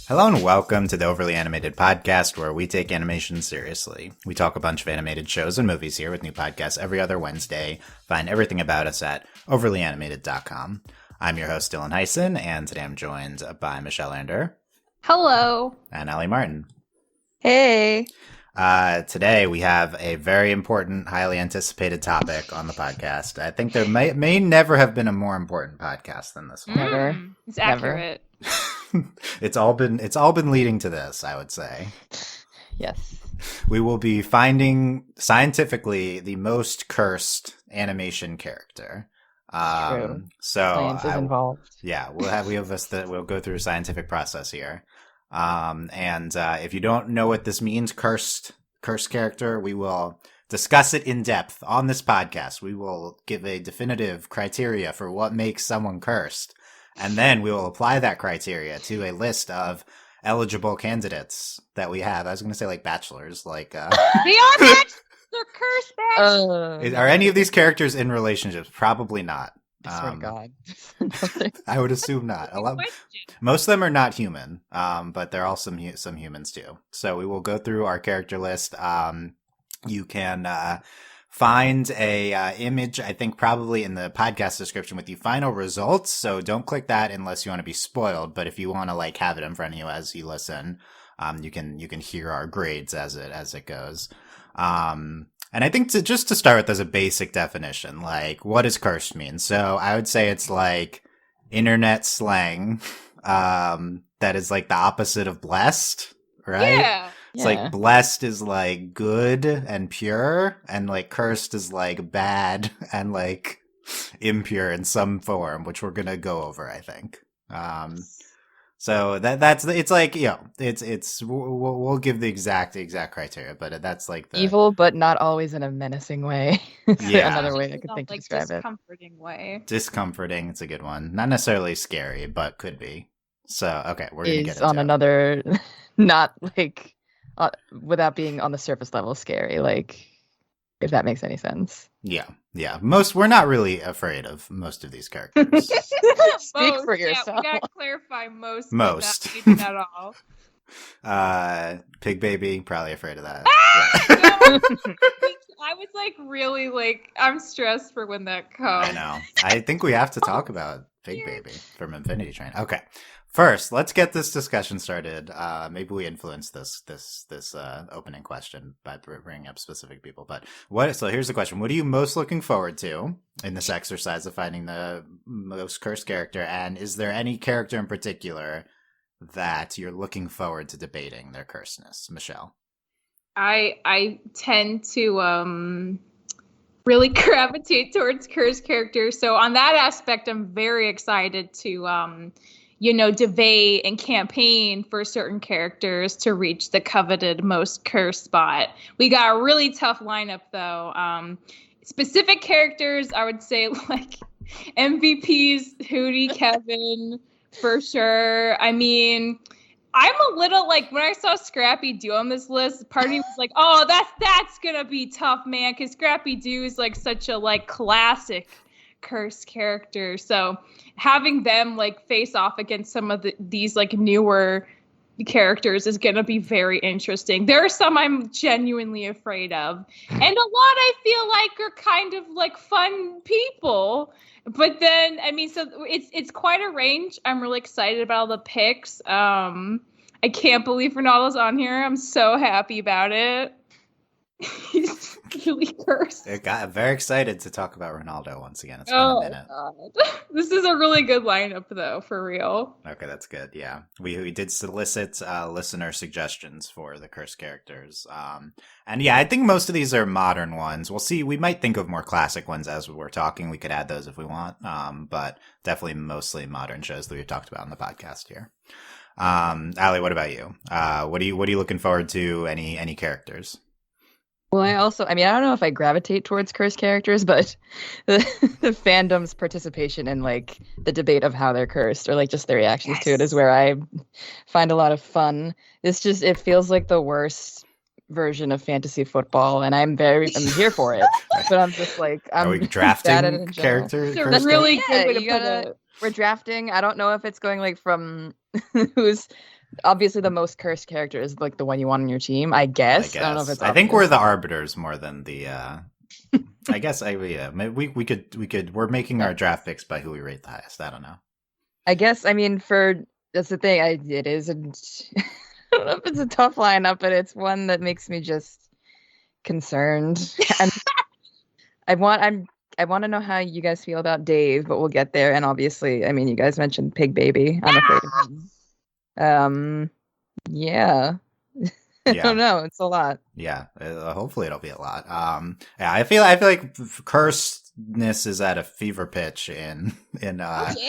Hello and welcome to the Overly Animated Podcast, where we take animation seriously. We talk a bunch of animated shows and movies here with new podcasts every other Wednesday. Find everything about us at overlyanimated.com. I'm your host, Dylan Hysen, and today I'm joined by Michelle Anderer. Hello. And Aly Martin. Hey. Today we have a very important, highly anticipated topic on the podcast. I think there may never have been a more important podcast than this one. Never. It's accurate. It's all been leading to this, I would say. Yes. We will be finding scientifically the most cursed animation character. True. So Science is involved. Yeah, we'll go through a scientific process here. If you don't know what this means, cursed character, we will discuss it in depth on this podcast. We will give a definitive criteria for what makes someone cursed. And then we will apply that criteria to a list of eligible candidates that we have. I was going to say like bachelors, like They are bachelors. They're cursed bachelors. Are any of these characters in relationships? Probably not. I swear to God. I would assume not. Most of them are not human, but there are also some humans too. So we will go through our character list. You can find a image, I think probably in the podcast description with the final results. So don't click that unless you want to be spoiled. But if you want to like have it in front of you as you listen, you can hear our grades as it goes. And I think to start with as a basic definition, like what does cursed mean? So I would say it's like internet slang, that is like the opposite of blessed, right? Yeah. It's like blessed is like good and pure, and like cursed is like bad and like impure in some form, which we're gonna go over, I think. So that's it's like, you know, we'll give the exact criteria, but that's like the evil, but not always in a menacing way. Yeah. Another way I could think to like describe it. discomforting way. Discomforting. It's a good one. Not necessarily scary, but could be. So okay, we're gonna get Is on into it. another, not like without being on the surface level scary. Like if that makes any sense. Yeah. We're not really afraid of most of these characters. Speak for yourself. Yeah, we gotta clarify most. Most. Not at all. Pig Baby, probably afraid of that. No! I was like really like I'm stressed for when that comes. I know. I think we have to talk about Pig Baby from Infinity Train. Okay. First, let's get this discussion started. Maybe we influence this opening question by bringing up specific people. But so here's the question. What are you most looking forward to in this exercise of finding the most cursed character? And is there any character in particular that you're looking forward to debating their cursedness? Michelle? I tend to really gravitate towards cursed characters. So on that aspect, I'm very excited to debate and campaign for certain characters to reach the coveted most cursed spot. We got a really tough lineup though. Specific characters, I would say like MVPs, Hooty, Kevin, for sure. I mean, I'm a little like when I saw Scrappy Doo on this list, part of me was like, oh, that's gonna be tough, man, because Scrappy Doo is like such a like classic cursed character. So having them like face off against some of these like newer characters is going to be very interesting. There are some I'm genuinely afraid of, and a lot I feel like are kind of like fun people. But then, I mean, so it's quite a range. I'm really excited about all the picks. I can't believe Ronaldo's on here. I'm so happy about it. He's really cursed. I'm very excited to talk about Ronaldo once again. It's been a minute. God. This is a really good lineup, though, for real. Okay, that's good. Yeah, we did solicit listener suggestions for the cursed characters, and yeah, I think most of these are modern ones. We'll see. We might think of more classic ones as we're talking. We could add those if we want, but definitely mostly modern shows that we've talked about on the podcast here. Aly, what about you? What are you looking forward to? Any characters? Well, I don't know if I gravitate towards cursed characters, but the fandom's participation in like the debate of how they're cursed or like just their reactions to it is where I find a lot of fun. It feels like the worst version of fantasy football, and I'm here for it. But I'm just like, are we drafting characters? That's really good way to put it. We're drafting. I don't know if it's going like from who's obviously the most cursed character is like the one you want on your team, I guess. I don't know if it's I think obvious. we're the arbiters more than the. I guess we could. We're making our draft picks by who we rate the highest. I don't know. I guess. I mean, that's the thing. It is. I don't know if it's a tough lineup, but it's one that makes me just concerned. And I want to know how you guys feel about Dave, but we'll get there. And obviously, I mean, you guys mentioned Pig Baby. I'm afraid of him. Yeah. I don't know. It's a lot. Yeah. Hopefully it'll be a lot. Yeah, I feel like cursedness is at a fever pitch in fandoms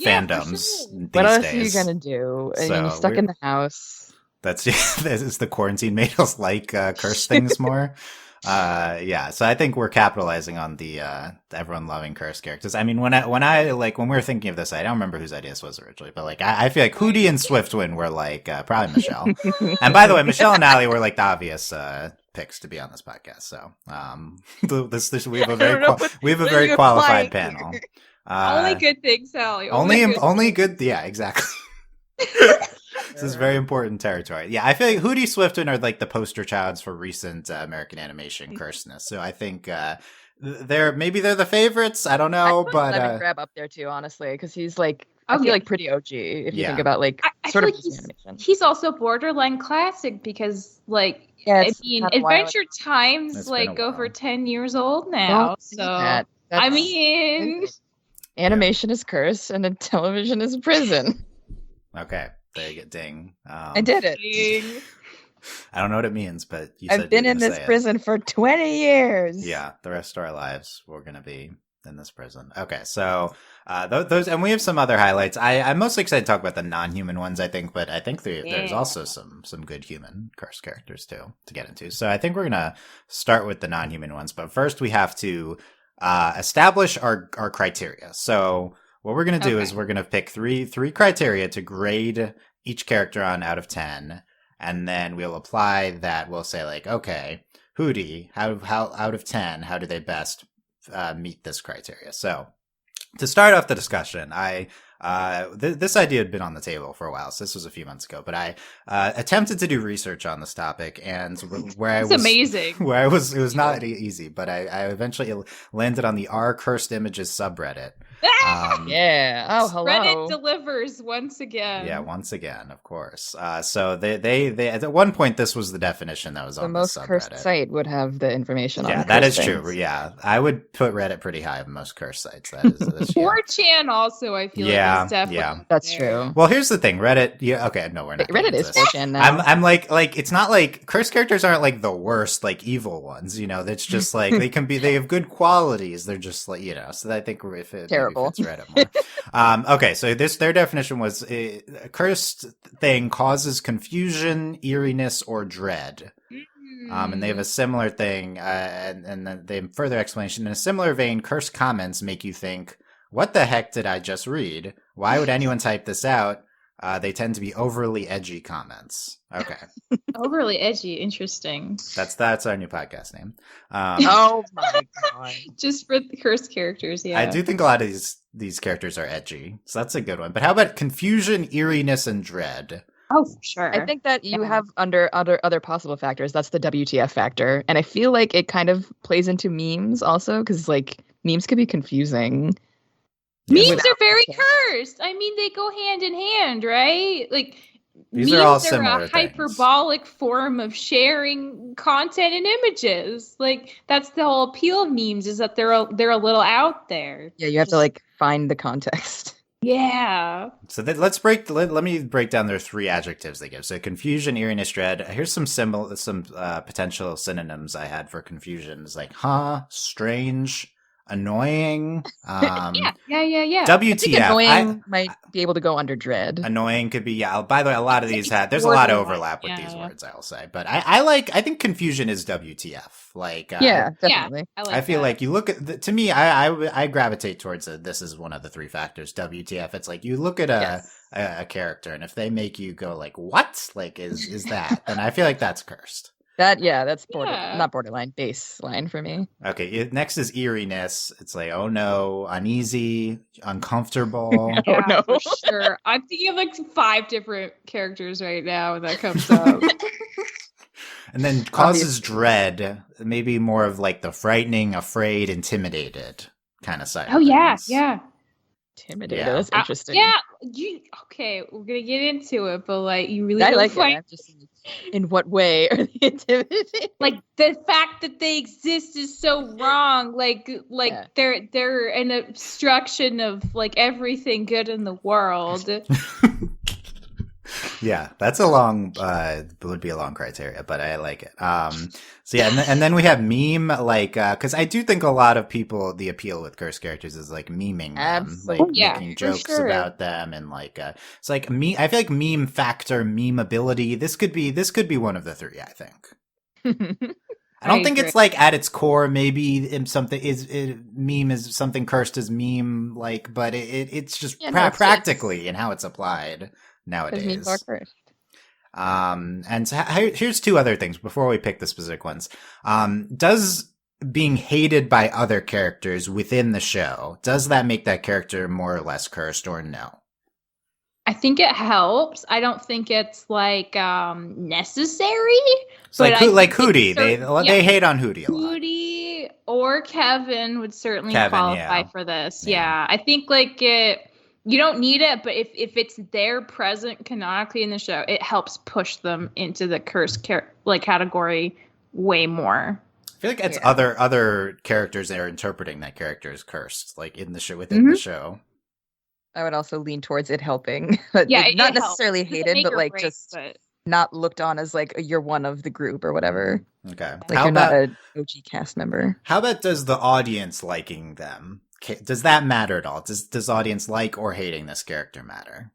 these what else days. are you gonna do? So You're stuck in the house. That's is the quarantine made us like curse things more. Yeah, so I think we're capitalizing on the everyone loving cursed characters. I mean, when we were thinking of this, I don't remember whose idea this was originally, but like I feel like Hooty and Swiftwind were like probably Michelle. And by the way, Michelle and Aly were like the obvious picks to be on this podcast. So we have a very qualified panel. Only good things, Aly. Only good. Yeah, exactly. This is very important territory. Yeah, I feel like Hooty Swiftwind are like the poster childs for recent American animation cursedness. So I think they're the favorites. I don't know, but Lemongrab up there too, honestly, because he's like I feel like pretty OG if you think about like sort of animation. He's also borderline classic because like Adventure Time's like over 10 years old now. So I mean, animation is cursed and then television is prison. Okay. There you get ding. I did it. Ding. I don't know what it means, but I've been in this prison for 20 years. Yeah, the rest of our lives we're going to be in this prison. Okay, so those, and we have some other highlights. I'm mostly excited to talk about the non-human ones, I think, but I think there's also some good human cursed characters too to get into. So I think we're going to start with the non-human ones, but first we have to establish our criteria. So what we're going to do is we're going to pick three criteria to grade each character on out of 10. And then we'll apply that. We'll say like, okay, Hooty, how out of 10, how do they best meet this criteria? So to start off the discussion, this idea had been on the table for a while. So this was a few months ago, but I attempted to do research on this topic, and amazing. It was not easy, but I eventually landed on the R Cursed Images subreddit. Yeah. Oh, hello. Reddit delivers once again. Yeah, once again, of course. So they at one point this was the definition that was on the subreddit. The most cursed site would have the information on. Yeah, that is true. Yeah, I would put Reddit pretty high on most cursed sites. That is 4chan also. I feel like is definitely that's true. Well, here's the thing, Reddit. Yeah, okay, no, we're not. Reddit is 4chan now. I'm like it's not like cursed characters aren't like the worst, like evil ones. You know, that's just like they have good qualities. They're just like So I think if it terrible. Fits Reddit more. Okay, so their definition was a cursed thing causes confusion, eeriness, or dread. And they have a similar thing, and then they have further explanation. In a similar vein, cursed comments make you think, what the heck did I just read? Why would anyone type this out? They tend to be overly edgy comments. Okay. Overly edgy, interesting. That's our new podcast name. Oh my god! Just for the cursed characters, yeah. I do think a lot of these characters are edgy, so that's a good one. But how about confusion, eeriness, and dread? Oh, for sure. I think that you have under other possible factors. That's the WTF factor, and I feel like it kind of plays into memes also, because like memes could be confusing. Memes are very cursed. I mean, they go hand in hand, right? Like these memes are all similar a hyperbolic form of sharing content and images. Like that's the whole appeal of memes, is that they're a little out there. Yeah, you have to like find the context. Yeah. So let me break down their three adjectives they give. So confusion, eeriness, dread. Here's some potential synonyms I had for confusion. It's like, strange, annoying. Yeah. WTF. I think annoying might be able to go under dread. Annoying could be, by the way, a lot of these there's a lot of overlap with these words, I will say. But I think confusion is WTF. Like, definitely. Yeah, I feel like you look at, to me, I gravitate towards this is one of the three factors, WTF. It's like you look at a character, and if they make you go like, what? Like, is that? Then I feel like that's cursed. That's Yeah. not borderline, baseline for me. Okay, next is eeriness. It's like, oh no, uneasy, uncomfortable. Yeah, no. for sure. I'm thinking of like 5 different characters right now when that comes up. And then causes dread, maybe more of like the frightening, afraid, intimidated kind of side. Oh, of yeah, things. yeah. Intimidated. Yeah. That's interesting. Okay, we're gonna get into it, but like, you really I don't like find it. I'm just in what way are they intimidated? like the fact that they exist is so wrong. Like Yeah. they're an obstruction of like everything good in the world. Yeah, that's a long, would be a long criteria, but I like it. So yeah, and then we have meme, like, cause I do think a lot of people, the appeal with cursed characters is like memeing them, Absolutely. like Yeah, making for jokes sure. about them, and like, it's like I feel like meme factor, meme ability, this could be one of the 3, I think. I don't think agree. it's like at its core, maybe something meme is something cursed as meme, like, but it's just practically in how it's applied nowadays. Memes are cursed. And so here's 2 other things before we pick the specific ones. Does being hated by other characters within the show, does that make that character more or less cursed, or no? I think it helps. I don't think it's like necessary. So but like Hooty, they hate on Hooty a lot. Hooty or Kevin would certainly Kevin, qualify yeah. for this. Yeah. Yeah. I think like you don't need it, but if it's there present canonically in the show, it helps push them into the cursed category way more. I feel like it's other characters that are interpreting that character as cursed, like in the show, within the show. I would also lean towards it helping. Yeah, not it necessarily helps. hated, but like just not looked on as like you're one of the group or whatever. Okay. Like you're not an OG cast member. How about does the audience liking them? Does that matter at all? Does audience like or hating this character matter?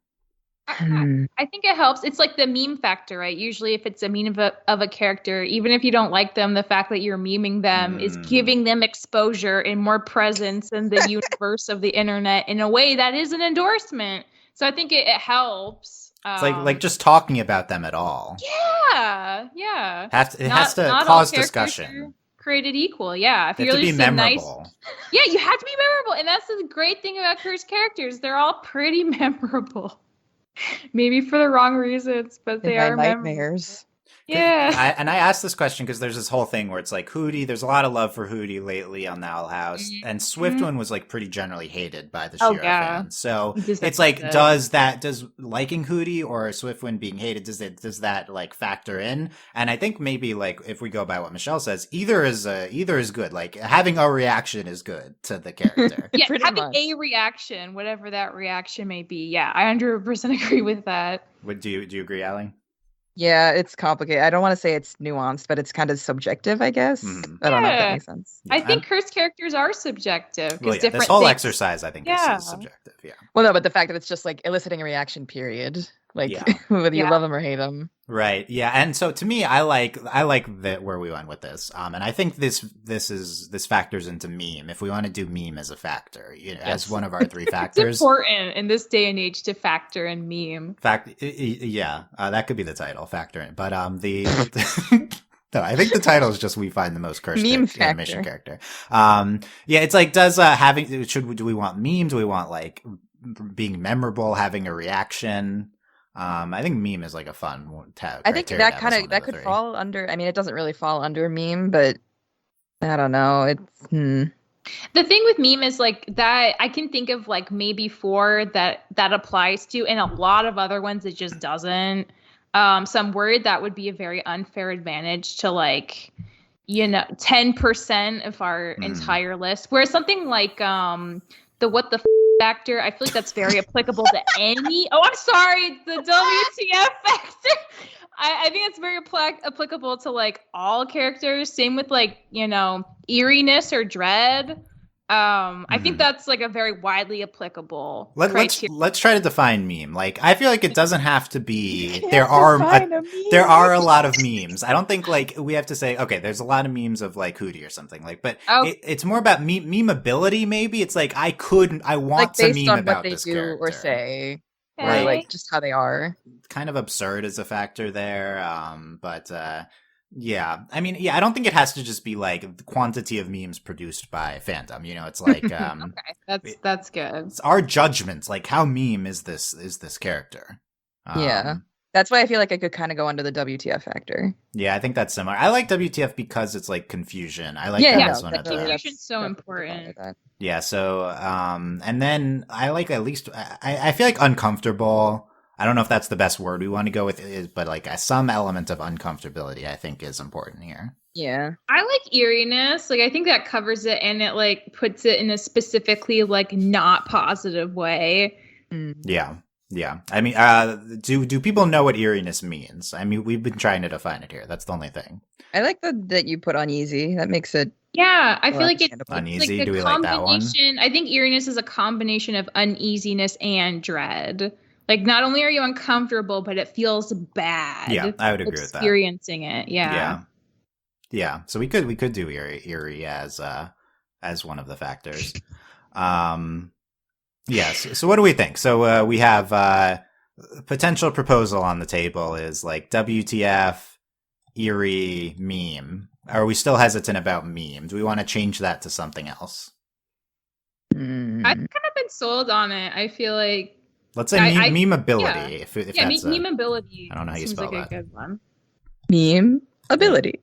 I think it helps. It's like the meme factor, right? Usually if it's a meme of a character, even if you don't like them, the fact that you're memeing them is giving them exposure and more presence in the universe of the internet in a way that is an endorsement. So I think it helps. It's like just talking about them at all. Yeah. It has to cause discussion. Created equal, yeah. If They you're have to be just memorable. Yeah, you have to be memorable. And that's the great thing about cursed characters. They're all pretty memorable. Maybe for the wrong reasons, but they are nightmares. Yeah. I asked this question because there's this whole thing where it's like Hooty, there's a lot of love for Hooty lately on the Owl House, and Swiftwind was like pretty generally hated by the She-Ra fans. So it's like, does liking Hooty or Swiftwind being hated, does that like factor in? And I think maybe like if we go by what Michelle says, either is good. Like having a reaction is good to the character. Yeah, having a reaction, whatever that reaction may be. Yeah, I 100% agree with that. Do you agree, Aly? Yeah, it's complicated. I don't want to say it's nuanced, but it's kind of subjective, I guess. I don't know if that makes sense. I think cursed characters are subjective. Well, yeah, this whole exercise, I think, is subjective. Yeah. Well, no, but the fact that it's just like eliciting a reaction, period. Like whether you love them or hate them. Right. Yeah. And so to me, I like that where we went with this. And I think this factors into meme. If we want to do meme as a factor, as one of our 3 factors. It's important in this day and age to factor in meme. That could be the title, factor in. But no, I think the title is just we find the most cursed animation character. It's like do we want meme? Do we want like being memorable, having a reaction? I think meme is like a fun tag. I think that could fall under. I mean, it doesn't really fall under meme, but I don't know. It's The thing with meme is like that. I can think of like maybe 4 that applies to, and a lot of other ones it just doesn't. So I'm worried that would be a very unfair advantage to like 10% of our entire list. Whereas something like the what the factor, I feel like that's very applicable to any. Oh, I'm sorry, the WTF factor. I think it's very applicable to like all characters. Same with like eeriness or dread. I think that's like a very widely applicable. Let's try to define meme. Like I feel like it doesn't have to be. There are a lot of memes. I don't think like we have to say okay. There's a lot of memes of like Hooty or something like. But it's more about memeability. Maybe it's like I want to meme about this character or say. Or like just how they are. Kind of absurd as a factor there, but Yeah. I mean, yeah, I don't think it has to just be like the quantity of memes produced by fandom. You know, it's like Okay, that's good. it's our judgments, like how meme is this character? Yeah. That's why I feel like I could kind of go under the WTF factor. Yeah, I think that's similar. I like WTF because it's like confusion. I like Yeah, that no, as one of the Confusion's so important. Yeah, so and then I like at least I feel like uncomfortable. I don't know if that's the best word we want to go with, but like some element of uncomfortability I think is important here. Yeah. I like eeriness. Like I think that covers it and it like puts it in a specifically like not positive way. Yeah. Yeah. I mean, do people know what eeriness means? I mean, we've been trying to define it here. That's the only thing. I like that you put uneasy. That makes it Yeah, I feel like it's uneasy. Like do we like that one? I think eeriness is a combination of uneasiness and dread. Like not only are you uncomfortable, but it feels bad. Yeah, I would agree with that. Experiencing it, yeah. Yeah. So we could do eerie as one of the factors. Yes. So what do we think? So we have potential proposal on the table is like WTF eerie meme. Are we still hesitant about meme? Do we want to change that to something else? I've kind of been sold on it. I feel like let's say memeability. Yeah, If that's memeability. I don't know how you spell like that. A good one. Meme ability.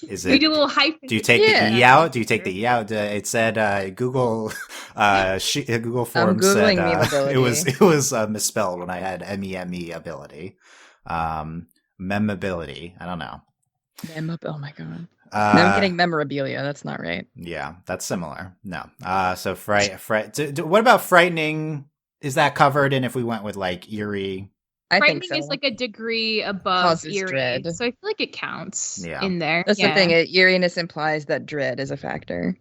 Is it? We do a little hyphen. Do you take the E out? Do you take the E out? It said Google Google Forms said it was misspelled when I had meme ability. Memability. I don't know. Oh my god. I'm getting memorabilia. That's not right. Yeah, that's similar. No. So what about frightening? Is that covered? And if we went with like eerie? Frightening is like a degree above Causes eerie, dread. so I feel like it counts in there. That's the thing. Eeriness implies that dread is a factor.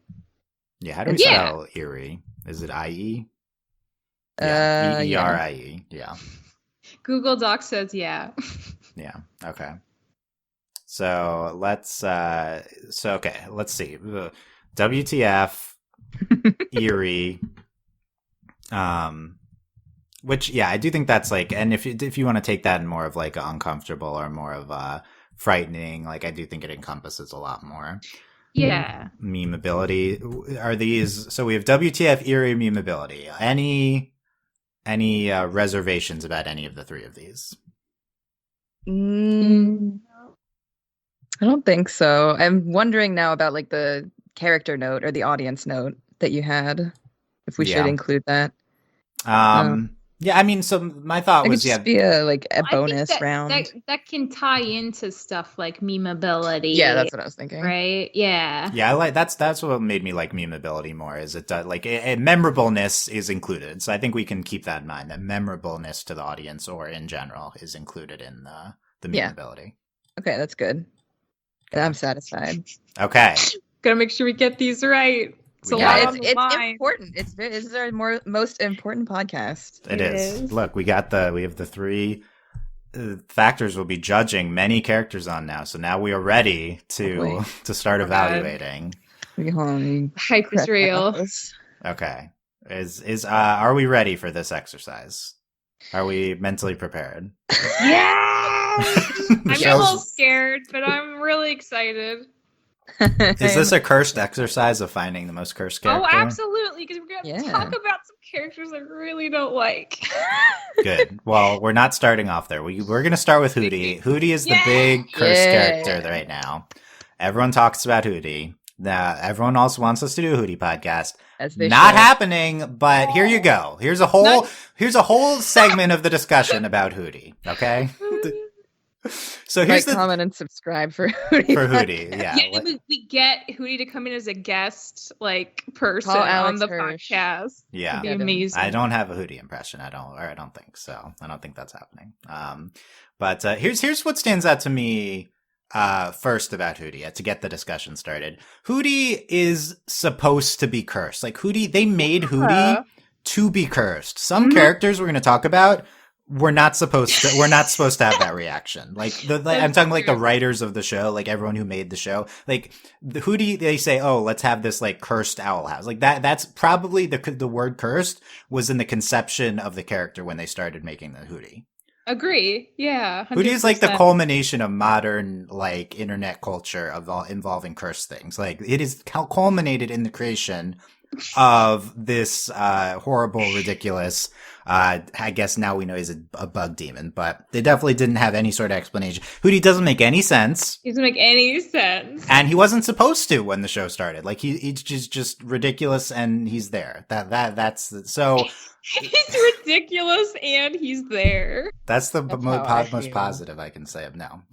Yeah, how do we spell eerie? Is it IE? Yeah, EERIE. Yeah. Google Doc says yeah. Yeah. Okay. So let's see. WTF eerie. Which, yeah, I do think that's like, and if you want to take that in more of like uncomfortable or more of frightening, like I do think it encompasses a lot more. Yeah. Memeability. Are these, so we have WTF, eerie, memeability. Any reservations about any of the three of these? I don't think so. I'm wondering now about like the character note or the audience note that you had, if we should include that. Yeah, I mean, so my thought was, just be a bonus round. That can tie into stuff like memeability. Yeah, that's what I was thinking. Right? Yeah. Yeah, I like that's what made me like memeability more. Is it like memorableness is included? So I think we can keep that in mind. That memorableness to the audience or in general is included in the memeability. Okay, that's good. I'm satisfied. Okay. Gotta make sure we get these right. It's important. This is our most important podcast. It is. Look, we have the three factors we'll be judging many characters on now. So now we are ready to start evaluating. Hype is real. Okay. Are we ready for this exercise? Are we mentally prepared? Yeah. I'm a little scared, but I'm really excited. Is this a cursed exercise of finding the most cursed character? Oh, absolutely, because we're going to talk about some characters I really don't like. Good. Well, we're not starting off there. We're going to start with Hooty. Hooty is the big cursed character right now. Everyone talks about Hooty. Everyone also wants us to do a Hooty podcast. Not happening, but here you go. Here's a whole segment of the discussion about Hooty. Okay. So here's comment and subscribe for Hooty. For Hooty, yeah. We get Hooty to come in as a guest, like person on the podcast. Yeah, it'd be amazing. I don't have a Hooty impression. I don't think so. I don't think that's happening. But here's what stands out to me first about Hooty to get the discussion started. Hooty is supposed to be cursed. Like Hooty, they made Hooty to be cursed. Some characters we're going to talk about. We're not supposed to have that reaction. Like I'm talking like the writers of the show, like everyone who made the show. Like Hooty, they say, "Oh, let's have this like cursed owl house." Like that's probably the word cursed was in the conception of the character when they started making the Hooty. Agree. Yeah. Hooty is like the 100%. culmination of modern like internet culture of all involving cursed things. Like it is culminated in the creation of this horrible, ridiculous. I guess now we know he's a bug demon, but they definitely didn't have any sort of explanation. Hooty doesn't make any sense. He doesn't make any sense. And he wasn't supposed to when the show started. Like he's just ridiculous, and he's there. That's so. He's ridiculous, and he's there. That's the most positive I can say of now.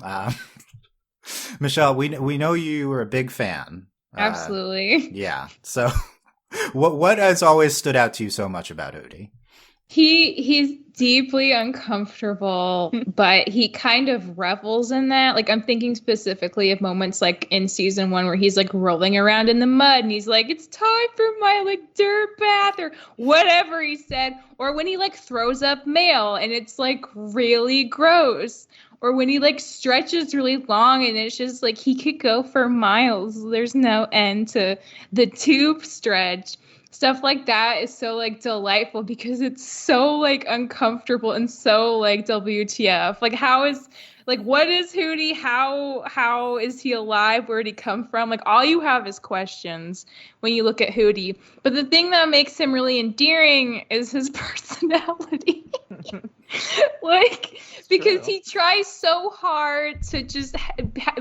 Michelle, we know you were a big fan. Absolutely. Yeah. So, what has always stood out to you so much about Hooty? He's deeply uncomfortable, but he kind of revels in that. Like, I'm thinking specifically of moments like in season 1 where he's like rolling around in the mud and he's like, it's time for my like dirt bath or whatever he said. Or when he like throws up mail and it's like really gross. Or when he like stretches really long and it's just like he could go for miles. There's no end to the tube stretch. Stuff like that is so like delightful because it's so like uncomfortable and so like WTF. Like what is Hooty? How is he alive? Where did he come from? Like all you have is questions when you look at Hooty. But the thing that makes him really endearing is his personality. Like because he tries so hard to just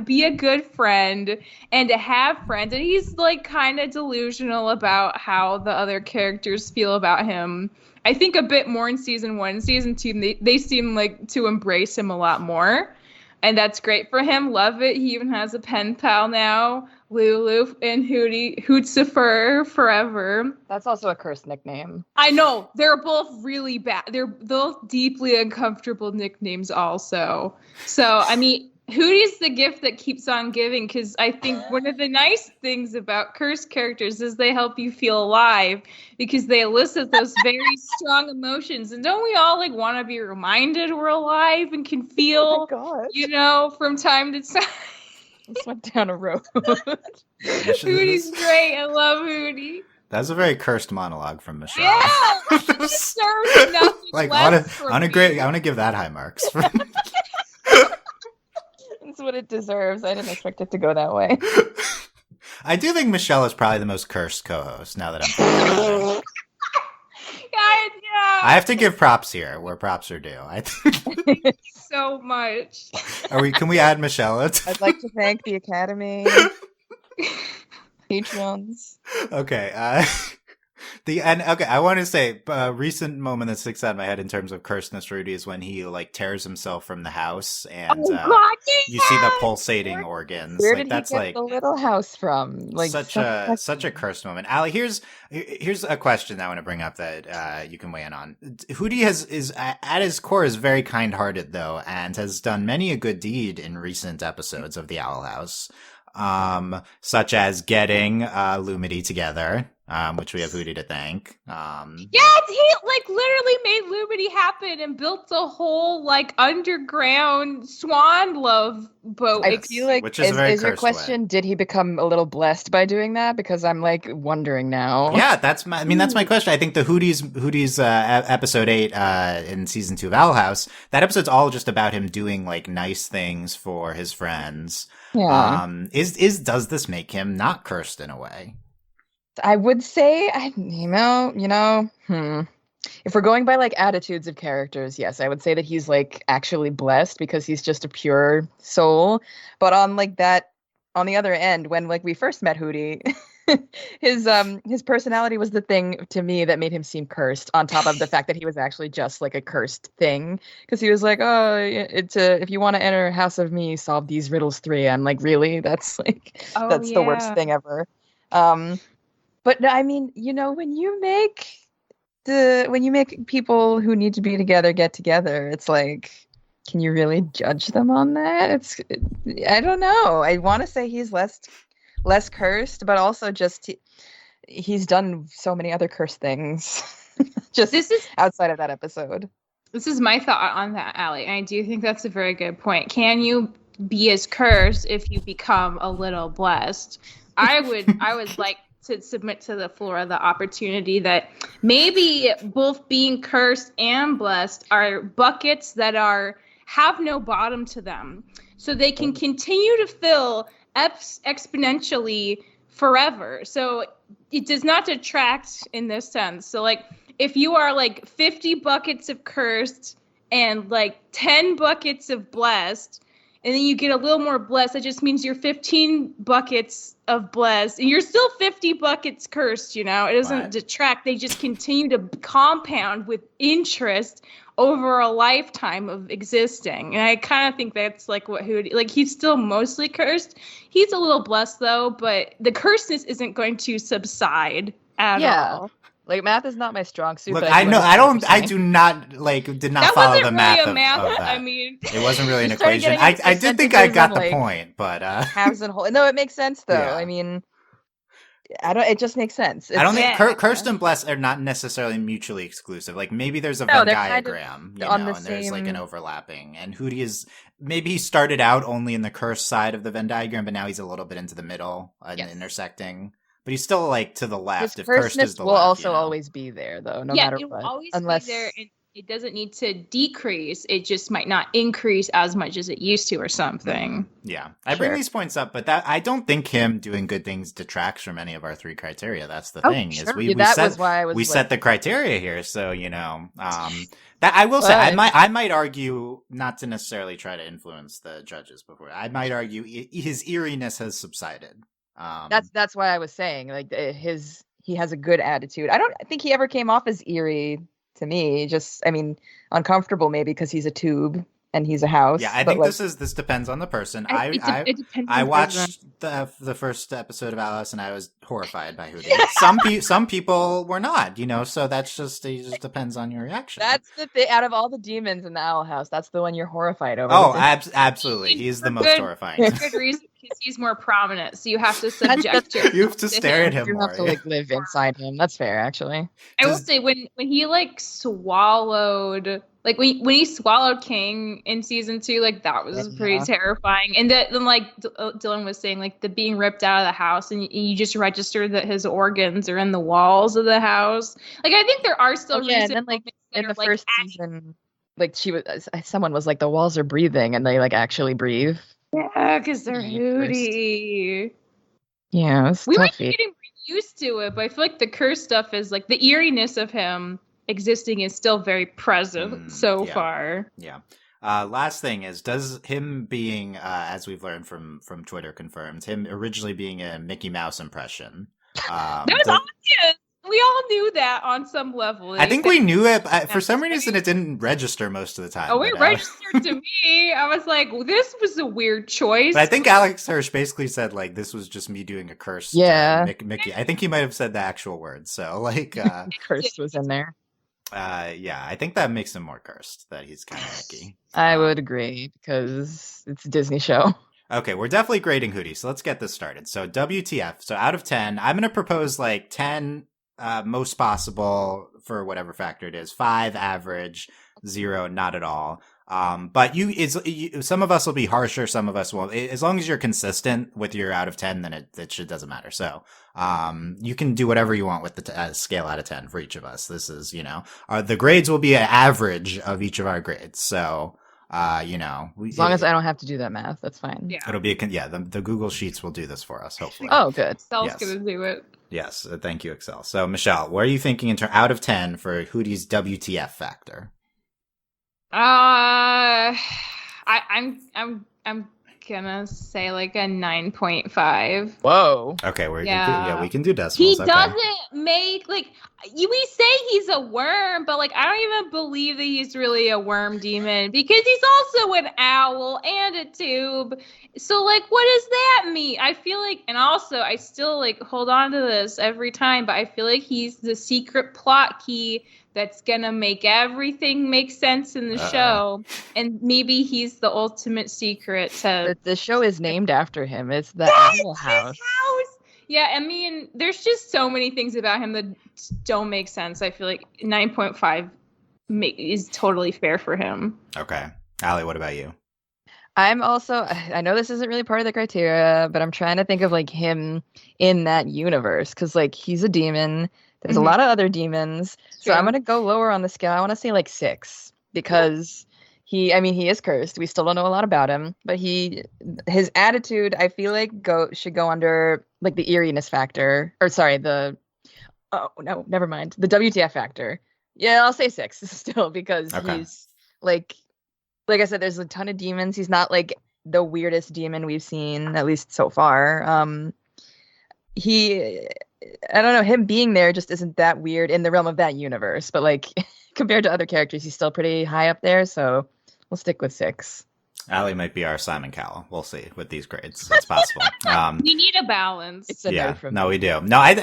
be a good friend and to have friends, and he's like kind of delusional about how the other characters feel about him. I think a bit more in season 1. Season 2, they seem like to embrace him a lot more, and that's great for him. Love it. He even has a pen pal now, Lulu and Hooty, Hootsifer forever. That's also a cursed nickname. I know. They're both really bad. They're both deeply uncomfortable nicknames also. So, I mean, Hooty's the gift that keeps on giving, because I think one of the nice things about cursed characters is they help you feel alive because they elicit those very strong emotions. And don't we all like want to be reminded we're alive and can feel, from time to time? This went down a road. Hooty's great. I love Hooty. That was a very cursed monologue from Michelle. Yeah, it deserves nothing like less I want to give that high marks. That's what it deserves. I didn't expect it to go that way. I do think Michelle is probably the most cursed co-host. Now that I'm thinking about it. Yeah. I have to give props here where props are due. I think so much. Can we add Michelle? I'd like to thank the Academy, Patreons. Okay. I want to say a recent moment that sticks out in my head in terms of cursedness Rudy is when he like tears himself from the house and you see the pulsating organs. Where like, did that's he get like the little house from? Like such a cursed moment. Aly, here's a question that I want to bring up that you can weigh in on. Hooty is at his core is very kind-hearted though, and has done many a good deed in recent episodes of the Owl House. Such as getting Lumity together, which we have Hooty to thank. Yeah, he like literally made Lumity happen and built a whole like underground swan love boat. I feel like which is your question, did he become a little blessed by doing that? Because I'm like wondering now. Yeah, that's my question. I think the Hooty's episode 8 in season 2 of Owl House, that episode's all just about him doing like nice things for his friends. Yeah. Does this make him not cursed in a way? I would say, if we're going by like attitudes of characters, yes, I would say that he's like actually blessed because he's just a pure soul. But on the other end, when like we first met Hooty, his personality was the thing to me that made him seem cursed, on top of the fact that he was actually just like a cursed thing, because he was like, oh, it's if you want to enter House of Me, solve these riddles 3. I'm like, really? That's like the worst thing ever. But I mean, when you make people who need to be together get together, it's like, can you really judge them on that? I don't know. I want to say he's less cursed, but also just he's done so many other cursed things outside of that episode. This is my thought on that, Aly, and I do think that's a very good point. Can you be as cursed if you become a little blessed? I would like to submit to the floor the opportunity that maybe both being cursed and blessed are buckets that have no bottom to them, so they can continue to fill exponentially forever. So it does not detract in this sense. So like if you are like 50 buckets of cursed and like 10 buckets of blessed, and then you get a little more blessed, that just means you're 15 buckets of blessed, and you're still 50 buckets cursed, you know? It doesn't detract. They just continue to compound with interest over a lifetime of existing. And I kind of think that's like what Hooty, like he's still mostly cursed. He's a little blessed though, but the cursedness isn't going to subside at all. Like math is not my strong suit. Look, but I did not follow the math of that. I mean, it wasn't really an equation. I did think I got the point, but halves and whole. No, it makes sense though. Yeah. I mean, it just makes sense. I don't think cursed and blessed are not necessarily mutually exclusive. Like maybe there's a Venn diagram, and there's like an overlapping. And Hooty maybe he started out only in the cursed side of the Venn diagram, but now he's a little bit into the middle and intersecting. But he's still like to the left. His cursed will also always be there, though, no matter what. It will always be there, and it doesn't need to decrease. It just might not increase as much as it used to, or something. Yeah, I bring these points up, but I don't think him doing good things detracts from any of our three criteria. That's the thing. Sure. We set the criteria here, so that I will say, I might argue not to necessarily try to influence the judges before. I might argue his eeriness has subsided. That's why I was saying like he has a good attitude. I don't think he ever came off as eerie to me. Just uncomfortable maybe because he's a tube and he's a house. Yeah, I think this depends on the person. It depends. I watched the first episode of Alice and I was horrified by Hooty. Some people were not, so it just depends on your reaction. That's the thing. Out of all the demons in the Owl House, that's the one you're horrified over. Oh, absolutely. He's the most horrifying. Good reason, because he's more prominent, so you have to subject yourself. You have to stare at him more. You have to live inside him. That's fair, actually. I will say when he swallowed. Like when he swallowed King in season 2, like that was pretty terrifying. And then Dylan was saying, like the being ripped out of the house, and you just register that his organs are in the walls of the house. Like I think there are still reasons. And then in the first season, someone was like the walls are breathing, and they actually breathe. Yeah, because they're Hooty. Yeah, we might be getting used to it, but I feel like the curse stuff is like the eeriness of him existing is still very present so far. Yeah. Last thing is, does him being, as we've learned from Twitter confirmed, him originally being a Mickey Mouse impression. That was obvious. We all knew that on some level. I think we knew it. For some reason, it didn't register most of the time. Oh, it registered to me. I was like, well, this was a weird choice. But I think Alex Hirsch basically said, this was just me doing a curse. Mickey. I think he might have said the actual words. So, cursed was in there. I think that makes him more cursed, that he's kind of Mickey. I would agree, because it's a Disney show. Okay, we're definitely grading Hooty, so let's get this started. So WTF, so out of 10, I'm going to propose 10 most possible for whatever factor it is, 5 average, 0 not at all. But some of us will be harsher, some of us won't. As long as you're consistent with your out of 10, then it doesn't matter. So, you can do whatever you want with the scale out of 10 for each of us. This is, the grades will be an average of each of our grades. So, as long as I don't have to do that math, that's fine. Yeah. It'll be the Google Sheets will do this for us, hopefully. Oh, good. Excel's gonna do it. Yes. Thank you, Excel. So, Michelle, what are you thinking out of 10 for Hooty's WTF factor? I'm gonna say a 9.5. Whoa. Okay, we can do decimals. He doesn't make we say he's a worm, but I don't even believe that he's really a worm demon, because he's also an owl and a tube. So what does that mean? I feel and also I still hold on to this every time, but I feel like he's the secret plot key that's gonna make everything make sense in the show, and maybe he's the ultimate secret to. The show is named after him. It's the Owl House. Yeah, there's just so many things about him that don't make sense. I feel 9.5 is totally fair for him. Okay, Aly, what about you? I'm also, I know this isn't really part of the criteria, but I'm trying to think of like him in that universe because like he's a demon. There's a lot of other demons. So I'm going to go lower on the scale. I want to say like 6 because he is cursed. We still don't know a lot about him, but his attitude, I feel like should go under like the eeriness factor, or sorry, oh no, never mind. The WTF factor. Yeah, I'll say 6 still because he's like I said, there's a ton of demons. He's not like the weirdest demon we've seen, at least so far. I don't know, him being there just isn't that weird in the realm of that universe. But like compared to other characters, he's still pretty high up there. So we'll stick with 6. Aly might be our Simon Cowell. We'll see with these grades. It's possible. We need a balance. It's a no from me. We do. No, I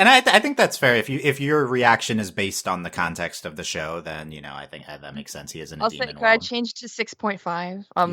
think that's fair. If your reaction is based on the context of the show, then I think that makes sense. He is in a demon world. Could I change to 6.5? Okay,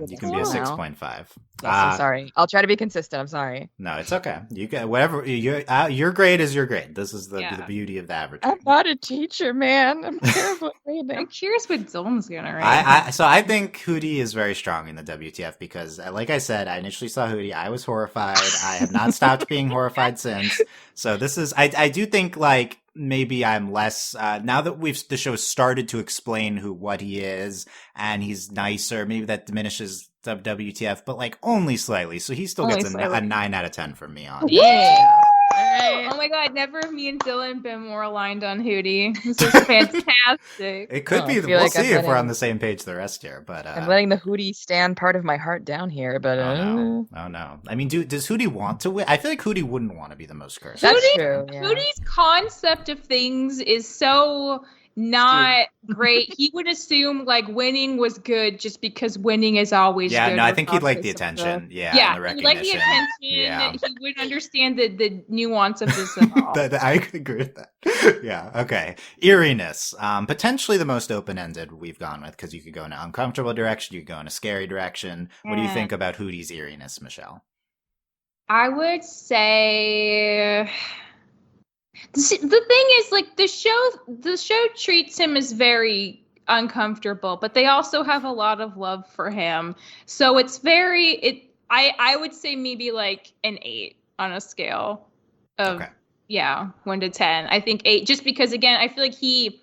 you can be a 6.5. Yes, I'm sorry. I'll try to be consistent. I'm sorry. No, it's okay. You get whatever your grade is your grade. This is the beauty of the average. I'm not a teacher, man. I'm terrible at grading. I'm curious what Dylan's gonna rate. So I think Hooty is very strong in the WTF because, like I said, I initially saw Hooty. I was horrified. I have not stopped being horrified since. So this is, I do think like maybe I'm less, now that the show started to explain what he is and he's nicer, maybe that diminishes the WTF, but like only slightly. So he still gets a 9 out of 10 from me on. Yeah. Oh my god, never have me and Dylan been more aligned on Hooty. This is fantastic. It could be. We'll see if we're on the same page the rest here. But I'm letting the Hooty stand part of my heart down here. But oh no. I mean, does Hooty want to win? I feel like Hooty wouldn't want to be the most cursed. That's true. Yeah. Hooty's concept of things is so not great. He would assume like winning was good just because winning is always good. Yeah, no, I think he'd like the attention. Yeah, the recognition. He'd like the attention. Yeah. He would understand the nuance of this at all. I agree with that. Yeah, okay. Eeriness. Potentially the most open-ended we've gone with because you could go in an uncomfortable direction, you could go in a scary direction. What do you think about Hooty's eeriness, Michelle? I would say the thing is, like, the show treats him as very uncomfortable, but they also have a lot of love for him. So it's I would say maybe like an 8 on a scale of 1 to 10. I think 8, just because again, I feel like he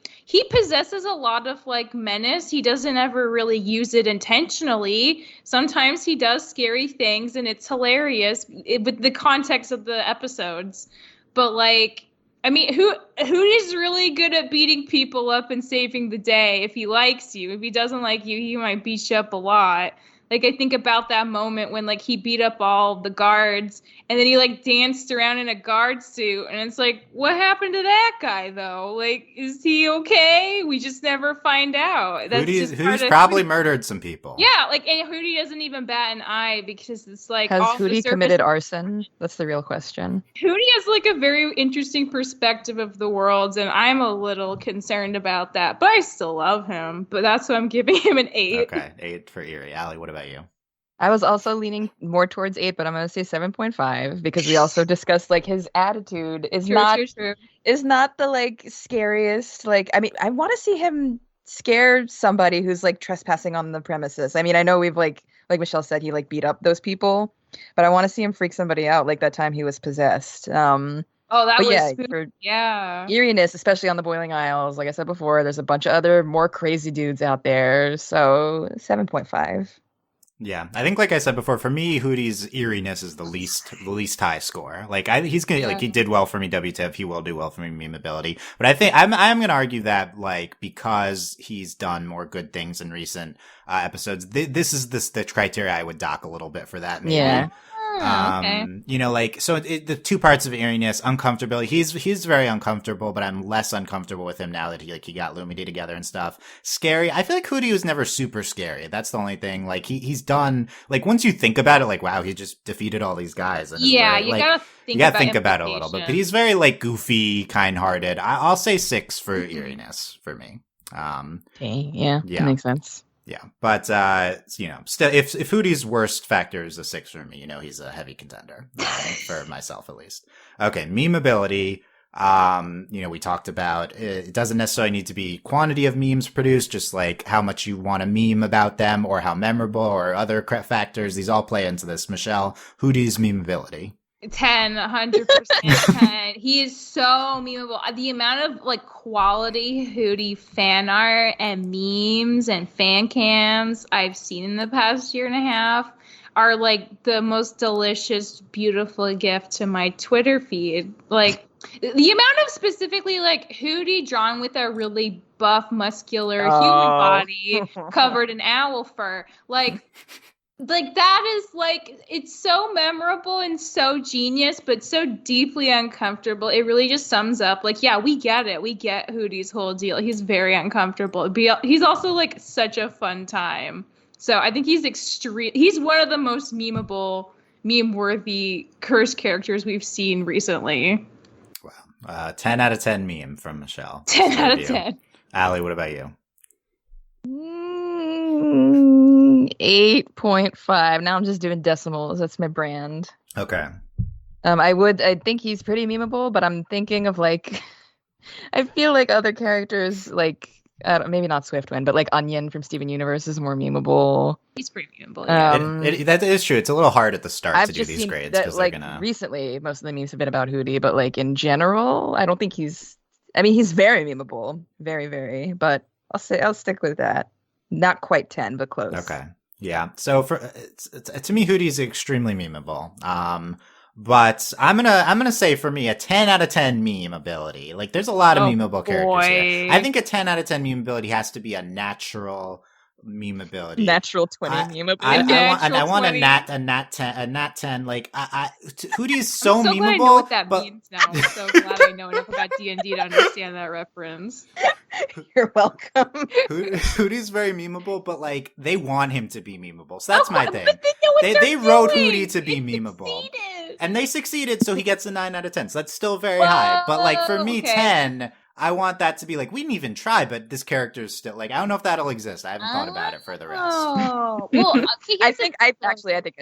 possesses a lot of like menace. He doesn't ever really use it intentionally. Sometimes he does scary things and it's hilarious with the context of the episodes. But like, I mean, Hooty's really good at beating people up and saving the day if he likes you. If he doesn't like you, he might beat you up a lot. Like, I think about that moment when, like, he beat up all the guards, and then he, like, danced around in a guard suit, and it's like, what happened to that guy, though? Like, is he okay? We just never find out. Hooty's probably murdered some people. Yeah, like, and Hooty doesn't even bat an eye because it's like... Has Hooty committed arson? That's the real question. Hooty has, like, a very interesting perspective of the world, and I'm a little concerned about that, but I still love him. But that's why I'm giving him an 8. Okay, 8 for Eerie. Aly, what about you? I was also leaning more towards 8, but I'm going to say 7.5 because we also discussed like his attitude is not the like scariest. Like, I mean, I want to see him scare somebody who's like trespassing on the premises. I mean, I know we've like Michelle said, he like beat up those people, but I want to see him freak somebody out like that time he was possessed. Oh, that was eeriness, especially on the Boiling Isles. Like I said before, there's a bunch of other more crazy dudes out there. So 7.5. Yeah, I think, like I said before, for me, Hooty's eeriness is the least high score. Like, he's gonna like he did well for me WTF, he will do well for me memeability. But I think I'm gonna argue that like because he's done more good things in recent episodes, this is the criteria I would dock a little bit for that. Maybe. Yeah. Okay. You know, like, so the 2 parts of eeriness, uncomfortability. He's very uncomfortable, but I'm less uncomfortable with him now that he got Lumity together and stuff. Scary. I feel like Hooty was never super scary. That's the only thing. Like, he's done, like, once you think about it, like, wow, he just defeated all these guys. And you gotta think about it a little bit. But he's very, like, goofy, kind-hearted. I'll say 6 for eeriness for me. Okay, yeah, that makes sense. Yeah, but still, if Hooty's worst factor is a 6 for me, he's a heavy contender for myself at least. Okay, memeability. We talked about it doesn't necessarily need to be quantity of memes produced, just like how much you want to meme about them or how memorable or other factors. These all play into this. Michelle, Hooty's memeability. 10, 100% 10. He is so memeable. The amount of like quality Hooty fan art and memes and fan cams I've seen in the past year and a half are like the most delicious, beautiful gift to my Twitter feed. Like the amount of specifically like Hooty drawn with a really buff, muscular human body covered in owl fur. Like that is like, it's so memorable and so genius, but so deeply uncomfortable. It really just sums up like, yeah, we get it. We get Hooty's whole deal. He's very uncomfortable. He's also like such a fun time. So I think he's he's one of the most memeable, meme-worthy curse characters we've seen recently. Wow. 10 out of 10 meme from Michelle. 10 out of 10. Aly, what about you? 8.5. Now I'm just doing decimals. That's my brand. Okay. I think he's pretty memeable, but I'm thinking of like, I feel like other characters like, maybe not Swiftwind, but like Onion from Steven Universe is more memeable. He's pretty memeable. Yeah. That is true. It's a little hard at the start to do these grades because like recently most of the memes have been about Hooty, but like in general, I don't think he's very memeable, very, very. But I'll stick with that. Not quite 10, but close. Okay. Yeah. So to me, Hooty is extremely memeable. But I'm gonna say for me a 10 out of 10 meme ability. Like there's a lot of memeable characters here. I think a 10 out of 10 meme ability has to be a natural meme ability. Natural 20 meme ability. I want a nat 10. Like Hooty's so I'm so memeable. Glad I know what that means now. I'm so glad I know enough about D&D to understand that reference. You're welcome. Hooty's very memeable, but like they want him to be memeable. So that's my thing. But they know what they wrote doing. Hooty to be memeable. Succeeded. And they succeeded, so he gets a 9 out of 10. So that's still very high. But like for me, 10, I want that to be like, we didn't even try, but this character is still like, I don't know if that'll exist. I haven't thought about it for the rest. Oh, well, I think I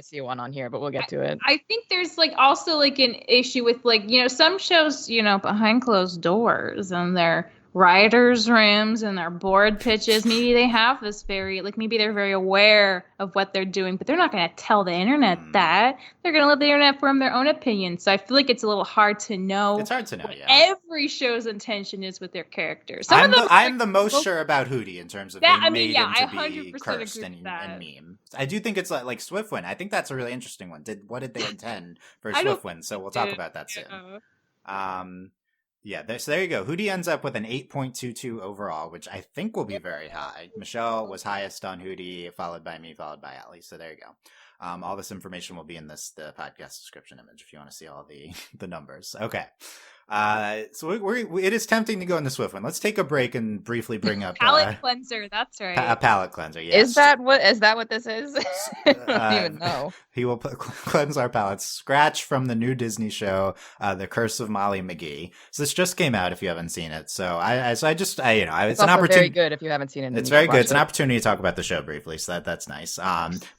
see one on here, but we'll get to it. I think there's like also like an issue with like, some shows, behind closed doors and their writers' rooms and their board pitches. Maybe they have this maybe they're very aware of what they're doing, but they're not going to tell the internet that. They're going to let the internet form their own opinion. So I feel like it's a little hard to know. It's hard to know, yeah. Every show's intention is with their characters. I'm the most sure about Hooty in terms of they made him to be 100% cursed and meme. I do think it's like Swiftwind. I think that's a really interesting one. What did they intend for Swiftwind? So we'll talk about that soon. Yeah, so there you go. Hooty ends up with an 8.22 overall, which I think will be very high. Michelle was highest on Hooty, followed by me, followed by Aly. So there you go. All this information will be in the podcast description image if you want to see all the numbers. Okay. So it is tempting to go into Swiftwind. Let's take a break and briefly bring up palate cleanser. That's right. A palate cleanser. Yes. Is that what this is? I don't even know. He will cleanse our palates. Scratch from the new Disney show, The Curse of Molly McGee. So this just came out if you haven't seen it. So it's an opportunity. Very good if you haven't seen it. It's very good. It's an opportunity to talk about the show briefly. So that's nice.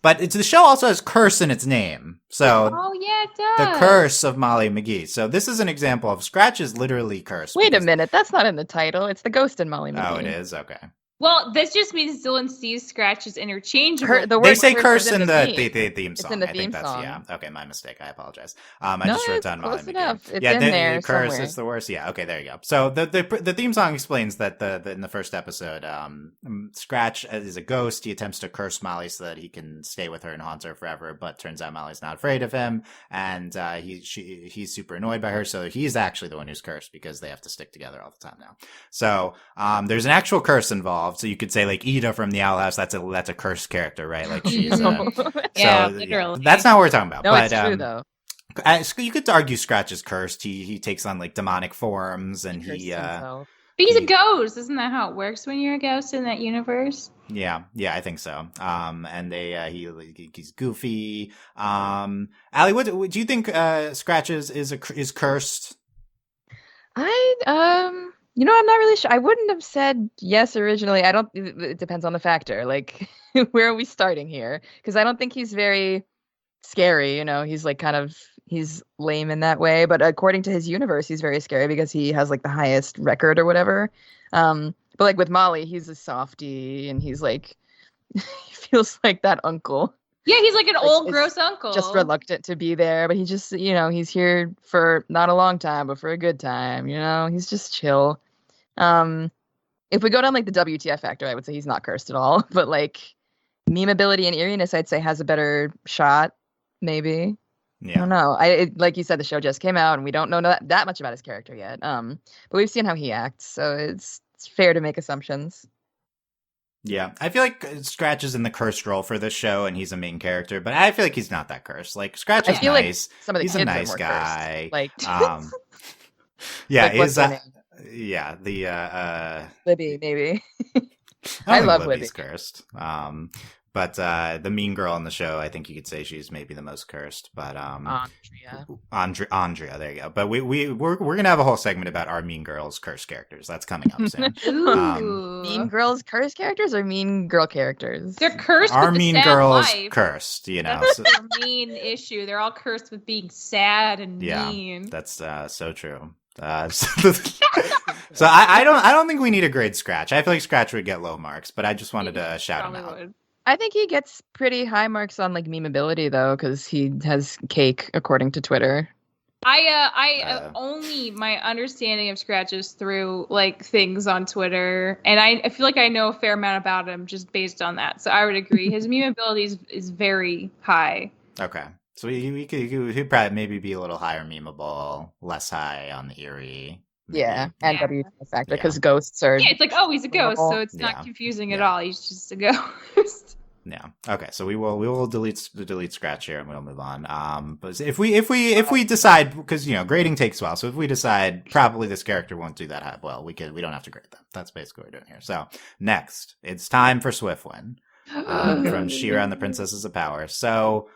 But the show also has curse in its name. So it does. The Curse of Molly McGee. So this is an example of Scratch is literally cursed. Wait a minute. That's not in the title. It's the Ghost and Molly McGee. Oh, it is? Okay. Well, this just means Dylan sees Scratch as interchangeable. They say curse in the theme song. It's in the I think theme that's song. Yeah. Okay, my mistake. I apologize. I just wrote down Molly McGee. It's in there curse somewhere. is the worst. Yeah. Okay, there you go. So the theme song explains that in the first episode, Scratch is a ghost. He attempts to curse Molly so that he can stay with her and haunt her forever. But turns out Molly's not afraid of him, and he's super annoyed by her. So he's actually the one who's cursed because they have to stick together all the time now. So there's an actual curse involved. So you could say like Ida from the Owl House, that's a cursed character, right? Like she's literally. That's not what we're talking about. No, but it's true though. You could argue Scratch is cursed. He takes on like demonic forms, and But he's a ghost, isn't that how it works when you're a ghost in that universe? Yeah, I think so. And he's goofy. Aly, what do you think? Scratch is cursed? I'm not really sure. I wouldn't have said yes originally. It depends on the factor. Like, where are we starting here? Because I don't think he's very scary. He's like kind of he's lame in that way, but according to his universe, he's very scary because he has like the highest record or whatever. But like with Molly, he's a softie, and he's like he feels like that uncle. Yeah, he's like an old gross uncle. Just reluctant to be there, but he just, he's here for not a long time, but for a good time, He's just chill. If we go down like the WTF factor, I would say he's not cursed at all, but like meme ability and eeriness, I'd say has a better shot, maybe. Yeah. I don't know. Like you said, the show just came out, and we don't know that much about his character yet. But we've seen how he acts, so it's fair to make assumptions. Yeah, I feel like Scratch is in the cursed role for this show, and he's a main character, but I feel like he's not that cursed. Like, Scratch is nice. Like some of the he's kids a nice are more guy. Cursed. Like, yeah, like Libby, maybe. I love Libby's Libby. Cursed. But the mean girl on the show, I think you could say she's maybe the most cursed. But Andrea, there you go. But we're gonna have a whole segment about our mean girls cursed characters. That's coming up soon. Mean girls cursed characters or mean girl characters? They're cursed. Our with mean the sad girls life. cursed. That's their main issue. They're all cursed with being sad and mean. That's so true. So I don't think we need a grade Scratch. I feel like Scratch would get low marks, but I just wanted to shout him out. Would. I think he gets pretty high marks on like memeability though, because he has cake according to Twitter. Only my understanding of Scratch is through like things on Twitter, and I feel like I know a fair amount about him just based on that. So I would agree his memeability is very high. Okay, so he'd probably maybe be a little higher memeable, less high on the eerie. Maybe. Yeah, and WTF factor because ghosts are. Yeah, it's like he's a ghost, so it's not confusing at all. He's just a ghost. Yeah. Okay. So we will delete Scratch here, and we'll move on. But if we decide, because grading takes a while, so if we decide probably this character won't do that high, well, we don't have to grade them. That's basically what we're doing here. So next, it's time for Swiftwind from She-Ra and the Princesses of Power. So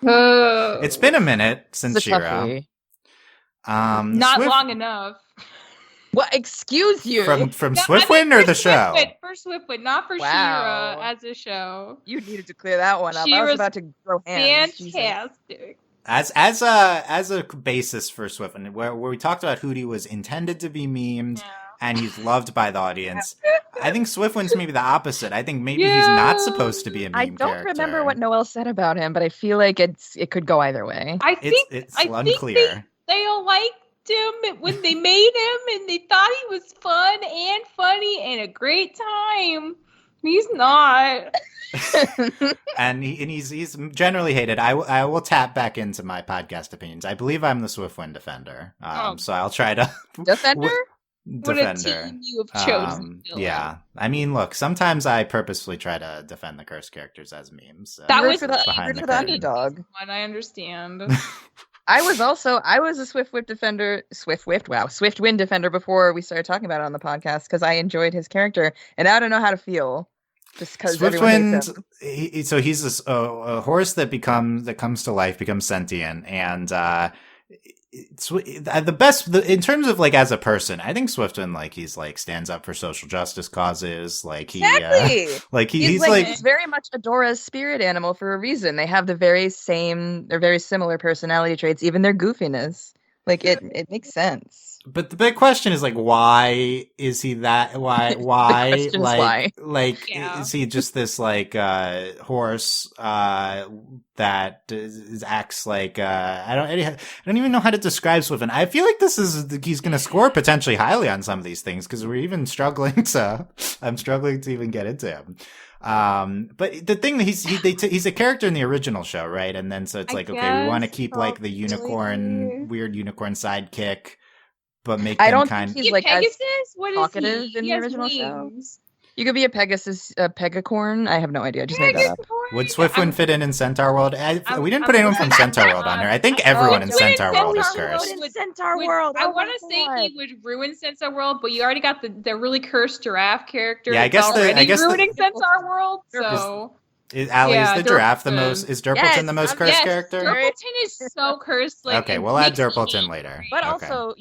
it's been a minute since She-Ra. Not long enough. What? Excuse you. From Swiftwind or the show? For Swiftwind, not for She-Ra as a show. You needed to clear that one up. I was about to throw hands. Fantastic. As a basis for Swiftwind, where we talked about Hooty was intended to be memed and he's loved by the audience. I think Swiftwind's maybe the opposite. I think maybe he's not supposed to be a meme character. I don't remember what Noelle said about him, but I feel like it could go either way. I think it's unclear. They all liked him when they made him, and they thought he was fun and funny and a great time. He's not. and he's generally hated. I will tap back into my podcast opinions. I believe I'm the Swiftwind defender. So I'll try to defender. What a team you have chosen. Yeah, I mean, look. Sometimes I purposefully try to defend the cursed characters as memes. That was behind the underdog. One I understand. I was a Swiftwind defender before we started talking about it on the podcast because I enjoyed his character, and I don't know how to feel just because Swiftwind. He's a horse that comes to life, becomes sentient, and it's the best in terms of like as a person. I think Swiftwind he's stands up for social justice causes. He's very much Adora's spirit animal for a reason. They have they're very similar personality traits, even their goofiness. It makes sense. But the big question is why is he that? Why? Is he just this horse that acts like I don't even know how to describe Swiftwind. I feel like he's going to score potentially highly on some of these things because we're even struggling to. I'm struggling to even get into him. But the thing that he's a character in the original show, right? And then so it's okay, we want to keep the weird unicorn sidekick. But make them kind of... He's Pegasus? What is talkative in the original show. You could be a Pegasus, a Pegacorn. I have no idea. I just made that up. Would Swiftwind fit in Centaur World? We didn't put anyone from Centaur World on here. I think everyone in Centaur World is cursed. I want to say he would ruin Centaur World, but you already got the really cursed giraffe character. Yeah, I guess ruining Centaur World. So Aly is the giraffe. Is Durpleton the most cursed character? Durpleton is so cursed. Okay, we'll add Durpleton later. But also,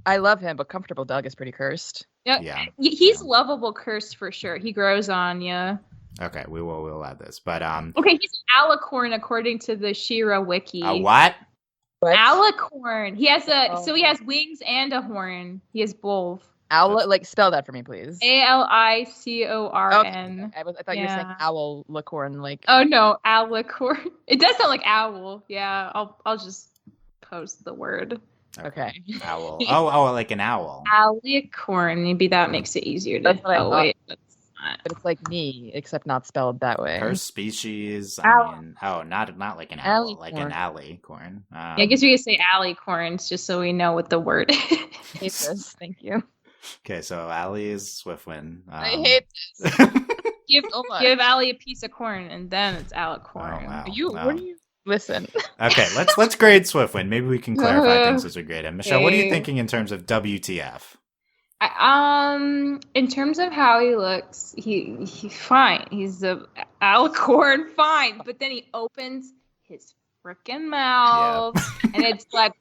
I love him, but Comfortable Doug is pretty cursed. Yeah. He's lovable cursed for sure. He grows on you. Okay, we'll add this. But Okay, he's an alicorn according to the She-Ra wiki. A what? Alicorn. He has so he has wings and a horn. He has both. Like spell that for me, please. Alicorn. Okay. I thought you were saying owl licorn, like. Oh no, alicorn. It does sound like owl. Yeah, I'll just post the word. Okay. Owl. Oh, like an owl. Alicorn. Maybe that makes it easier to. That's what I thought. Wait, but it's like me, except not spelled that way. Cursed species. I mean, not like an owl, like an alicorn. I guess we could say alicorns just so we know what the word is. Thank you. Okay, so Aly is Swiftwind. I hate this. Give Aly a piece of corn, and then it's alicorn. Oh, wow. What do you listen? Okay, let's grade Swiftwind. Maybe we can clarify things as we grade him. Michelle, what are you thinking in terms of WTF? In terms of how he looks, he's fine. He's a alicorn, fine. But then he opens his freaking mouth, and it's like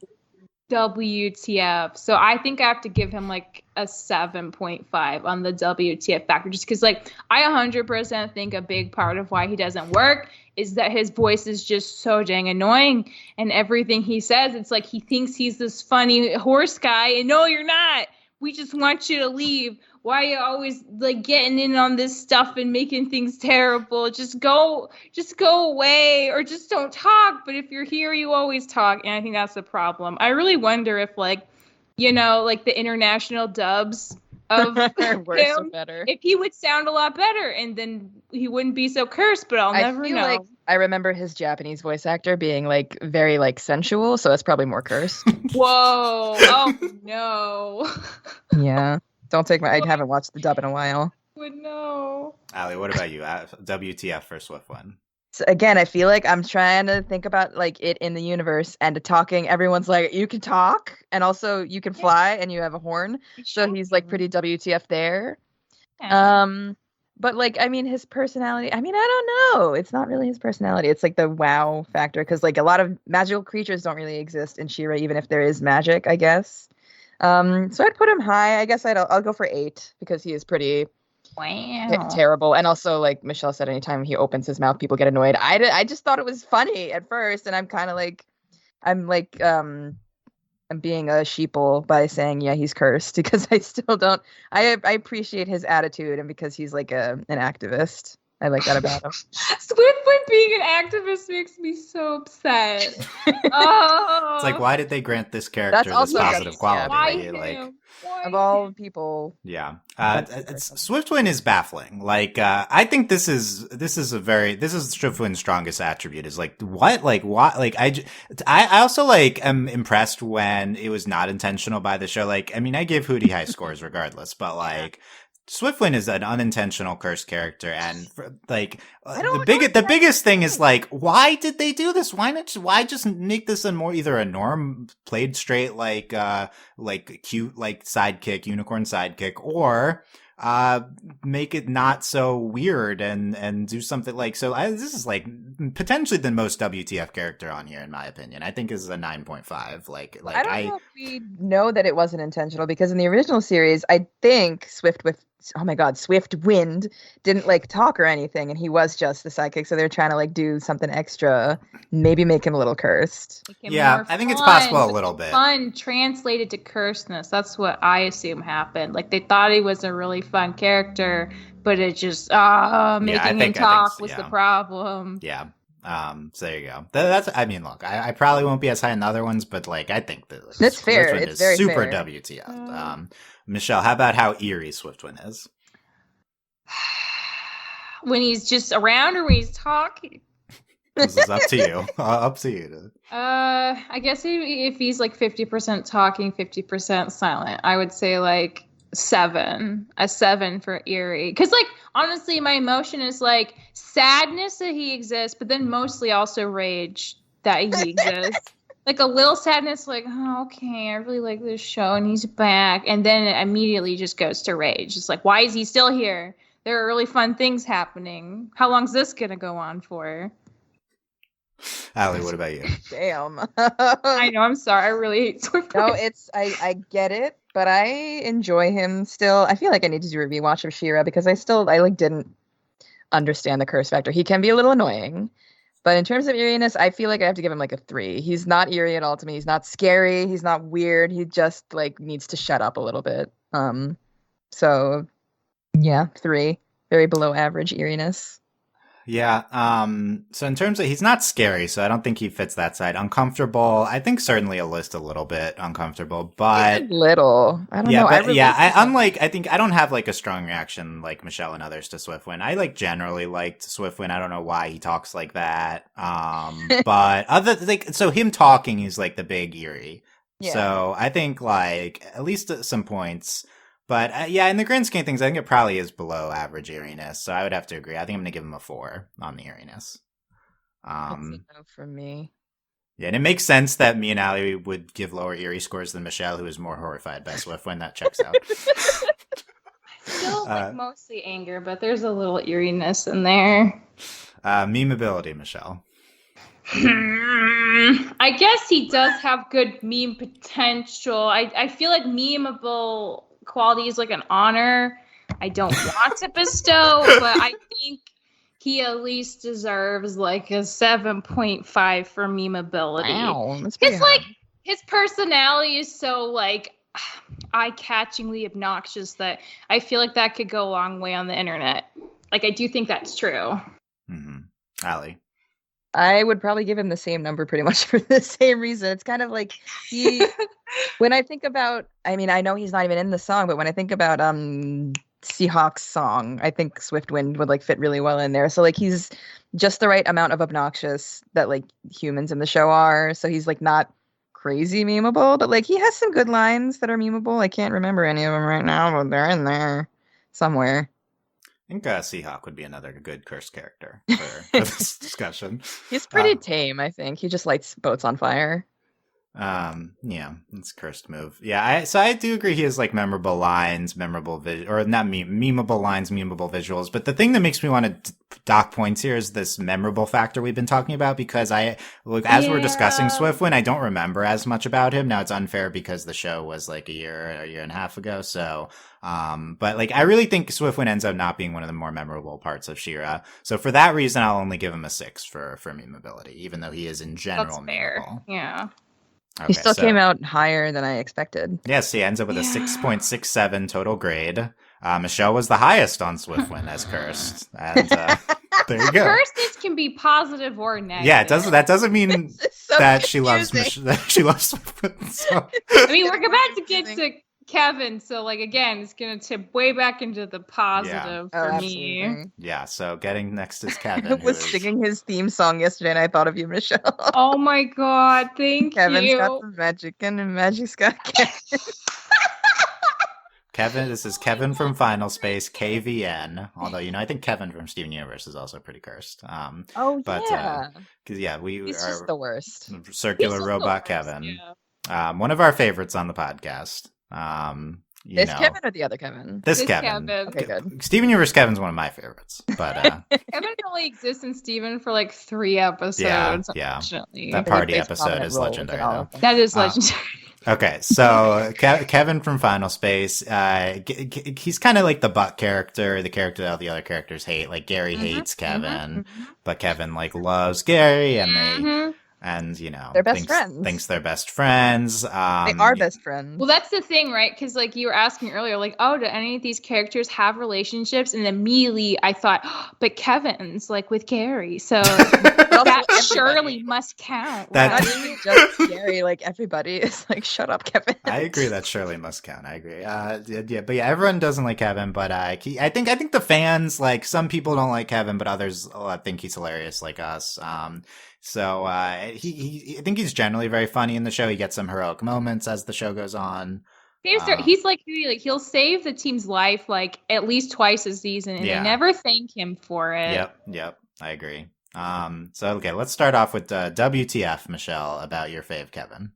WTF. So I think I have to give him like a 7.5 on the WTF factor, just because like I 100% think a big part of why he doesn't work is that his voice is just so dang annoying, and everything he says, it's like he thinks he's this funny horse guy, and no, you're not. We just want you to leave. Why are you always like getting in on this stuff and making things terrible? Just go away, or just don't talk. But if you're here, you always talk. And I think that's the problem. I really wonder if like the international dubs of him, better. If he would sound a lot better, and then he wouldn't be so cursed, but I'll never know. Like I remember his Japanese voice actor being like very like sensual, so that's probably more cursed. Whoa. Oh no. Yeah. Don't take I haven't watched the dub in a while. Would know. Aly, what about you? WTF for Swiftwind? So again, I feel like I'm trying to think about like it in the universe, and talking. Everyone's like, you can talk, and also you can fly, and you have a horn. So he's like pretty WTF there. Yeah. But like, I mean, his personality. I mean, I don't know. It's not really his personality. It's like the wow factor, because like a lot of magical creatures don't really exist in She-Ra, even if there is magic, I guess. So I'd put him high. I guess I'll go for 8, because he is pretty. Wow. Terrible. And also, like Michelle said, anytime he opens his mouth, people get annoyed. I just thought it was funny at first, and I'm kind of like, I'm being a sheeple by saying, yeah, he's cursed, because I still don't, I appreciate his attitude, and because he's like an activist. I like that about him. Swiftwind being an activist makes me so upset. Oh. It's like, why did they grant this character this positive quality? Why of all people. Yeah. Swiftwind is baffling. Like, I think this is Swiftwind's strongest attribute, is like, what? Like, what? Like, I also like am impressed when it was not intentional by the show. Like, I mean, I give Hooty high scores regardless, but like, Swiftwind is an unintentional cursed character, and like the biggest thing is like, why did they do this? Why just make this either a norm played straight like cute like sidekick, unicorn sidekick, or make it not so weird and do something like this is like potentially the most WTF character on here, in my opinion. I think is a 9.5. Like I don't know if we know that it wasn't intentional, because in the original series, I think Swiftwind didn't like talk or anything, and he was just the sidekick. So they're trying to like do something extra, maybe make him a little cursed. Yeah, I think it's possible a little bit. Fun translated to cursedness. That's what I assume happened. Like they thought he was a really fun character, but it just making him talk was the problem. Yeah. So there you go. That's. I mean, look, I probably won't be as high in the other ones, but like I think that's fair. It's very super fair. WTF. Michelle, how about how eerie Swiftwind is? When he's just around, or when he's talking? This is up to you. Up to you. I guess if he's like 50% talking, 50% silent, I would say like 7. A 7 for eerie. Because like honestly, my emotion is like sadness that he exists, but then mostly also rage that he exists. Like a little sadness, like, oh, okay, I really like this show, and he's back. And then it immediately just goes to rage. It's like, why is he still here? There are really fun things happening. How long's this going to go on for? Aly, what about you? Damn. I know, I'm sorry. I really hate Swiftwind. No, I get it, but I enjoy him still. I feel like I need to do a rewatch of She-Ra, because I understand the curse factor. He can be a little annoying. But in terms of eeriness, I feel like I have to give him like a 3. He's not eerie at all to me. He's not scary. He's not weird. He just like needs to shut up a little bit. So yeah, 3. Very below average eeriness. Yeah. So in terms of, he's not scary, so I don't think he fits that side. Uncomfortable, I think certainly a little bit uncomfortable, but little. I don't know. But I think I don't have like a strong reaction like Michelle and others to Swiftwind. I like generally liked Swiftwind. I don't know why he talks like that. But so him talking, he's like the big eerie. Yeah. So I think like at least at some points. But in the grand scheme of things, I think it probably is below average eeriness. So I would have to agree. I think I'm going to give him a 4 on the eeriness. That's a no from me. Yeah, and it makes sense that me and Aly would give lower eerie scores than Michelle, who is more horrified by Swiftwind. That checks out. Still like mostly anger, but there's a little eeriness in there. Memeability, Michelle. I guess he does have good meme potential. I feel like memeable quality is like an honor I don't want to bestow, but I think he at least deserves like a 7.5 for memeability. Wow, because like his personality is so like eye-catchingly obnoxious that I feel like that could go a long way on the internet. Like I do think that's true. Mm-hmm. Aly. I would probably give him the same number pretty much for the same reason. It's kind of like when I think about, I mean, I know he's not even in the song, but when I think about Seahawk's song, I think Swiftwind would like fit really well in there. So like he's just the right amount of obnoxious that like humans in the show are. So he's like not crazy memeable, but like he has some good lines that are memeable. I can't remember any of them right now, but they're in there somewhere. I think Seahawk would be another good cursed character for this discussion. He's pretty tame, I think. He just lights boats on fire. Yeah, it's a cursed move. Yeah, so I do agree he has like memorable lines, or not memeable lines, memeable visuals. But the thing that makes me want to dock points here is this memorable factor we've been talking about, because as we're discussing Swiftwind, I don't remember as much about him. Now it's unfair because the show was like a year and a half ago. So, but like I really think Swiftwind ends up not being one of the more memorable parts of She-Ra. So for that reason, I'll only give him a 6 for memeability, even though he is in general memeable. Yeah. Okay, he still came out higher than I expected. Yes, he ends up with a 6.67 total grade. Michelle was the highest on Swiftwind as cursed. And there you go. Cursed can be positive or negative. Yeah, that doesn't mean so that she loves Swiftwind. So. I mean, we're about to get to Kevin, so like again, it's gonna tip way back into the positive for me. Yeah, so getting next is Kevin. I was singing his theme song yesterday, and I thought of you, Michelle. Oh my god, thank Kevin's you. Kevin's got the magic, and the magic's got Kevin. This is Kevin from Final Space, KVN. Although I think Kevin from Steven Universe is also pretty cursed. Because he's just the worst. Circular robot Kevin. Yeah. One of our favorites on the podcast. Kevin or the other Kevin? This Kevin. Okay, good. Steven Universe Kevin's one of my favorites, but Kevin only exists in Steven for like 3 episodes. Yeah. That party episode is legendary, though. That is legendary. Okay, so Kevin from Final Space, he's kind of like the butt character, the character that all the other characters hate. Like Gary hates Kevin, but Kevin like loves Gary, and they. And, they're best friends. Thinks they're best friends. They are best friends. Well, that's the thing, right? Because, like, you were asking earlier, like, oh, do any of these characters have relationships? And immediately I thought, but Kevin's, like, with Gary. So that surely must count. That isn't just Gary. Like, everybody is like, shut up, Kevin. I agree. That surely must count. I agree. But everyone doesn't like Kevin. But I think the fans, like, some people don't like Kevin, but others think he's hilarious, like us. So I think he's generally very funny in the show. He gets some heroic moments as the show goes on. He's like he'll save the team's life like at least twice a season, and they never thank him for it. Yep, I agree. So okay, let's start off with WTF, Michelle, about your fave Kevin.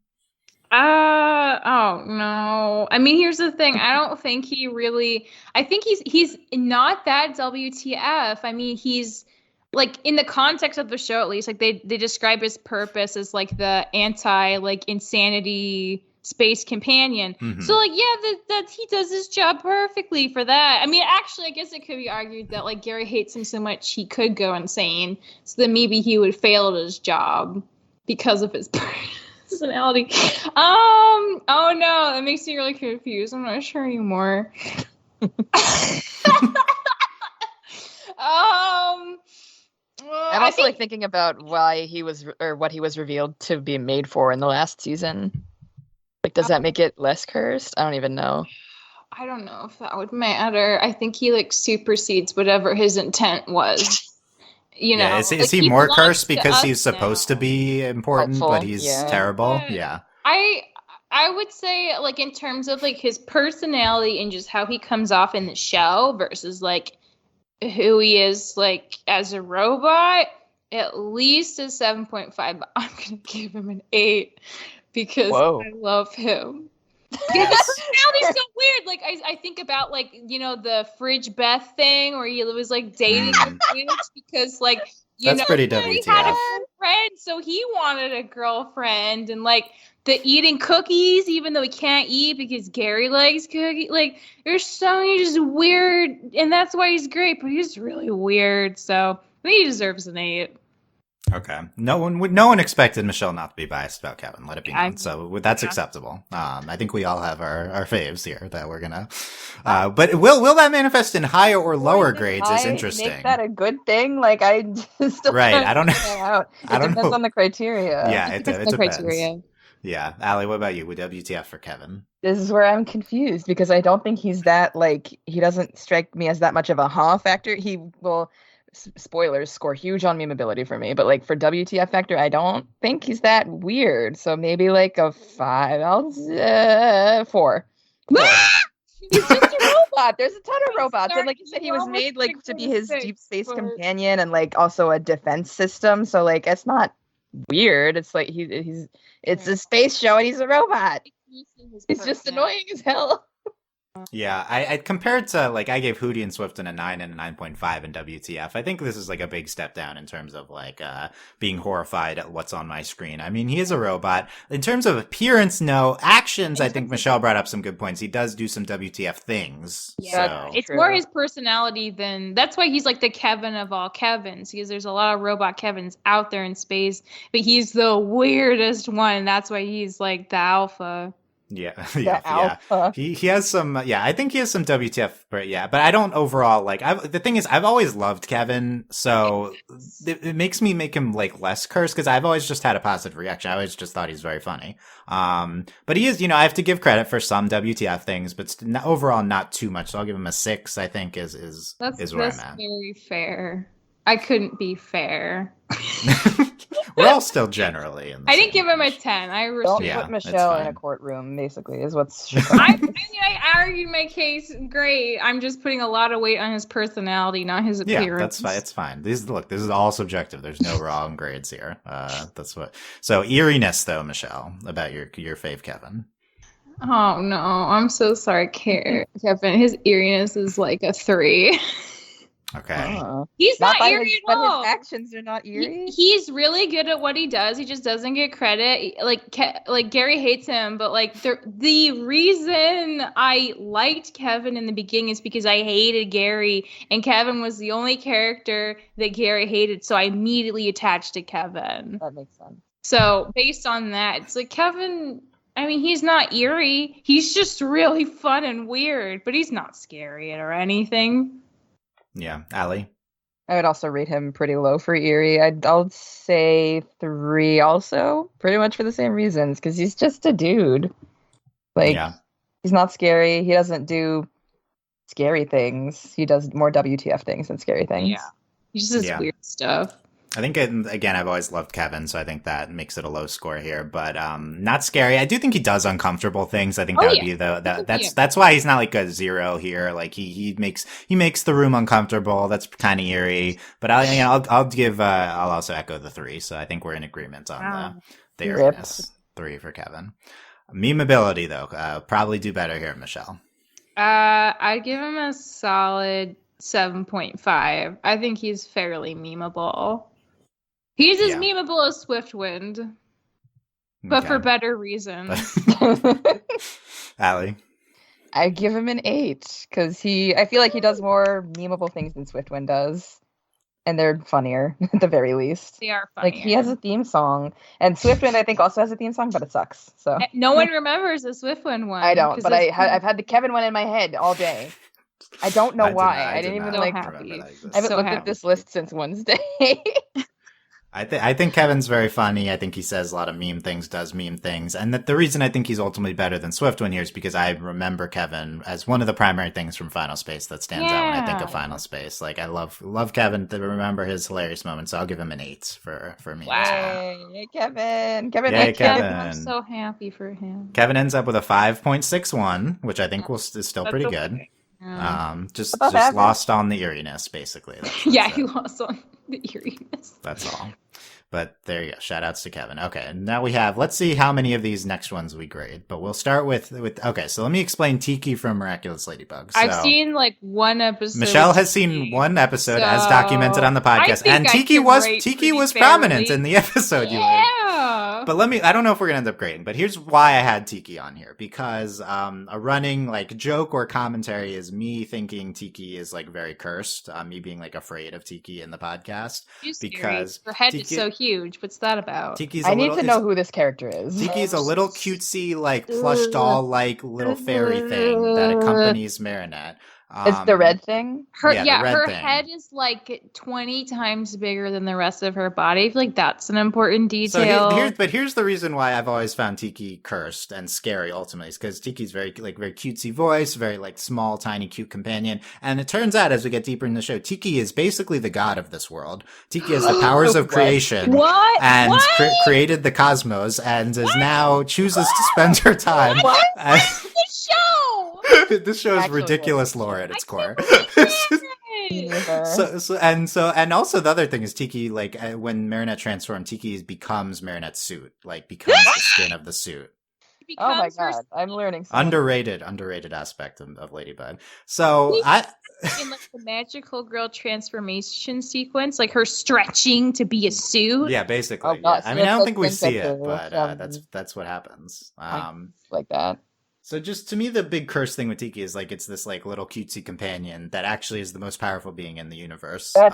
Oh no. I mean, here's the thing. I don't think I think he's not that WTF. I mean, he's like in the context of the show, at least, like they describe his purpose as like the anti like insanity space companion. Mm-hmm. So like, yeah, that he does his job perfectly for that. I mean, actually, I guess it could be argued that like Gary hates him so much he could go insane, so that maybe he would fail at his job because of his personality. Oh no, that makes me really confused. I'm not sure anymore. I'm also like thinking about why he was, or what he was revealed to be made for in the last season. Like, does that make it less cursed? I don't even know. I don't know if that would matter. I think he like supersedes whatever his intent was. You know, is like, he more cursed because he's now. supposed to be important, Helpful, but he's terrible? Yeah. I would say, like, in terms of like his personality and just how he comes off in the show versus like who he is like as a robot, at least a 7.5, but I'm gonna give him an 8 because I love him. His personality's so weird. Like I think about like, you know, the Fridge Beth thing where he was like dating Fridge because like that's pretty WTF. He had a friend, so he wanted a girlfriend, and like the eating cookies, even though he can't eat because Gary likes cookies. Like there's so many just weird, and that's why he's great, but he's really weird. So I think he deserves an 8. Okay. No one expected Michelle not to be biased about Kevin. Let it be known. So that's acceptable. I think we all have our faves here that we're gonna. But will that manifest in higher or lower grades? Is interesting. Make that a good thing? Like I still right. I don't know. It depends on the criteria. Yeah, it depends. Criteria. Yeah, Aly, what about you? With WTF for Kevin? This is where I'm confused because I don't think he's that like he doesn't strike me as that much of a factor. He will. Spoilers, score huge on memeability for me, but like for WTF factor, I don't think he's that weird. So maybe like a 5. I'll 4. He's just a robot. There's a ton of robots, and like you said, he was made like to be his deep space companion and like also a defense system. So like it's not weird. It's like it's a space show and he's a robot. He's just annoying as hell. Yeah, I compared to, like, I gave Hooty and Swifton a 9 and a 9.5 in WTF. I think this is, like, a big step down in terms of, like, being horrified at what's on my screen. I mean, he is a robot. In terms of appearance, no. Actions, I think Michelle brought up some good points. He does do some WTF things. Yeah, so. It's more his personality than... That's why he's, like, the Kevin of all Kevins, because there's a lot of robot Kevins out there in space, but he's the weirdest one. That's why he's, like, the alpha. Yeah. He has some. Yeah, I think he has some WTF. But yeah, but I don't overall like. The thing is, I've always loved Kevin, so it makes me make him like less cursed because I've always just had a positive reaction. I always just thought he's very funny. But he is. You know, I have to give credit for some WTF things, but overall not too much. So I'll give him a 6. I think is where I'm at. That's very fair. I couldn't be fair. We're all still generally in the I didn't give him a 10. I don't put Michelle in a courtroom, basically, is what's... I argued my case great. I'm just putting a lot of weight on his personality, not his appearance. Yeah, that's fine. It's fine. This is all subjective. There's no wrong grades here. That's what... So, eeriness, though, Michelle, about your fave Kevin. Oh, no. I'm so sorry, Kevin. His eeriness is like a 3. Okay. He's not eerie at all. But his actions are not eerie. He's really good at what he does. He just doesn't get credit. Like Gary hates him, but like the reason I liked Kevin in the beginning is because I hated Gary, and Kevin was the only character that Gary hated, so I immediately attached to Kevin. That makes sense. So based on that, it's like Kevin. I mean, he's not eerie. He's just really fun and weird, but he's not scary or anything. Yeah, Aly? I would also rate him pretty low for eerie. I'll say 3 also, pretty much for the same reasons, because he's just a dude. Like, he's not scary. He doesn't do scary things. He does more WTF things than scary things. Yeah, he just does weird stuff. I think, again, I've always loved Kevin, so I think that makes it a low score here. But not scary. I do think he does uncomfortable things. I think that would be that's why he's not like a 0 here. Like he makes the room uncomfortable. That's kind of eerie. But I'll also echo the 3. So I think we're in agreement on the eeriness. 3 for Kevin. Memeability though, probably do better here, Michelle. I'd give him a solid 7.5. I think he's fairly memeable. He's as memeable as Swiftwind. But for better reasons. Aly? I give him an 8 because I feel like he does more memeable things than Swiftwind does. And they're funnier at the very least. They are funnier. Like he has a theme song, and Swiftwind I think also has a theme song, but it sucks. So no one remembers the Swiftwind one. I don't, but I've had the Kevin one in my head all day. I don't know why. I didn't even like. I haven't looked at this list since Wednesday. I think Kevin's very funny. I think he says a lot of meme things, does meme things. And the reason I think he's ultimately better than Swiftwind here is because I remember Kevin as one of the primary things from Final Space that stands out when I think of Final Space. Like, I love Kevin to remember his hilarious moments, so I'll give him an 8 for me. Wow. Yay, Kevin. Yay, Kevin. I'm so happy for him. Kevin ends up with a 5.61, which I think is still pretty good. Just lost on the eeriness, basically. He lost on the eeriness. That's all. But there you go. Shout outs to Kevin. Okay, and now let's see how many of these next ones we grade. But we'll start with okay, so let me explain Tikki from Miraculous Ladybug. So, I've seen like one episode. Michelle has seen one episode as documented on the podcast. And Tikki was prominent in the episode you made. But I don't know if we're gonna end up grading, but here's why I had Tikki on here. Because a running like joke or commentary is me thinking Tikki is like very cursed. Me being like afraid of Tikki in the podcast. Because her head is so huge. What's that about? I need to know who this character is. Tikki's a little cutesy, like plush doll, like little fairy thing that accompanies Marinette. It's the red thing? Her head is like 20 times bigger than the rest of her body. I feel like that's an important detail. So here's the reason why I've always found Tikki cursed and scary ultimately, is because Tikki's very cutesy voice, very like small, tiny, cute companion. And it turns out as we get deeper in the show, Tikki is basically the god of this world. Tikki has the powers of creation. What? And created the cosmos and now chooses to spend her time. This show is ridiculous lore at its core. And also the other thing is Tikki, like when Marinette transformed, Tikki becomes Marinette's suit, like becomes the skin of the suit. Oh my god, I'm learning something. Underrated aspect of Ladybug. So in like the magical girl transformation sequence, like her stretching to be a suit. Yeah, basically. Yeah. I mean, I don't think we see it, but that's what happens. Like that. So just to me, the big curse thing with Tikki is like it's this like little cutesy companion that actually is the most powerful being in the universe. That's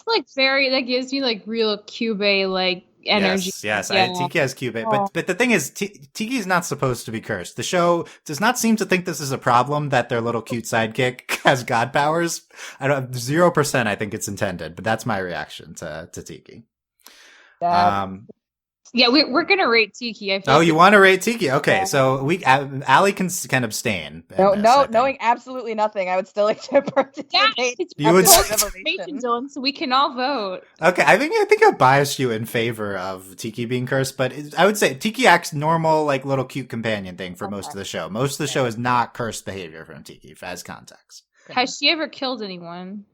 like that gives you like real Kyubey like energy. Yes. Tikki has Kyubey, but the thing is, Tikki is not supposed to be cursed. The show does not seem to think this is a problem that their little cute sidekick has god powers. 0%. I think it's intended, but that's my reaction to Tikki. Yeah, we're gonna rate Tikki. You want to rate Tikki? Okay, so Aly can abstain. Knowing absolutely nothing, I would still like to participate. You would Dylan, so we can all vote. Okay, I think I biased you in favor of Tikki being cursed, but I would say Tikki acts normal, like little cute companion thing for most of the show. Most of the show is not cursed behavior from Tikki as context. Has she ever killed anyone?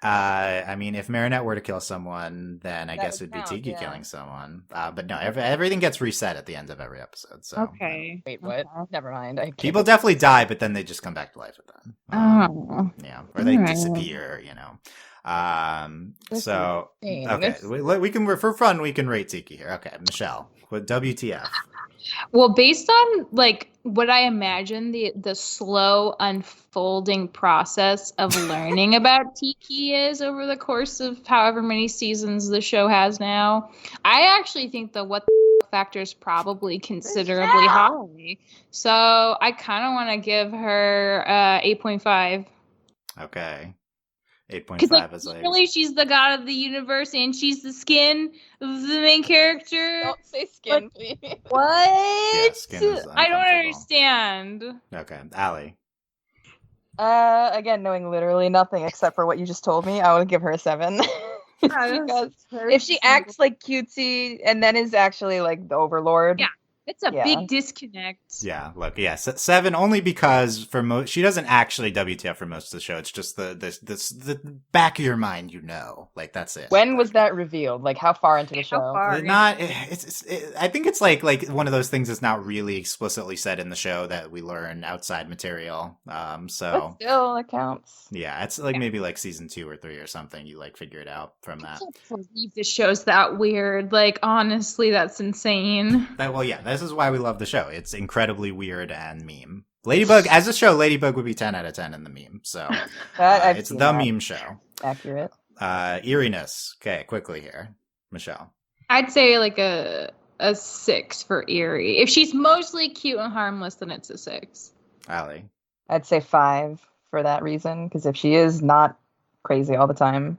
I mean, if Marinette were to kill someone, then I guess it would be Tikki killing someone. But no, everything gets reset at the end of every episode. So okay. Wait, what? Okay. Never mind. People definitely die, but then they just come back to life at them. Yeah, or they disappear. You know. So okay, we can for fun. We can rate Tikki here. Okay, Michelle, what WTF? Well, based on like what I imagine the slow unfolding process of learning about Tikki is over the course of however many seasons the show has now, I actually think the what the factor is probably considerably high. So I kind of want to give her 8.5. Okay. 8.5 is like really she's the god of the universe and she's the skin of the main character. Don't say skin, please. What? Yeah, skin is I don't understand. Okay, Aly. Again, knowing literally nothing except for what you just told me, I would give her a 7. Because if she acts like cutesy and then is actually like the overlord, It's a big disconnect. Yeah, look, 7 only because for she doesn't actually WTF for most of the show. It's just the back of your mind, like that's it. When was that revealed? Like how far into the show? I think it's like one of those things that's not really explicitly said in the show that we learn outside material. So but still it counts. Yeah, it's like maybe like season 2 or 3 or something. You like figure it out from that. I can't believe this show's that weird. Like honestly, that's insane. This is why we love the show. It's incredibly weird and meme. Ladybug, as a show, Ladybug would be 10 out of 10 in the meme. So it's the meme show. Accurate. Eeriness. Okay, quickly here. Michelle. I'd say like a 6 for Eerie. If she's mostly cute and harmless, then it's a 6. Aly. I'd say 5 for that reason, because if she is not crazy all the time,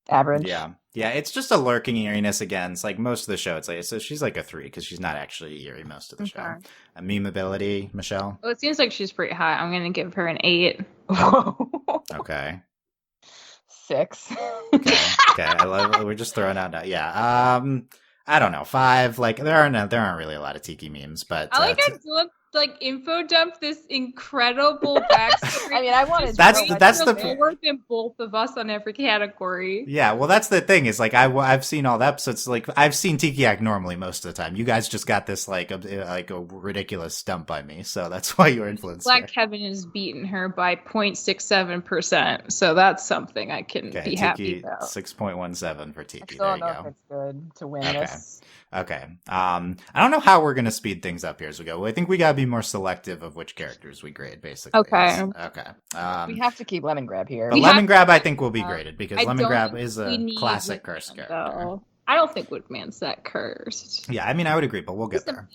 average. Yeah, it's just a lurking eeriness again. It's like most of the show. It's like so she's like a 3 because she's not actually eerie most of the show. A memeability, Michelle. Well, it seems like she's pretty high. I'm gonna give her an 8. Okay. 6. Okay. I love it. We're just throwing out. Yeah. I don't know. 5. Like there aren't really a lot of Tikki memes, but I like info dump this incredible backstory. I mean, I wanted that's more than both of us on every category. Yeah, well, that's the thing is like I've seen all the episodes. Like I've seen Tikki act normally most of the time. You guys just got this like a ridiculous dump by me, so that's why you're influenced. Black Kevin has beaten her by 0.67%, so that's something I can be happy about. 6.17 for Tikki. I still don't know if it's good to win this. Okay. I don't know how we're going to speed things up here as we go. I think we got to be more selective of which characters we grade, basically. Okay. We have to keep Lemongrab here. But Lemongrab, I think, will be graded because Lemongrab is a classic cursed character. Though. I don't think Woodman's that cursed. Yeah, I mean, I would agree, but we'll get there.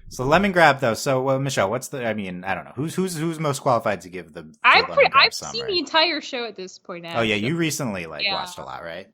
So Lemongrab, though. So Michelle, what's the? I mean, I don't know who's most qualified to give the. I've seen the entire show at this point. Now. Oh yeah, you recently watched a lot, right?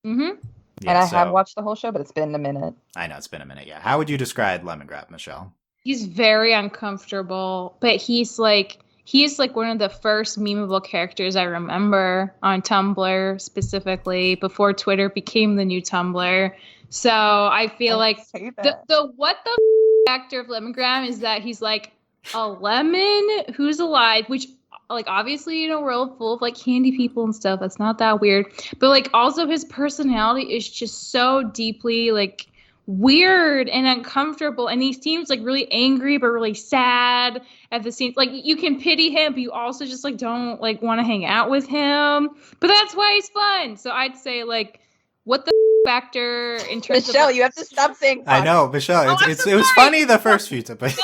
Mm-hmm. Yeah, and I have watched the whole show, but it's been a minute. I know it's been a minute. Yeah, how would you describe Lemongrab, Michelle? He's very uncomfortable, but he's like one of the first memeable characters I remember on Tumblr, specifically before Twitter became the new Tumblr. So I feel like the what the factor of Lemongrab is that he's like a lemon who's alive, which like obviously in a world full of like candy people and stuff, that's not that weird. But like also his personality is just so deeply like weird and uncomfortable, and he seems like really angry but really sad at the same. Like you can pity him, but you also just like don't like want to hang out with him. But that's why he's fun. So I'd say like what the factor in terms Michelle, of you have to stop saying. I know, Michelle. It was funny the first few times.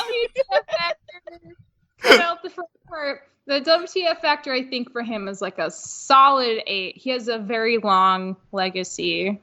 Cut out the first part. The WTF factor, I think, for him is like a solid 8. He has a very long legacy.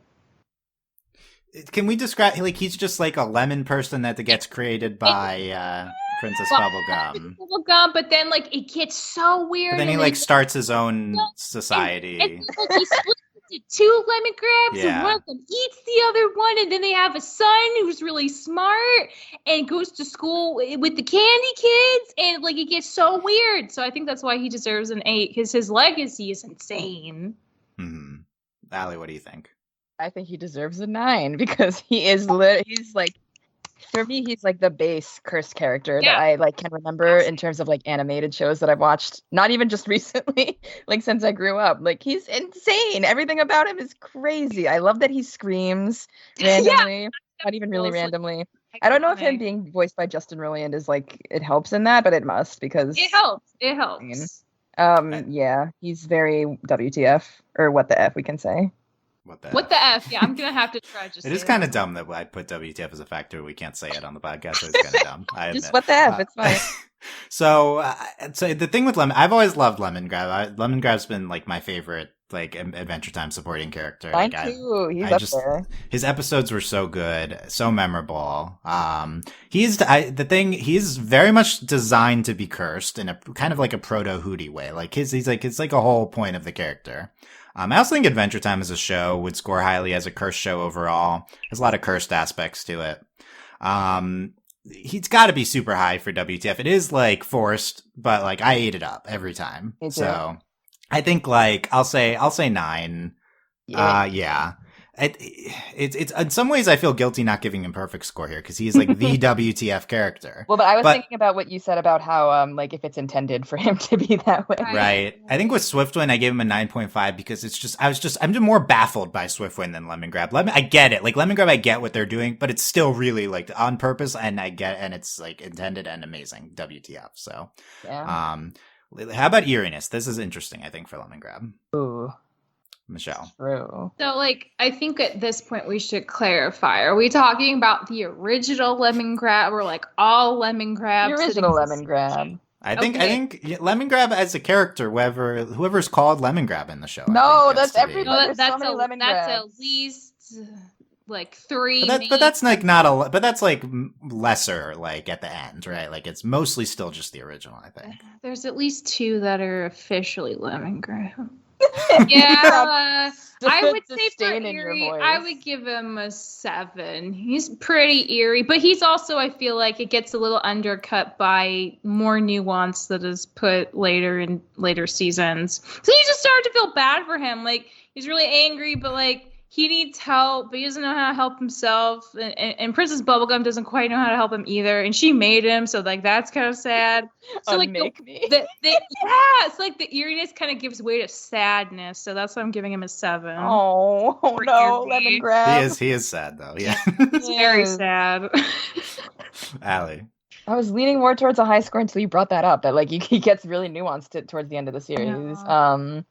Can we describe, like, he's just like a lemon person that gets created by Princess Bubblegum. Bubblegum, but then, like, it gets so weird. But then he, like, starts his own society. And like, he splits into 2 Lemongrabs, and one of them eats the other one, and then they have a son who's really smart and goes to school with the candy kids, and, like, it gets so weird. So I think that's why he deserves an 8, because his legacy is insane. Mm-hmm. Aly, what do you think? I think he deserves a 9 because he's like, for me, he's like the base cursed character that I like can remember in terms of like animated shows that I've watched, not even just recently, like since I grew up. Like he's insane. Everything about him is crazy. I love that he screams randomly, not even really randomly. I don't know if him being voiced by Justin Roiland is like it helps in that, but it must because it helps. It helps. Yeah, he's very WTF or what the F we can say. What the F? Yeah, I'm gonna have to try. It is kind of dumb that I put WTF as a factor. We can't say it on the podcast, so it's kind of dumb. I admit. Just what the F? It's fine. So the thing with Lemon, I've always loved Lemongrab. Lemongrab's been like my favorite, like Adventure Time supporting character. Mine too. He's up there. His episodes were so good, so memorable. He's very much designed to be cursed in a kind of like a proto Hooty way. Like it's like a whole point of the character. I also think Adventure Time as a show would score highly as a cursed show overall. There's a lot of cursed aspects to it. He's got to be super high for WTF. It is like forced, but like I ate it up every time. So I think like I'll say 9. Yeah. it's in some ways I feel guilty not giving him perfect score here because he's like the WTF character. Well, but I was thinking about what you said about how like if it's intended for him to be that way. Right. I think with Swiftwind I gave him a 9.5 because it's just I'm more baffled by Swiftwind than Lemongrab. I get it. Like Lemongrab I get what they're doing, but it's still really like on purpose and it's like intended and amazing. WTF. So yeah. How about eeriness? This is interesting, I think, for Lemongrab. Ooh. Michelle. True. So, like, I think at this point we should clarify. Are we talking about the original Lemongrab or like all Lemongrabs? The original Lemongrab. I think Lemongrab as a character, whoever's called Lemongrab in the show. No, that's everybody. No, that's at least like 3. But that's like not a. But that's like lesser, like at the end, right? Like it's mostly still just the original. I think there's at least 2 that are officially Lemongrab. Yeah, I would say for eerie, I would give him a 7. He's pretty eerie, but he's also, I feel like it gets a little undercut by more nuance that is put later in later seasons. So you just start to feel bad for him. Like he's really angry, but like he needs help, but he doesn't know how to help himself. And Princess Bubblegum doesn't quite know how to help him either. And she made him, so like that's kind of sad. So like it's like the eeriness kind of gives way to sadness. So that's why I'm giving him a 7. Oh no, Lemongrab. He is sad though. Yeah, it's very sad. Aly. I was leaning more towards a high score until you brought that up. That like he gets really nuanced towards the end of the series. Yeah.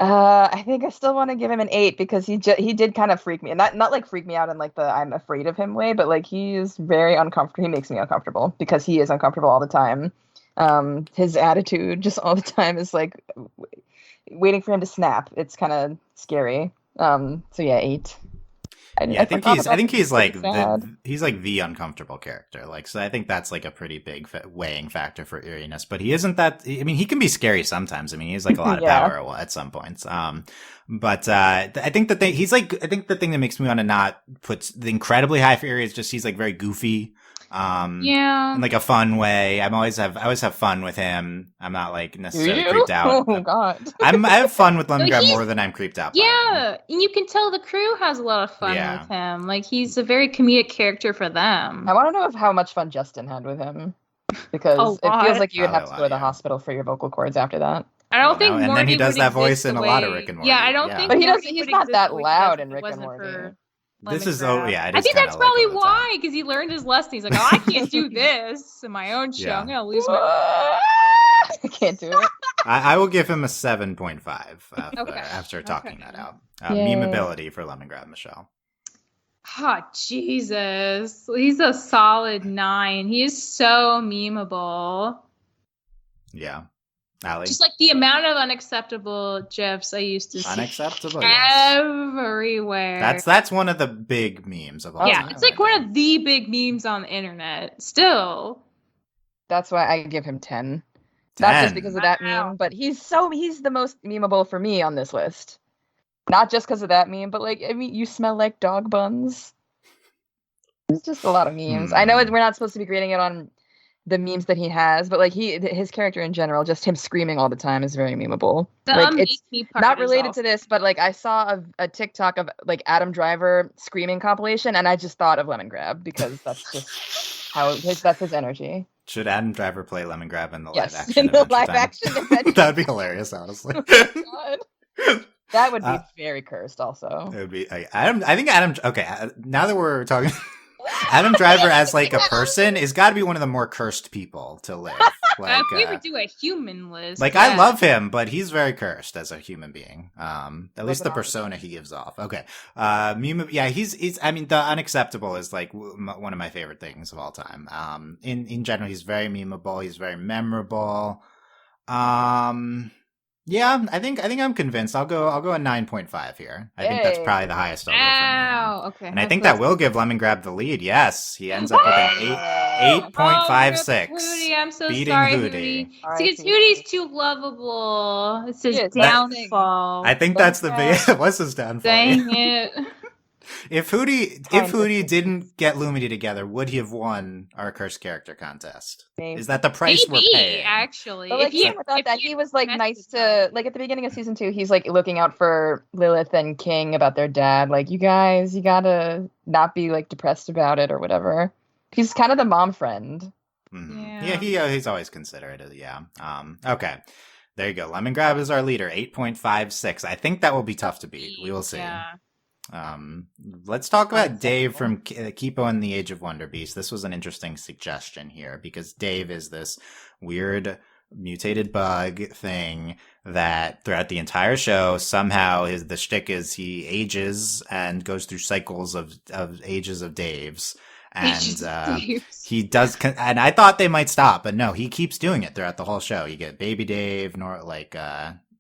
I think I still want to give him an 8 because he did kind of freak me, and not like freak me out in like the I'm afraid of him way, but like he is very uncomfortable. He makes me uncomfortable because he is uncomfortable all the time. His attitude just all the time is like waiting for him to snap. It's kind of scary. So yeah, 8. I think he's like the uncomfortable character. Like, so I think that's like a pretty big weighing factor for eeriness. But he isn't that. I mean, he can be scary sometimes. I mean, he has like a lot of power at some points. But I think the thing the thing that makes me want to not put the incredibly high for Eerie is just he's like very goofy. In like a fun way. I always have fun with him. I'm not like necessarily creeped out. Oh god. I have fun with Lemongrab more than I'm creeped out by him. And you can tell the crew has a lot of fun with him. Like he's a very comedic character for them. I want to know how much fun Justin had with him. Because it feels like you would have to go to the hospital for your vocal cords after that. I don't think Morty and then he does that voice in a lot of Rick and Morty. Yeah, I don't think but he's not that loud in Rick and Morty. This is I think that's probably why, because he learned his lesson. He's like, oh, I can't do this in my own show. I'm gonna lose my. I can't do it. I will give him a 7.5 after talking that out. Memeability for Lemongrab, Michelle. Oh Jesus, he's a solid 9. He is so memeable. Yeah. Aly? Just like the amount of unacceptable GIFs I used to see unacceptable, everywhere. That's one of the big memes of all time. Yeah, it's like one of the big memes on the internet. Still. That's why I give him 10. Not just because of that meme, but he's the most memeable for me on this list. Not just because of that meme, but like, I mean, you smell like dog buns. It's just a lot of memes. I know we're not supposed to be grading it on the memes that he has, but like his character in general, just him screaming all the time is very memeable. Like it's not related to this, but like I saw a TikTok of like Adam Driver screaming compilation, and I just thought of Lemongrab because that's just that's his energy. Should Adam Driver play Lemongrab in the live action? In the live action adventure. That would be hilarious, honestly. Oh that would be very cursed. Also, it would be Adam. I think Adam. Okay, now that we're talking. Adam Driver as like a person is got to be one of the more cursed people to live. Like, if we would do a human list, like I love him, but he's very cursed as a human being. At least the persona he gives off. Okay, he's. I mean, the unacceptable is like one of my favorite things of all time. In general, he's very memeable. He's very memorable. Yeah, I think I'm convinced. I'll go a 9.5 here. I think that's probably the highest I'll go. Okay. And I think that will give Lemongrab the lead. Yes, he ends up with an 8.56. I'm so beating sorry, Hooty. Because Hooty's too lovable. It's his downfall. I think that's the big. What's his downfall? Dang it. If Hooty didn't get Lumity together, would he have won our cursed character contest? Maybe. Is that the price we're paying? Actually, But like even without that, he was like nice to like at the beginning of season 2. He's like looking out for Lilith and King about their dad. Like, you guys, you gotta not be like depressed about it or whatever. He's kind of the mom friend. Mm-hmm. Yeah, he's always considerate. Yeah. Okay. There you go. Lemongrab is our leader, 8.56. I think that will be tough to beat. We will see. Yeah. Let's talk about Dave from Kipo and the Age of Wonderbeasts. This was an interesting suggestion here because Dave is this weird mutated bug thing that throughout the entire show, somehow the shtick is he ages and goes through cycles of ages of Daves. And he does, and I thought they might stop, but no, he keeps doing it throughout the whole show. You get Baby Dave,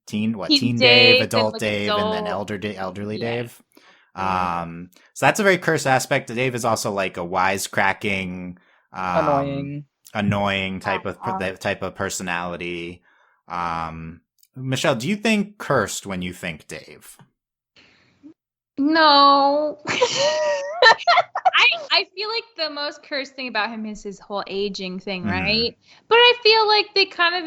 Teen Dave, Adult Dave, and then Elderly Dave. So that's a very cursed aspect. Dave is also like a wisecracking, annoying type of personality. Michelle, do you think cursed when you think Dave? No. I feel like the most cursed thing about him is his whole aging thing, right? But I feel like they kind of,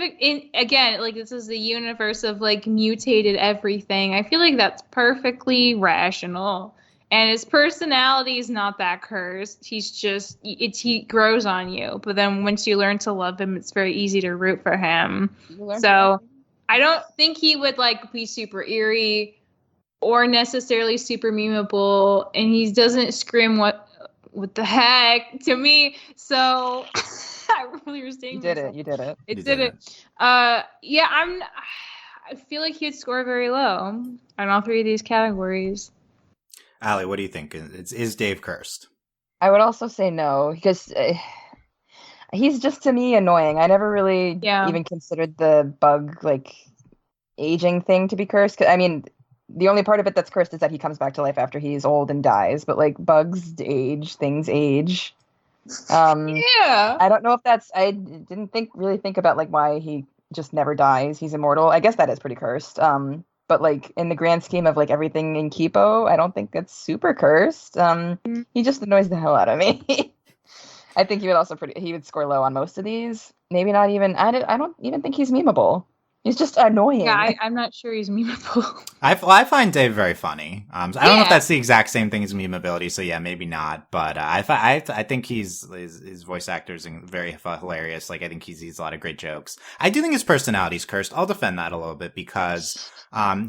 again, like this is the universe of like mutated everything. I feel like that's perfectly rational. And his personality is not that cursed. He's just, he grows on you. But then once you learn to love him, it's very easy to root for him. So I don't think he would like be super eerie or necessarily super memeable, and he doesn't scream what the heck to me. So I really was saying you did it. It did it. Yeah, I feel like he'd score very low on all three of these categories. Aly, what do you think? Is Dave cursed? I would also say no, because he's just to me annoying. I never really even considered the bug like aging thing to be cursed. I mean, the only part of it that's cursed is that he comes back to life after he's old and dies. But like bugs age, things age. I don't know if that's. I didn't really think about like why he just never dies. He's immortal. I guess that is pretty cursed. But like in the grand scheme of like everything in Kipo, I don't think that's super cursed. He just annoys the hell out of me. I think he would score low on most of these. Maybe not even. I don't even think he's memeable. He's just annoying. Yeah, I'm not sure he's memeable. I find Dave very funny. I don't know if that's the exact same thing as memeability, so yeah, maybe not. But I think his voice actor is very hilarious. Like I think he's a lot of great jokes. I do think his personality's cursed. I'll defend that a little bit because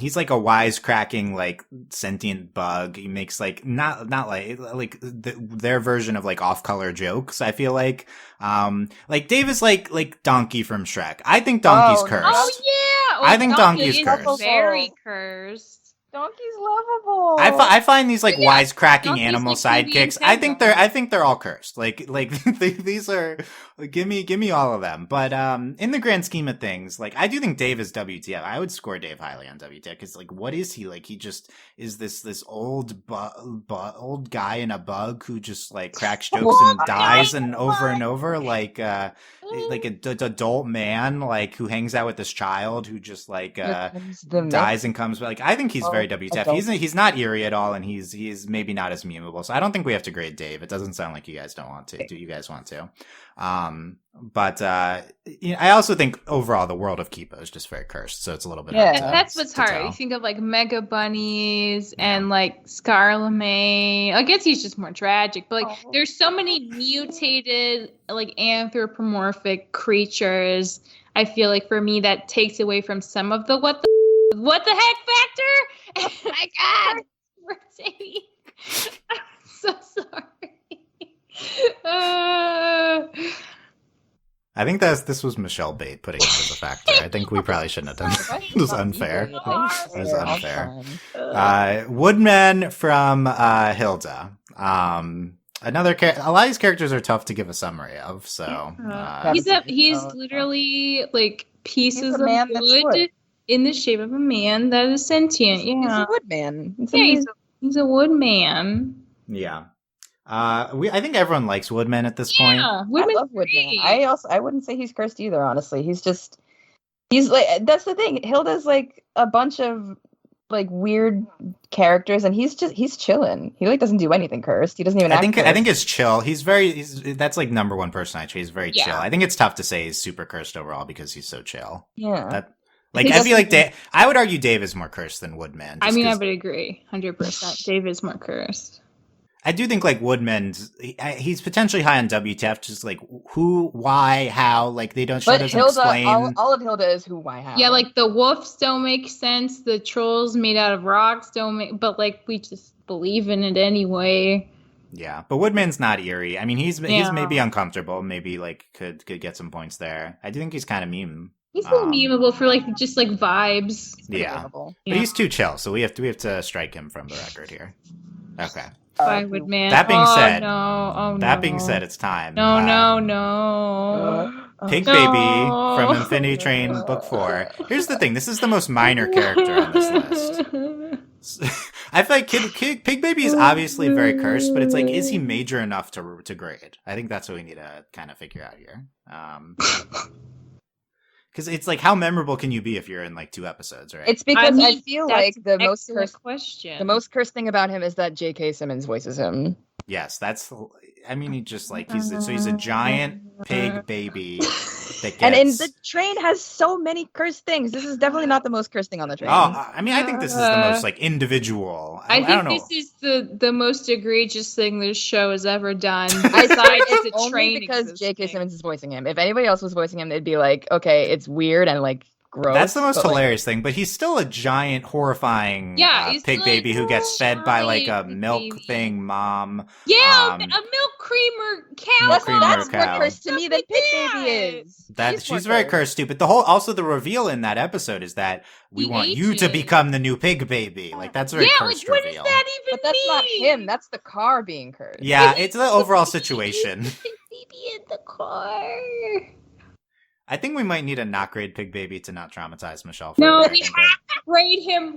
he's like a wisecracking like sentient bug. He makes like not like their version of like off-color jokes. I feel like Dave is like Donkey from Shrek. I think Donkey's cursed. Oh yeah, I think Donkey's cursed. Very cursed. Donkey's lovable. I find these like wisecracking animal sidekicks. I think they're all cursed. Like these are give me all of them. But in the grand scheme of things, like I do think Dave is WTF. I would score Dave highly on WTF because like what is he like? He just is this old old guy in a bug who just like cracks jokes and dies and over like an adult man like who hangs out with this child who just like dies and comes back. Like I think he's very WTF. He's not eerie at all, and he's maybe not as memeable. So I don't think we have to grade Dave. It doesn't sound like you guys don't want to. Do you guys want to? But I also think overall the world of Kipo is just very cursed. So it's a little bit hard that's what's hard. Tell. You think of like Mega Bunnies and like Scarlame. I guess he's just more tragic, but like there's so many mutated like anthropomorphic creatures. I feel like for me that takes away from some of the what the heck factor. Oh my God, Mercedes. I'm so sorry. I think this was Michelle Bate putting it as a factor. I think we probably shouldn't have done that. It was unfair. It was unfair. Woodman from Hilda. Another a lot of these characters are tough to give a summary of. So he's literally like pieces of wood in the shape of a man that is sentient. He's a woodman. He's a woodman. Yeah. I think everyone likes Woodman at this point. I love Woodman. I wouldn't say he's cursed either, honestly. He's like, that's the thing. Hilda's like a bunch of like weird characters, and he's chilling. He like doesn't do anything cursed. He doesn't even. I think it's chill. That's like number one personality. He's very chill. I think it's tough to say he's super cursed overall because he's so chill. Yeah. I feel like I would argue Dave is more cursed than Woodman. I mean, I would agree 100%. Dave is more cursed. I do think like Woodman's, he's potentially high on WTF, just like who, why, how, like they don't show doesn't Hilda, explain. All of Hilda is who, why, how. Yeah, like the wolves don't make sense. The trolls made out of rocks don't make, but like we just believe in it anyway. Yeah, but Woodman's not eerie. I mean, he's maybe uncomfortable. Maybe like could get some points there. I do think he's kind of meme. He's so memeable for like just like vibes. Yeah, but he's too chill, so we have to strike him from the record here. Okay. Bye, Woodman. That being said, that being said, it's time. No. Pig Baby from Infinity Train Book 4. Here's the thing: this is the most minor character on this list. I feel like Pig Baby is obviously very cursed, but it's like, is he major enough to grade? I think that's what we need to kind of figure out here. Because it's like, how memorable can you be if you're in like 2 episodes, right? It's because I feel like the most cursed thing about him is that J.K. Simmons voices him. Yes, he just like he's a giant pig baby that gets... And the train has so many cursed things. This is definitely not the most cursed thing on the train. Oh, I mean, I think this is the most like individual. I think this is the most egregious thing this show has ever done. It's a train because J.K. Simmons is voicing him. If anybody else was voicing him, they'd be like, okay, it's weird and like gross. That's the most hilarious thing, but he's still a giant, horrifying pig baby who gets fed by like a milk thing mom. Yeah, a milk creamer cow. That's more cursed to me than pig baby is. She's very cursed too. But the reveal in that episode is that we want you to become the new pig baby. Like that's a very cursed what reveal. Does that even but that's not him. That's the car being cursed. Yeah, it's the overall situation. Pig baby in the car. I think we might need a not grade pig baby to not traumatize Michelle. No, we have to grade him.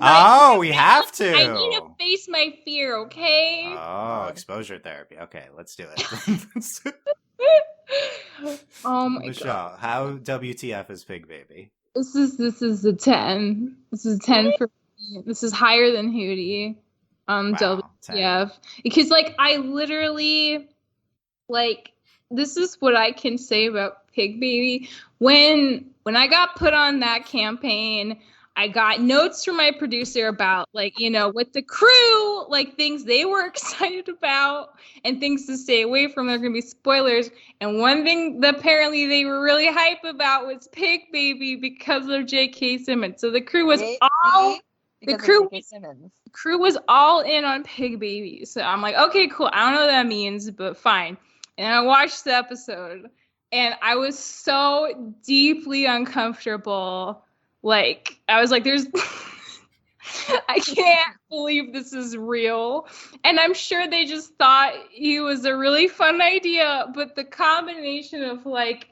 We have to. I need to face my fear, okay? Oh, exposure therapy. Okay, let's do it. Oh my Michelle, God. how WTF is pig baby? This is a 10. This is a 10 for me. This is higher than Hooty. WTF. 10. Because like I literally like this is what I can say about Pig Baby. When I got put on that campaign, I got notes from my producer about like, you know, with the crew, like things they were excited about and things to stay away from. They're going to be spoilers. And one thing that apparently they were really hype about was Pig Baby because of J.K. Simmons. So the crew was crew was all in on Pig Baby. So I'm like, okay, cool. I don't know what that means, but fine. And I watched the episode and I was so deeply uncomfortable. Like, I was like, I can't believe this is real. And I'm sure they just thought he was a really fun idea. But the combination of like,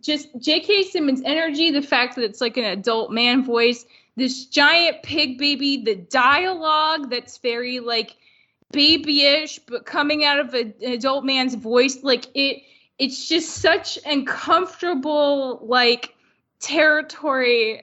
just J.K. Simmons' energy, the fact that it's like an adult man voice, this giant pig baby, the dialogue that's very like babyish, but coming out of an adult man's voice, like it's just such uncomfortable, like territory.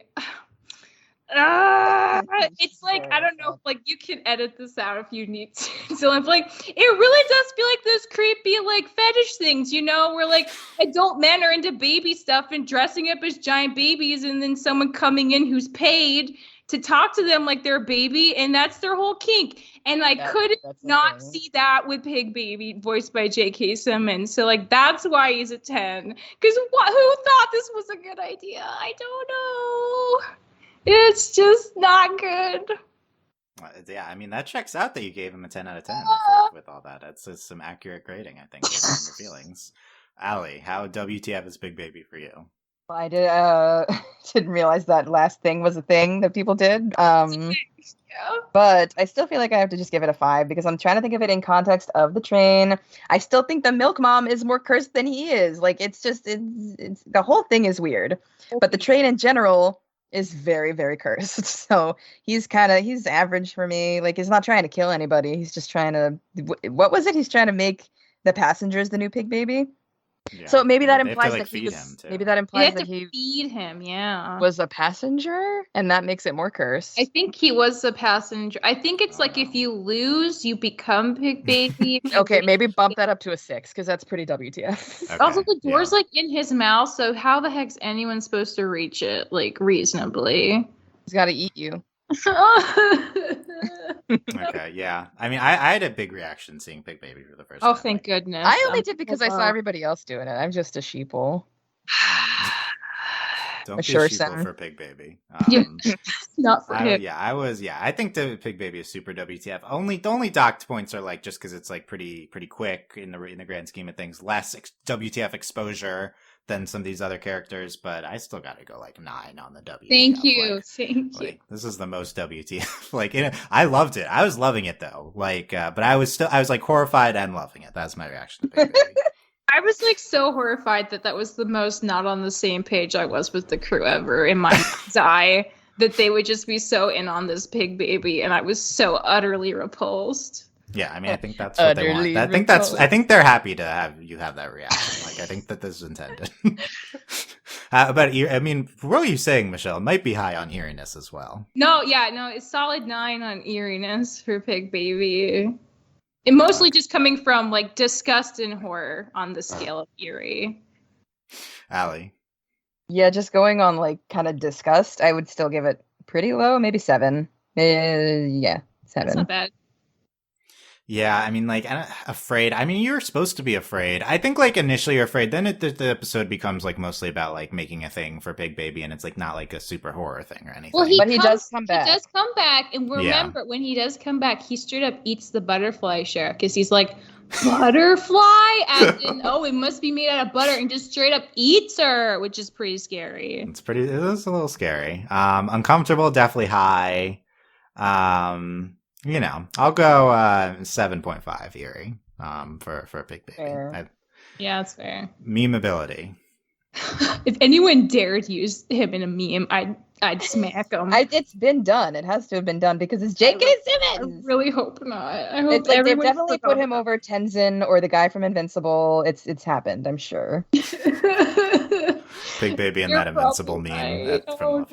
It's like, I don't know, like you can edit this out if you need to. So I'm like, it really does feel like those creepy like fetish things, you know, where like adult men are into baby stuff and dressing up as giant babies, and then someone coming in who's paid to talk to them like they're a baby, and that's their whole kink. And I couldn't not see that with Pig Baby, voiced by J.K. Simmons. So like that's why he's a 10. Because who thought this was a good idea? I don't know. It's just not good. Yeah, I mean, that checks out that you gave him a 10 out of 10 with all that. That's just some accurate grading, I think, based on your feelings. Aly, how WTF is Big Baby for you? Well, I didn't realize that last thing was a thing that people did. But I still feel like I have to just give it a 5 because I'm trying to think of it in context of the train. I still think the milk mom is more cursed than he is. Like, it's the whole thing is weird. But the train in general is very, very cursed. So he's average for me. Like, he's not trying to kill anybody. He's just trying to, what was it? He's trying to make the passengers the new pig baby. Yeah. So maybe that They have to, implies like, that he feed was. him, too. Maybe that You implies have that to he feed him, yeah. was a passenger, and that makes it more cursed. I think he was a passenger. I think it's Oh, like no. if you lose, you become Pig Baby. Okay, maybe bump that up to a 6 because that's pretty WTF. Okay, Also, the door's yeah. like in his mouth, so how the heck's anyone supposed to reach it, like, reasonably? He's got to eat you. Okay, yeah. I mean, I had a big reaction seeing Pig Baby for the first Oh, time. thank like, goodness. I only did because I saw everybody else doing it. I'm just a sheeple. Don't A be sure sheeple son. for Pig Baby. Yeah. Not for him. I think the Pig Baby is super WTF. The only docked points are like just because it's like pretty quick in the grand scheme of things, less WTF exposure than some of these other characters. But I still got to go like 9 on the WTF. Thank you. Thank you. Like, this is the most WTF. Like, I loved it. I was loving it though. Like, but I was like horrified and loving it. That's my reaction to Pig Baby. I was like so horrified that was the most not on the same page I was with the crew ever in my mind's eye, that they would just be so in on this Pig Baby, and I was so utterly repulsed. Yeah, I mean, I think that's what they want. I think they're happy to have you have that reaction. Like, I think that this is intended. But I mean, what were you saying, Michelle? It might be high on eeriness as well. No, it's solid 9 on eeriness for Pig Baby. And mostly just coming from like disgust and horror on the scale of eerie. Aly. Yeah, just going on like kind of disgust, I would still give it pretty low, maybe 7. Yeah, 7. That's not bad. Yeah, I mean, like, afraid. I mean, you're supposed to be afraid. I think, like, initially you're afraid. Then the episode becomes, like, mostly about, like, making a thing for Pig Baby, and it's, like, not, like, a super horror thing or anything. Well, he does come back. He does come back, and remember, when he does come back, he straight up eats the butterfly share, because he's like, butterfly? As in, oh, it must be made out of butter, and just straight up eats her, which is pretty scary. It is a little scary. Uncomfortable, definitely high. You know, I'll go 7.5 eerie for Pig Baby. Yeah, that's fair. Memeability. If anyone dared use him in a meme, I'd smack him. It's been done. It has to have been done because it's J.K. Simmons. I really hope not. I hope they've definitely put him over Tenzin or the guy from Invincible. It's happened, I'm sure. Pig Baby and that Invincible meme.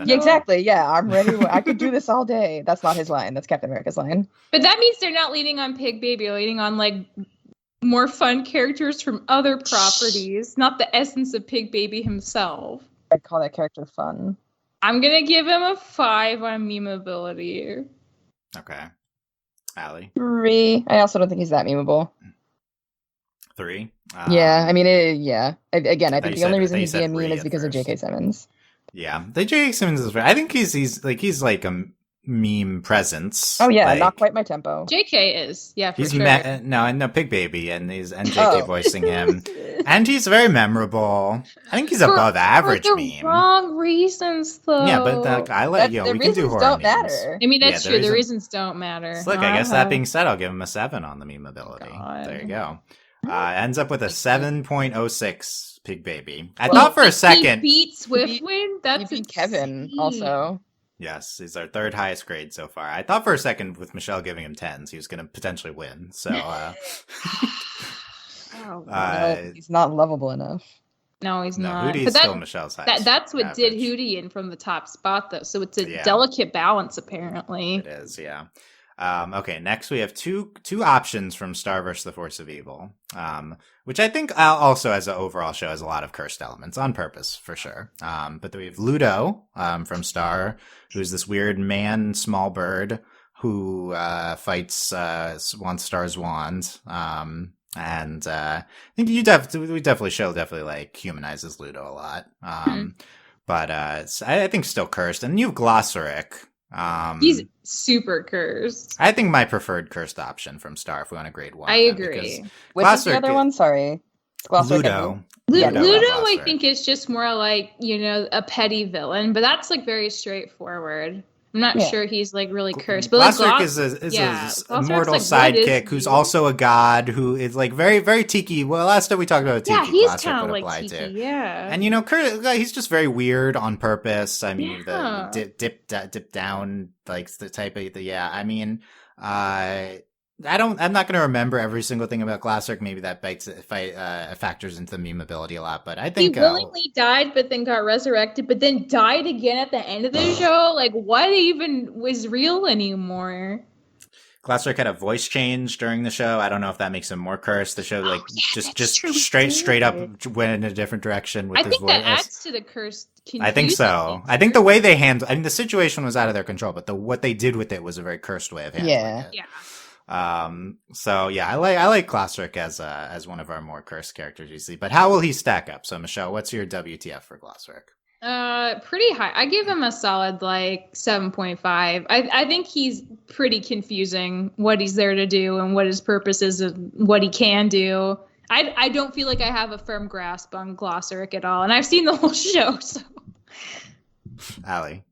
Yeah, exactly. Yeah, I'm ready. I could do this all day. That's not his line. That's Captain America's line. But that means they're not leaning on Pig Baby. They're leaning on like more fun characters from other properties, not the essence of Pig Baby himself. I'd call that character fun. I'm gonna give him a 5 on memeability. Okay. Aly? 3. I also don't think he's that memeable. 3? Yeah, I mean, Again, I think the only reason he'd be a meme is because first. of J.K. Simmons. Yeah, the J.K. Simmons is. I think he's like a meme presence. Oh yeah, like, not quite my tempo. JK is, yeah, for he's sure. no Pig Baby, and JK voicing him, and he's very memorable. I think he's above average for the meme. Wrong reasons though. Yeah, but I let you know. We can do horror don't memes. matter. I mean, that's true. The reasons don't matter. So look, I guess that being said, I'll give him a 7 on the memeability. God. There you go. Ends up with a 7.06 Pig Baby. I thought for a second. He beat Swiftwind? That's beat Kevin also. Yes, he's our 3rd highest grade so far. I thought for a second with Michelle giving him 10s, he was going to potentially win. So, he's not lovable enough. No, he's not. Hooty is still Michelle's highest. That's what average. did Hooty in from the top spot, though. So it's a delicate balance, apparently. It is, yeah. Okay, next we have two options from Star vs. the Force of Evil, which I think also as an overall show has a lot of cursed elements on purpose, for sure. But then we have Ludo from Star, who's this weird man, small bird, who fights one Star's wand. And I think we definitely like humanizes Ludo a lot. But I think still cursed. And you have Glossaryck. He's super cursed. I think my preferred cursed option from Star if we want to grade 1. I agree. Which is the other one? Sorry. Ludo. Ludo, I think, is just more like, a petty villain, but that's like very straightforward. I'm not sure he's like really cursed. But Glossaryck is a mortal sidekick who's also a god who is like very, very Tikki. Well, last time we talked about Tikki, he's kind of like Tikki, yeah. And he's just very weird on purpose. I mean, the dip down, like the type of I mean, I'm not going to remember every single thing about Glossaryck. Maybe that factors into the memeability a lot. But I think he willingly died, but then got resurrected, but then died again at the end of the show. Like, what even was real anymore? Glossaryck had a voice change during the show. I don't know if that makes him more cursed. The show just straight up went in a different direction with his voice. I think that adds to the curse. I think so. I think the way they handled, the situation was out of their control, but what they did with it was a very cursed way of handling it. Yeah. So yeah, I like Glossaryck as one of our more cursed characters usually. But how will he stack up? So Michelle, what's your WTF for Glossaryck? Pretty high. I give him a solid 7.5. I think he's pretty confusing what he's there to do and what his purpose is and what he can do. I don't feel like I have a firm grasp on Glossaryck at all, and I've seen the whole show. So, Aly.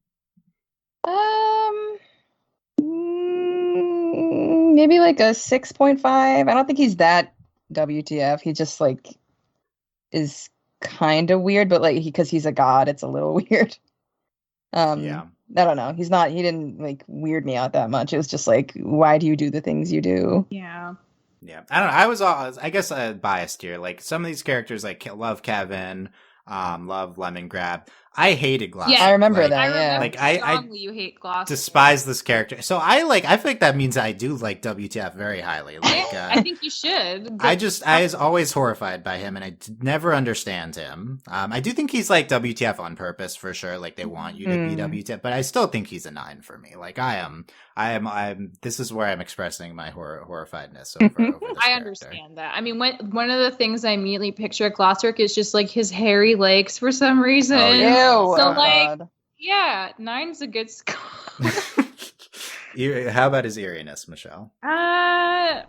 Maybe a 6.5. I don't think he's that WTF. He just is kind of weird, but because he's a god, it's a little weird. Yeah. I don't know. He didn't weird me out that much. It was just why do you do the things you do? Yeah. Yeah. I don't know. I was I guess biased here. Some of these characters love Kevin, love Lemongrab. I hated Glossaryck. Yeah, I remember that. Yeah, strongly you hate Glossaryck. Despise this character. So I feel like that means I do like WTF very highly. I think you should. I was always horrified by him, and I never understand him. I do think he's WTF on purpose for sure. They want you to be WTF, but I still think he's a 9 for me. I am. This is where I'm expressing my horrifiedness over this I understand that. I mean, one of the things I immediately picture at Glossaryck is just his hairy legs for some reason. Oh, yeah. So yeah, 9's a good score. How about his eeriness, Michelle? I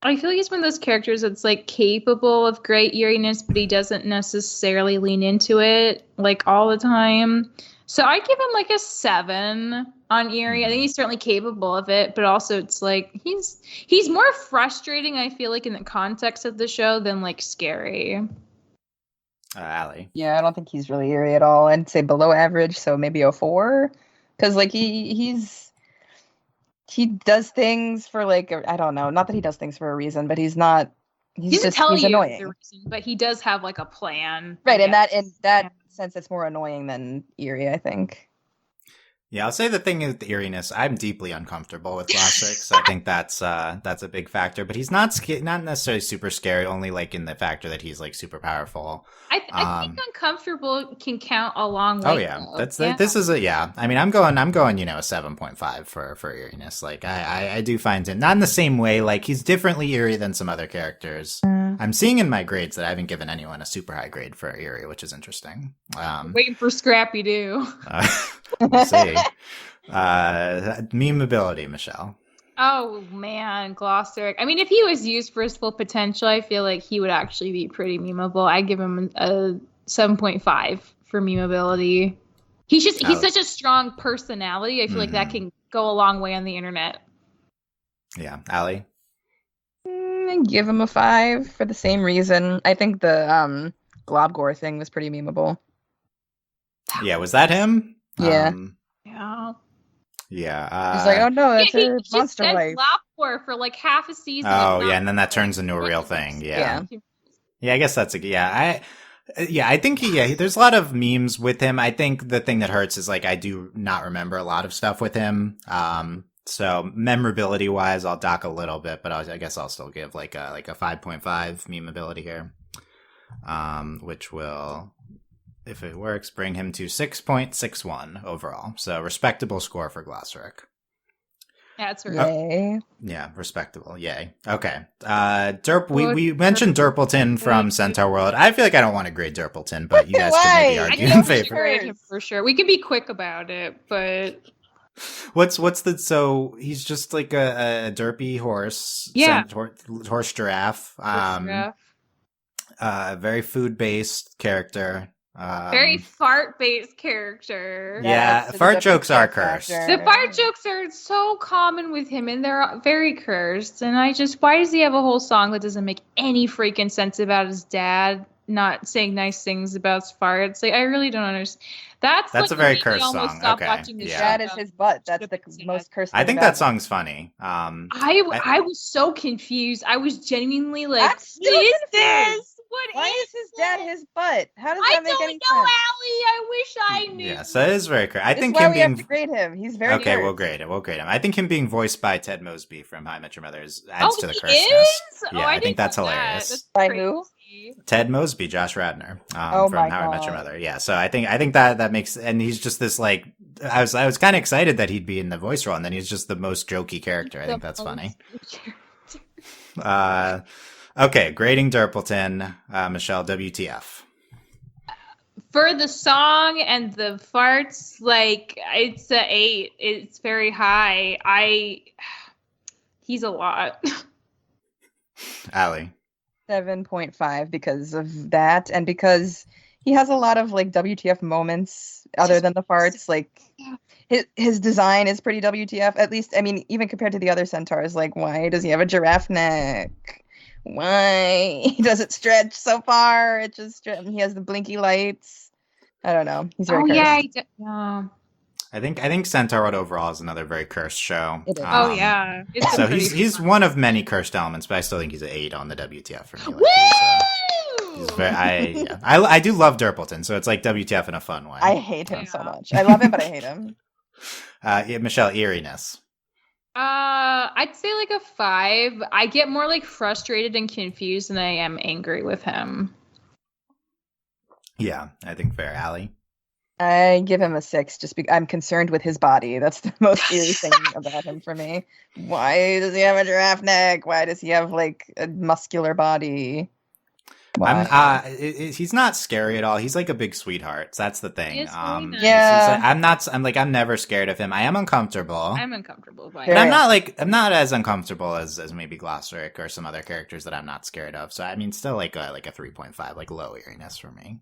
feel like he's one of those characters that's capable of great eeriness, but he doesn't necessarily lean into it all the time. So I give him a 7 on eerie. I think he's certainly capable of it, but also it's he's more frustrating, I feel in the context of the show than scary. Aly. Yeah, I don't think he's really eerie at all. I'd say below average, so maybe a 4. Because he does things for I don't know. Not that he does things for a reason, but he's not. He's annoying. The reason, but he does have a plan. Right, in that sense, it's more annoying than eerie, I think. Yeah, I'll say the thing with the eeriness, I'm deeply uncomfortable with Glossaryck, so I think that's a big factor. But he's not necessarily super scary, only in the factor that he's super powerful. I think uncomfortable can count a long way. Oh yeah, this is I mean, I'm going a 7.5 for eeriness. I do find him not in the same way. He's differently eerie than some other characters. I'm seeing in my grades that I haven't given anyone a super high grade for eerie, which is interesting. Waiting for Scrappy Doo. We'll see. Memeability, Michelle. Oh man, Glossaryck. I mean, if he was used for his full potential, I feel like he would actually be pretty memeable. I give him a 7.5 for memeability. He's such a strong personality. I feel like that can go a long way on the internet. Yeah, Aly. I give him a 5 for the same reason. I think the Globgore thing was pretty memeable. Yeah, was that him? Yeah. Yeah. He's oh no, that's a monster wife. Globgore for half a season. Oh yeah, and then that turns into a real thing. Yeah. I guess that's I think there's a lot of memes with him. I think the thing that hurts is I do not remember a lot of stuff with him. So memorability wise, I'll dock a little bit, but I guess I'll still give a 5.5 memeability here, which will, if it works, bring him to 6.61 overall. So respectable score for Glossaryck. Yeah, it's right. Yeah, respectable. Yay. Okay. We mentioned Derpleton from Centaur World. I feel like I don't want to grade Derpleton, but you guys can maybe argue in favor. Grade him for sure. We can be quick about it, but so he's just a derpy horse. Yeah. Horse giraffe. Very food-based character. Very fart-based character. Yeah, fart jokes are cursed. The fart jokes are so common with him, and they're very cursed. And why does he have a whole song that doesn't make any freaking sense about his dad? not saying nice things about farts. Like I really don't understand. That's a very cursed almost song. Stop Okay, watching the show. That is his butt. That's the most cursed. I think that song's funny. I was so confused. I was genuinely like, I'm still what is confused. this? Why is his dad his butt? How does that make any sense? I don't know, Aly. I wish I knew. Yeah, so it is very cursed. I This think is why him we being have to grade him. He's very okay. cursed. We'll grade him. I think him being voiced by Ted Mosby from How I Met Your Mother adds to the he cursedness. is? Yeah, I think that's hilarious. That's By crazy. who? Ted Mosby, Josh Radnor, Oh from my How I Met Your God. Mother. Yeah, so I think that makes, and he's just this like, I was kind of excited that he'd be in the voice role, and then he's just the most jokey character. I think that's funny. Okay, grading Derpleton, Michelle, WTF. For the song and the farts, like it's a 8. It's very high. He's a lot. Aly. 7.5 because of that, and because he has a lot of like WTF moments other than the farts. Like his design is pretty WTF. At least, I mean, even compared to the other centaurs. Like, why does he have a giraffe neck? Why does it stretch so far? It just he has the blinky lights. I don't know. He's very cursed. Yeah. I think Centaur World overall is another very cursed show. It is. Yeah. So he's one of many cursed elements, but I still think he's an 8 on the WTF for me. Like, he's very, I do love Derpleton, so it's like WTF in a fun way. I hate him so much. I love him, but I hate him. Michelle, eeriness. I'd say like a 5. I get more like frustrated and confused than I am angry with him. Yeah, I think fair. Aly. I give him a 6 just because I'm concerned with his body. That's the most eerie thing about him for me. Why does he have a giraffe neck? Why does he have like a muscular body? He's not scary at all. He's like a big sweetheart. So that's the thing. He is really nice. Yeah. I'm never scared of him. I am uncomfortable. I'm uncomfortable by But it. I'm not as uncomfortable as maybe Glossaryck or some other characters that I'm not scared of. So I mean, still like a 3.5, like low eeriness for me.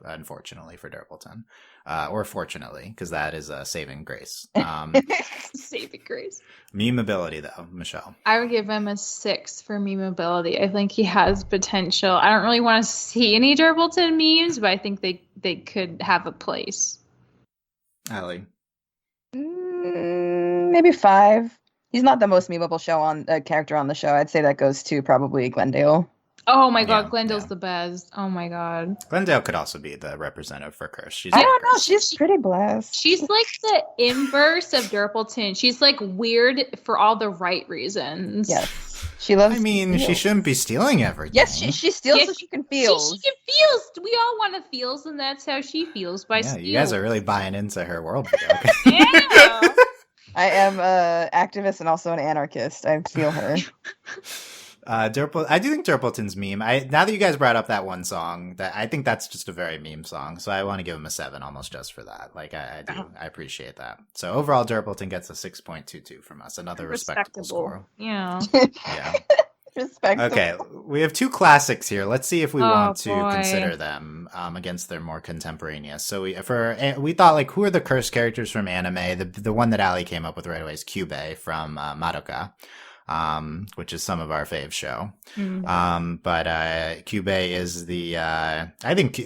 Unfortunately for Derpleton, or fortunately, because that is a saving grace. Saving grace. Memeability though, Michelle. I would give him a 6 for memeability. I think he has potential. I don't really want to see any Derpleton memes, but I think they could have a place. Aly. Maybe 5. He's not the most memeable character on the show. I'd say that goes to probably Glendale. Oh my god, Yeah, Glendale's yeah. the best. Oh my god. Glendale could also be the representative for Curse. I don't know. She's pretty blessed. She's like the inverse of Derpleton. She's like weird for all the right reasons. Yes. She loves. I mean, she shouldn't be stealing everything. Yes, she steals Yes, so she can feel. She can feels. We all want to feels, and that's how she feels by Yeah, steals. you guys are really buying into her worldview. Okay? Yeah. I am an activist and also an anarchist. I feel her. I do think Derpleton's meme. Now that you guys brought up that one song, that I think that's just a very meme song. So I want to give him a 7 almost just for that. Like I appreciate that. So overall, Derpleton gets a 6.22 from us. Another respectable score. Yeah. Yeah. Respectable. Okay, we have 2 classics here. Let's see if we want to boy. consider them against their more contemporaneous. So we thought like, who are the cursed characters from anime? The one that Aly came up with right away is Kyubey from Madoka, which is some of our fave show. But Kyubey is the I think,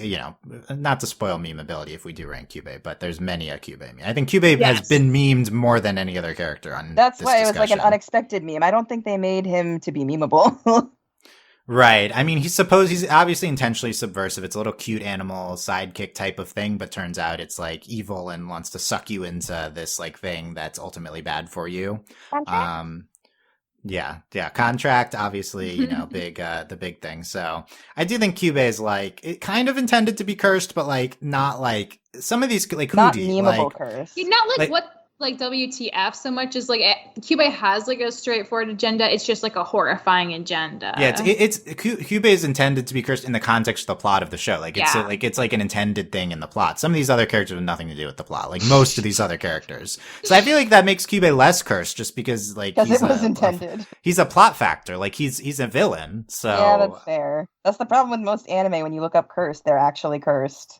not to spoil memeability if we do rank Kyubey, but there's many a Kyubey meme. I think Kyubey has been memed more than any other character on That's this why it was like an discussion. unexpected meme. I don't think they made him to be memeable. Right. I mean, he's obviously intentionally subversive. It's a little cute animal sidekick type of thing, but turns out it's like evil and wants to suck you into this like thing that's ultimately bad for you. Yeah. Contract, obviously, the big thing. So I do think Kyubey is like, it kind of intended to be cursed, but like not like some of these like Not Hooty, memeable like, curse. Not like what like WTF so much as like Kyubey has like a straightforward agenda. It's just like a horrifying agenda. Yeah, Kyubey is intended to be cursed in the context of the plot of the show. Like it's like an intended thing in the plot. Some of these other characters have nothing to do with the plot. Like most of these other characters. So I feel like that makes Kyubey less cursed, just because like Because it was intended. He's a plot factor. Like he's a villain. So yeah, that's fair. That's the problem with most anime. When you look up cursed, they're actually cursed,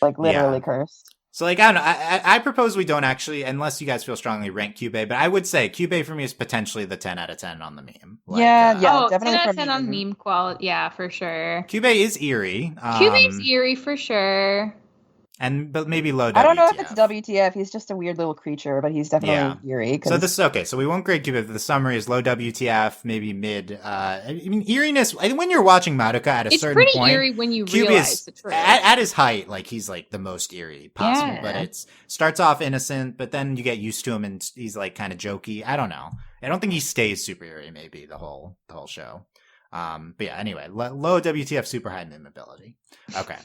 like literally cursed. So, like, I don't know. I propose we don't actually, unless you guys feel strongly, rank Kyubey. But I would say Kyubey for me is potentially the 10 out of 10 on the meme. Like, Oh, definitely 10 out for of 10 on meme. meme quality. Yeah, for sure. Kyubey is eerie. Kyubey's eerie for sure. But maybe low WTF. I don't know if it's WTF. He's just a weird little creature, but he's definitely eerie. So this is okay. So we won't grade Kyubey. The summary is low WTF, maybe mid. I mean, eeriness. When you're watching Madoka at a certain point, it's pretty eerie when you Kyubey realize is the truth. At his height, like he's like the most eerie possible. Yeah. But it starts off innocent, but then you get used to him, and he's like kind of jokey. I don't know. I don't think he stays super eerie. Maybe the whole show. But yeah. Anyway, low WTF, super high meme ability. Okay.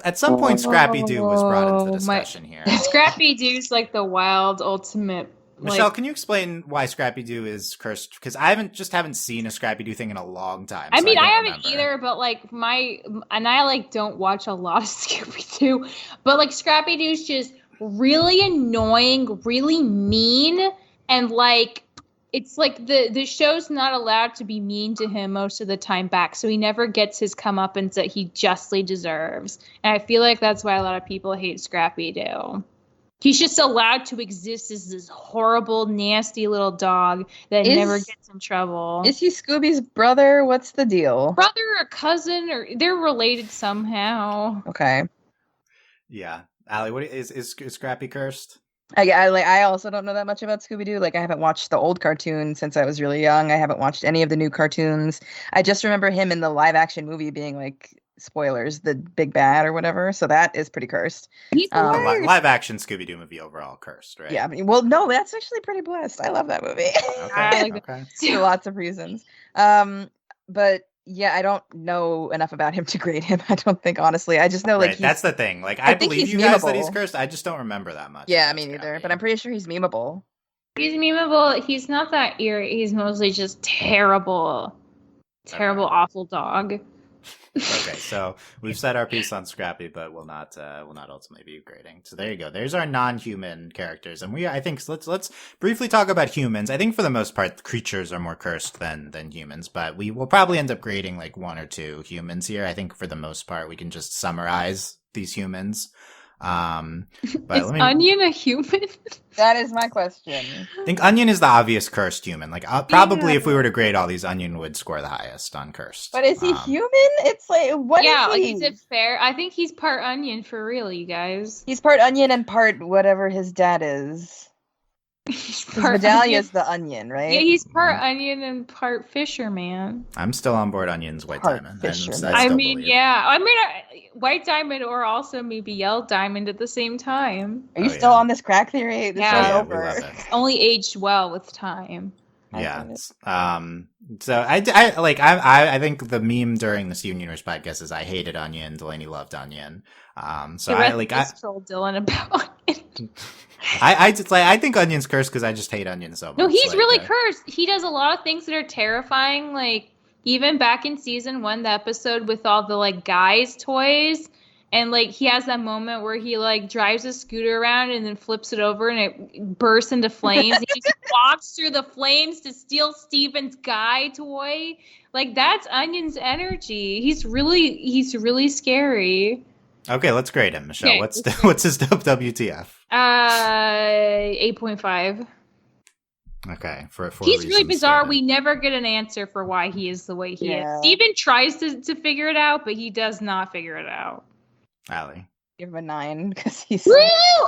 At some point, Scrappy Doo was brought into discussion here. Scrappy Doo's like the wild ultimate. Michelle, can you explain why Scrappy Doo is cursed? Because I haven't seen a Scrappy Doo thing in a long time. I mean, I haven't either, but like I like don't watch a lot of Scooby Doo, but like Scrappy Doo's just really annoying, really mean, and like it's like the show's not allowed to be mean to him most of the time back, so he never gets his comeuppance that he justly deserves. And I feel like that's why a lot of people hate Scrappy Doo. He's just allowed to exist as this horrible, nasty little dog that never gets in trouble. Is he Scooby's brother? What's the deal? Brother or cousin, or they're related somehow. Okay. Yeah. Aly, what is Scrappy cursed? I also don't know that much about Scooby-Doo. Like, I haven't watched the old cartoon since I was really young. I haven't watched any of the new cartoons. I just remember him in the live-action movie being, like, spoilers, the big bad or whatever. So that is pretty cursed. He's live-action Scooby-Doo movie overall cursed, right? Yeah. I mean, well, no, that's actually pretty blessed. I love that movie. Okay. For lots of reasons. But yeah, I don't know enough about him to grade him. I don't think, honestly. I just know, like, that's the thing. Like, I believe you guys that he's cursed. I just don't remember that much. Yeah, me neither. But I'm pretty sure he's memeable. He's memeable. He's not that eerie. He's mostly just terrible, awful dog. Okay, so we've said our piece on Scrappy, but we'll not ultimately be grading. So there you go. There's our non-human characters, and I think let's briefly talk about humans. I think for the most part, creatures are more cursed than humans, but we will probably end up grading like one or two humans here. I think for the most part, we can just summarize these humans. But is Onion a human? That is my question. I think Onion is the obvious cursed human. Like probably if we were to grade all these, Onion would score the highest on cursed. But is he human? It's like what is he? Like, is it fair? I think he's part onion for real, you guys. He's part onion and part whatever his dad is. Medalia's the onion, right? Yeah, he's part onion and part fisherman. I'm still on board Onion's White Diamond. White Diamond or also maybe Yellow Diamond at the same time. Are you still on this crack theory? This show's over. We love it. Only aged well with time. Yeah. So I think the meme during this Universe podcast is I hated Onion. Delaney loved Onion. So I troll Dylan about it. I think Onion's cursed because I just hate Onion so much. No, he's really cursed. He does a lot of things that are terrifying. Like even back in season 1, the episode with all the like guys' toys. And, like, he has that moment where he, like, drives a scooter around and then flips it over and it bursts into flames. And he just walks through the flames to steal Steven's guy toy. Like, that's Onion's energy. He's really scary. Okay, let's grade him, Michelle. Okay. What's his WTF? 8.5. Okay, for he's really bizarre. We never get an answer for why he is the way he is. Steven tries to figure it out, but he does not figure it out. Aly. Give him a 9 because he's. Woo!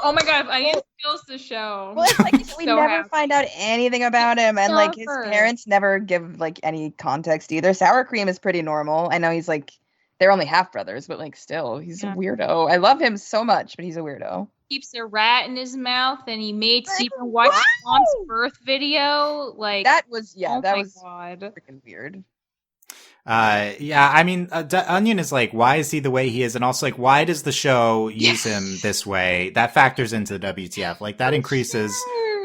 Oh my god! Onion steals the show. Well, it's like we never find out anything about him, and like his parents never give like any context either. Sour Cream is pretty normal. I know he's like they're only half brothers, but like still, he's a weirdo. I love him so much, but he's a weirdo. Keeps a rat in his mouth, and he made Stephen watch Mom's birth video. Like that was freaking weird. I mean, Onion is like, why is he the way he is? And also, like, why does the show use him this way? That factors into the WTF. Like, that increases,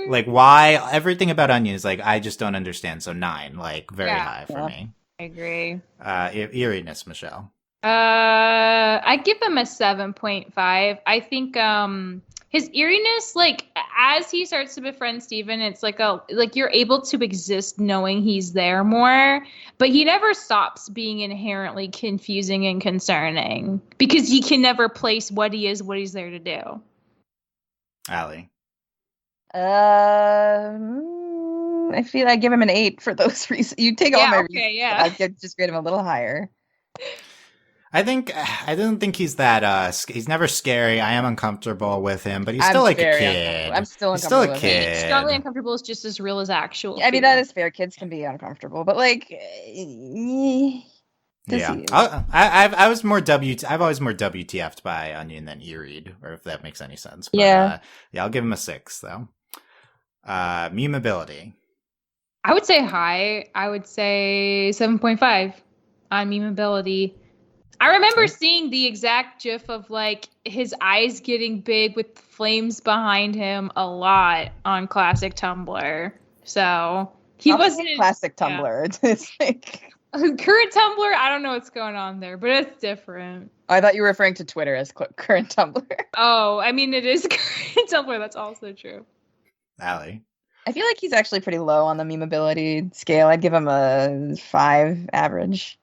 like, why everything about Onion is like, I just don't understand. So 9, like, very high for me. I agree. Eeriness, Michelle. I give him a 7.5. I think, His eeriness, like as he starts to befriend Steven, it's like you're able to exist knowing he's there more, but he never stops being inherently confusing and concerning because he can never place what he is, what he's there to do. Aly. I feel I give him an 8 for those reasons. You take all my reasons. Yeah. I could just grade him a little higher. I don't think he's that. He's never scary. I am uncomfortable with him, but he's still like a kid. I'm still he's still uncomfortable. a kid. Strongly uncomfortable is just as real as actual. I mean, that is fair. Kids can be uncomfortable, but like, yeah. I was more I've always more WTF'd by Onion than Eerie'd, or if that makes any sense. But, yeah, I'll give him a 6 though. Memeability. I would say high. I would say 7.5 on memeability. I remember seeing the exact gif of like his eyes getting big with flames behind him a lot on classic Tumblr. So he wasn't classic Tumblr. It's like current Tumblr. I don't know what's going on there, but it's different. I thought you were referring to Twitter as current Tumblr. Oh, I mean it is current Tumblr. That's also true. Aly. I feel like he's actually pretty low on the memeability scale. I'd give him a 5 average.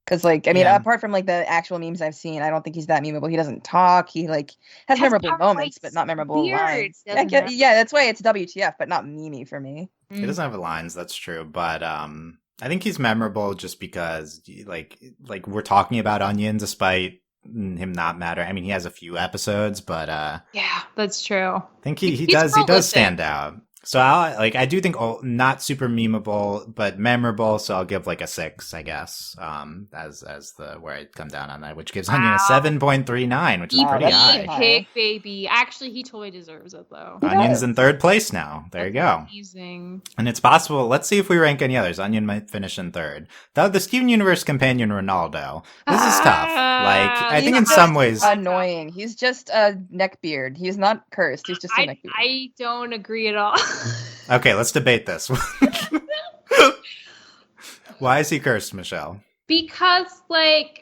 Because, like, I mean, apart from, like, the actual memes I've seen, I don't think he's that memeable. He doesn't talk. He, like, has memorable moments, but not memorable lines. Yeah, that's why it's WTF, but not memey for me. He doesn't have lines, that's true. But I think he's memorable just because, like we're talking about Onion despite him not matter. I mean, he has a few episodes, but yeah, that's true. I think he does stand out. So I do think not super memeable, but memorable. So I'll give like a 6, I guess, as the where I come down on that, which gives Onion a 7.39, which is pretty high. Pig baby. Actually, he totally deserves it though. Onion's in 3rd place now. There you go. Amazing. And it's possible. Let's see if we rank any others. Onion might finish in 3rd. The Steven Universe companion Ronaldo. This is tough. Like I think in some ways annoying. He's just a neckbeard. He's not cursed. He's just a neckbeard. I don't agree at all. Okay, let's debate this. Why is he cursed, Michelle? Because, like,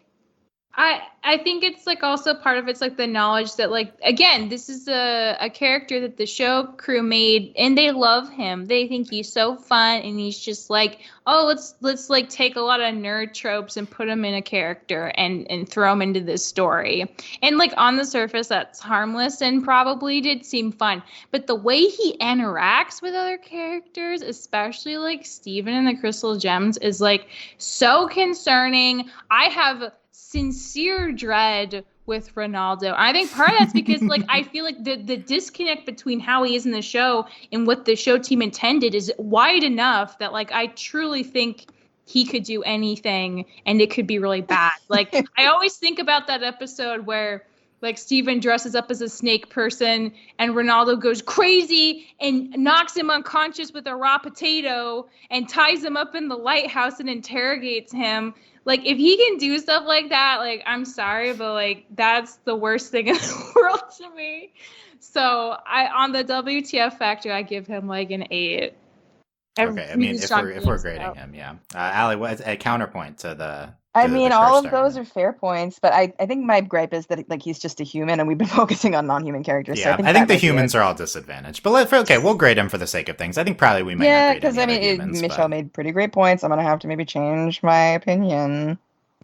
I think it's, like, also part of it's, like, the knowledge that, like, again, this is a character that the show crew made, and they love him. They think he's so fun, and he's just like, oh, let's like, take a lot of nerd tropes and put him in a character and throw him into this story. And, like, on the surface, that's harmless and probably did seem fun. But the way he interacts with other characters, especially, like, Steven and the Crystal Gems, is, like, so concerning. I have sincere dread with Ronaldo. I think part of that's because like I feel like the disconnect between how he is in the show and what the show team intended is wide enough that like I truly think he could do anything and it could be really bad. Like I always think about that episode where like Steven dresses up as a snake person and Ronaldo goes crazy and knocks him unconscious with a raw potato and ties him up in the lighthouse and interrogates him. Like, if he can do stuff like that, like, I'm sorry, but, like, that's the worst thing in the world to me. So, on the WTF factor, I give him, like, an 8. Okay, I mean, if we're grading him, yeah. Aly, what's a counterpoint to the... I mean, all of those are fair points, but I think my gripe is that like he's just a human, and we've been focusing on non-human characters. Yeah, so I think the humans are all disadvantaged. But we'll grade him for the sake of things. I think probably we might not grade because I mean, Michelle made pretty great points. I'm gonna have to maybe change my opinion.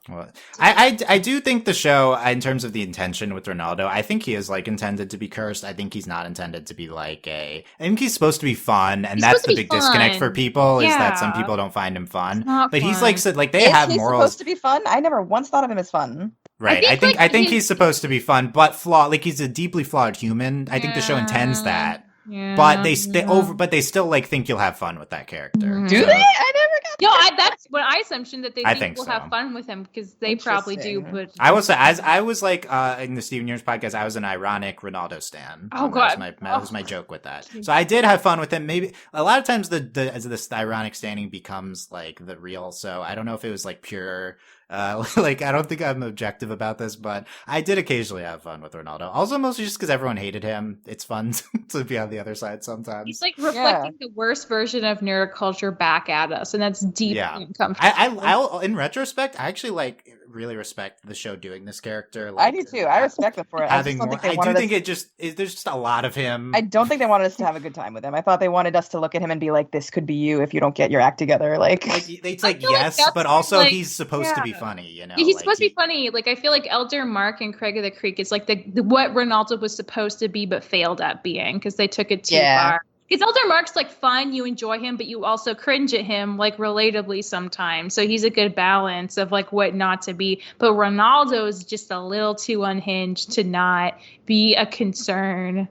Well, I do think the show, in terms of the intention with Ronaldo, I think he is like intended to be cursed. I think he's not intended to be like I think he's supposed to be fun, and that's the big disconnect for people is that some people don't find him fun. But he's like said, like they have morals. Supposed to be fun? I never once thought of him as fun. Right. I think he's supposed to be fun, but flawed. Like he's a deeply flawed human. I think the show intends that. Yeah, but they still like think you'll have fun with that character. Do they? I never got. No, that's what I assumption that they think we'll have fun with him because they probably do. But I will say, as I was like in the Steven Universe podcast, I was an ironic Ronaldo stan. Oh god, that was my joke with that. So I did have fun with him. Maybe a lot of times the ironic standing becomes like the real. So I don't know if it was like pure Like, I don't think I'm objective about this, but I did occasionally have fun with Ronaldo. Also, mostly just because everyone hated him. It's fun to be on the other side sometimes. He's like reflecting the worst version of nerd culture back at us, and that's deeply uncomfortable. I in retrospect, I actually really respect the show doing this character. I do too. I respect them for it. Having more, I do think there's just a lot of him. I don't think they wanted us to have a good time with him. I thought they wanted us to look at him and be like, "This could be you if you don't get your act together." Like it's like yes, but also he's supposed to be funny. You know, he's supposed to be funny. Like I feel like Elder Mark and Craig of the Creek is like the what Ronaldo was supposed to be but failed at being because they took it too far. Because Elder Mark's like fun, you enjoy him, but you also cringe at him like relatably sometimes. So he's a good balance of like what not to be. But Ronaldo is just a little too unhinged to not be a concern.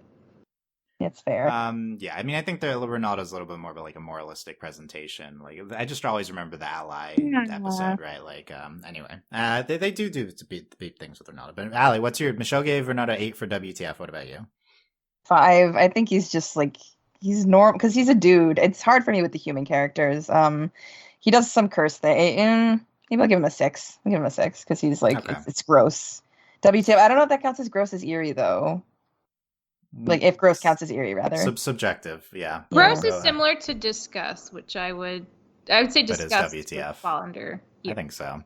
It's fair. I mean, I think Ronaldo's a little bit more of like a moralistic presentation. Like, I just always remember the Ally episode, right? Like, anyway, they do beat things with Ronaldo. But Aly, Michelle gave Ronaldo 8 for WTF. What about you? 5. I think he's just like, he's normal because he's a dude. It's hard for me with the human characters. He does some curse thing. Maybe I'll give him a 6. I'll give him a 6 because he's like, it's gross. WTF. I don't know if that counts as gross as eerie though. Like if gross counts as eerie, rather. Subjective, yeah. Gross is similar to disgust, which I would say disgust would WTF. Fall under. Yeah. I think so.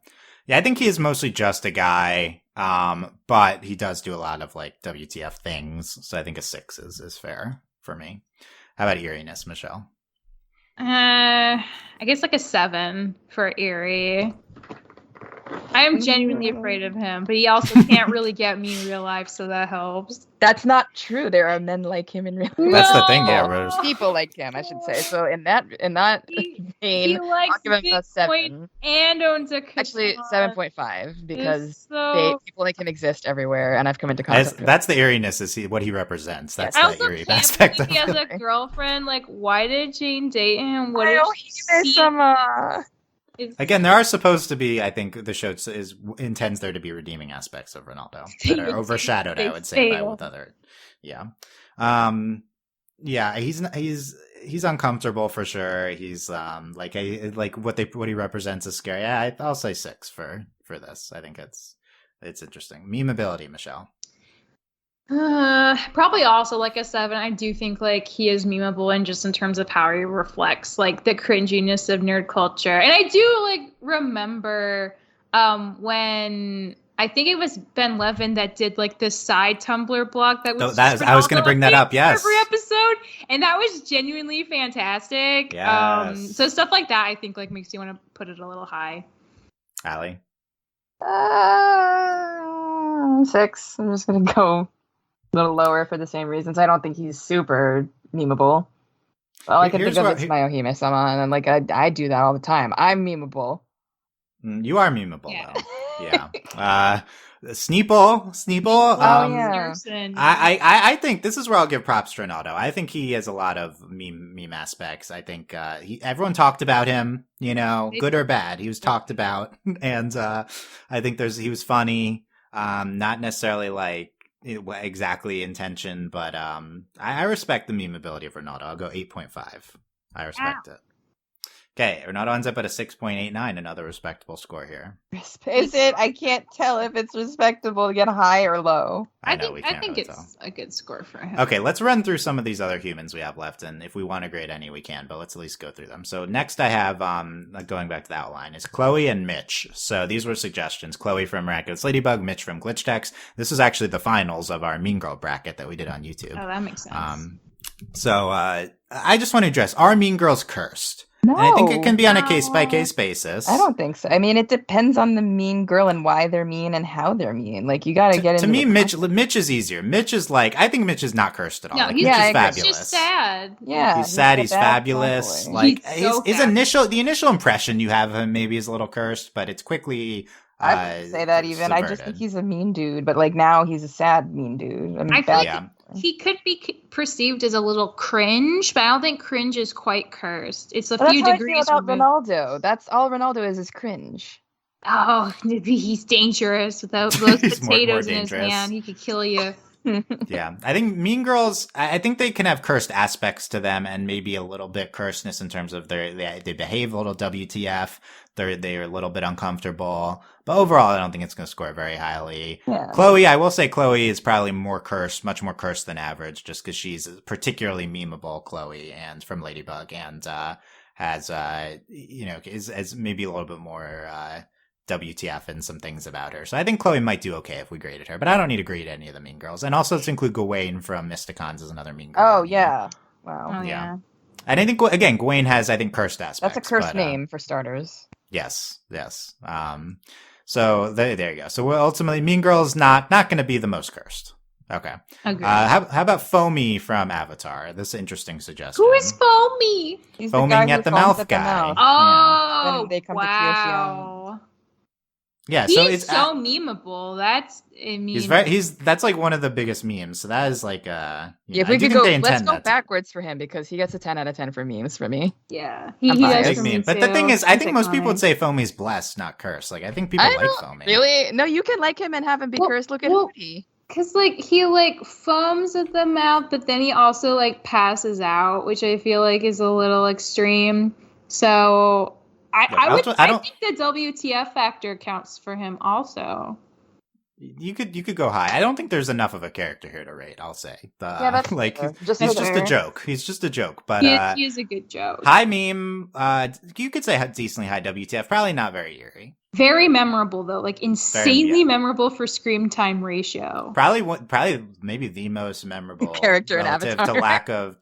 Yeah, I think he is mostly just a guy, but he does do a lot of like WTF things. So I think a 6 is fair for me. How about eeriness, Michelle? I guess like a 7 for eerie. I am genuinely afraid of him, but he also can't really get me in real life, so that helps. That's not true. There are men like him in real life. That's the thing, yeah. Rose. People like him, I should say. So in that vein, he likes I'll give him a 7. And owns a Katan. Actually, 7.5 because people like him exist everywhere, and I've come into contact. That's the eeriness is what he represents. That's the eerie aspect of he has a girlfriend. Like, why did Jane date him? What Again, there are supposed to be, I think the show intends there to be redeeming aspects of Ronaldo that are overshadowed, I would say, by with other. Yeah. He's uncomfortable for sure. He's like what he represents is scary. Yeah, I'll say 6 for this. I think it's interesting. Memeability, Michelle. Probably also like a 7. I do think like he is memeable and just in terms of how he reflects like the cringiness of nerd culture. And I do like remember when I think it was Ben Levin that did like this side Tumblr blog that was I was going to bring that up. Yes, every episode, and that was genuinely fantastic. Yes. So stuff like that I think like makes you want to put it a little high. Aly? 6. I'm just gonna go a little lower for the same reasons. I don't think he's super memeable. All I can think of is Mayuhime-sama, and like I do that all the time. I'm memeable. You are memeable, though. Yeah. Sneeple. I think this is where I'll give props to Ronaldo. I think he has a lot of meme aspects. I think everyone talked about him, good or bad. He was talked about, and I think he was funny. Not necessarily like exactly intention, but I respect the memeability of Ronaldo. I'll go 8.5. I respect it. Okay, Ronaldo ends up at a 6.89, another respectable score here. Is it? I can't tell if it's respectable to get high or low. I think it's a good score for him. Okay, let's run through some of these other humans we have left, and if we want to grade any, we can, but let's at least go through them. So next I have, going back to the outline, is Chloe and Mitch. So these were suggestions. Chloe from Miraculous Ladybug, Mitch from Glitch Text. This is actually the finals of our Mean Girl bracket that we did on YouTube. Oh, that makes sense. So I just want to address, are Mean Girls cursed? No. And I think it can be on a case-by-case basis. I don't think so. I mean, it depends on the mean girl and why they're mean and how they're mean. Like, you gotta get into to me, Mitch is easier. Mitch is like, I think Mitch is not cursed at all. No, Mitch is fabulous. He's just sad. Yeah. He's sad, he's fabulous. Like, his initial impression you have of him maybe is a little cursed, but it's quickly I wouldn't say that even. Subverted. I just think he's a mean dude, but like now he's a sad mean dude. I feel like he could be perceived as a little cringe, but I don't think cringe is quite cursed. It's a few degrees. That's how I feel about Ronaldo. That's all Ronaldo is cringe. Oh, he's dangerous without those potatoes in his hand. He could kill you. Yeah, I think Mean Girls, I think they can have cursed aspects to them and maybe a little bit cursedness in terms of they behave a little WTF. They're a little bit uncomfortable, But overall, I don't think it's going to score very highly. Yeah. Chloe, I will say Chloe is probably more cursed, much more cursed than average, just because she's particularly memeable, Chloe, and from Ladybug, and has, is maybe a little bit more WTF and some things about her. So I think Chloe might do okay if we graded her, but I don't need to grade any of the mean girls. And also, let's include Gawain from Mysticons as another mean girl. Oh, yeah. Wow. Oh, yeah. And I think, again, Gawain has, I think, cursed aspects. That's a cursed name, for starters. Yes. So there you go. So ultimately, Mean Girl's not going to be the most cursed. Okay. Agreed. How about Foamy from Avatar? This is an interesting suggestion. Who is Foamy? He's Foaming the at the foams mouth at guy. mouth. Oh, When they come to wow. Yeah, He's so it's so memeable. that's like one of the biggest memes. So that is like If we could let's go backwards for him because he gets a 10 out of 10 for memes for me. Yeah, he does big for meme. me But the too. thing is, I He's think most people would iconic. say Foamy's blessed, not cursed. Like I think people like Foamy. Really? No, you can like him and have him be cursed. Look at Hooty. Cause he foams at the mouth, but then he also passes out, which I feel like is a little extreme. So I think the WTF factor counts for him also. You could go high. I don't think there's enough of a character here to rate. I'll say. That's fair. He's just a joke. He's just a joke. But he is a good joke. High meme. You could say decently high WTF. Probably not very eerie. Very memorable though, insanely memorable for screen time ratio. Probably maybe the most memorable character in Avatar.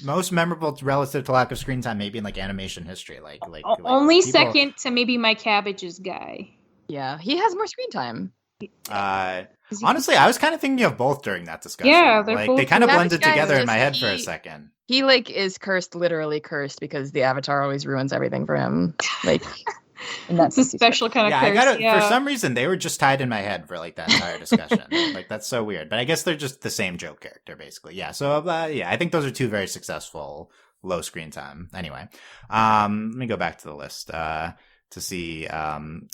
Most memorable relative to lack of screen time, maybe in animation history. Only second to maybe My Cabbage's guy. Yeah, he has more screen time. Honestly, I was kind of thinking of both during that discussion. Yeah, they kind of blended together in my head for a second. He is cursed, literally cursed, because the Avatar always ruins everything for him. And that's a special kind of curse. For some reason, they were just tied in my head for that entire discussion. That's so weird. But I guess they're just the same joke character, basically. Yeah. So I think those are two very successful low screen time. Anyway, let me go back to the list to see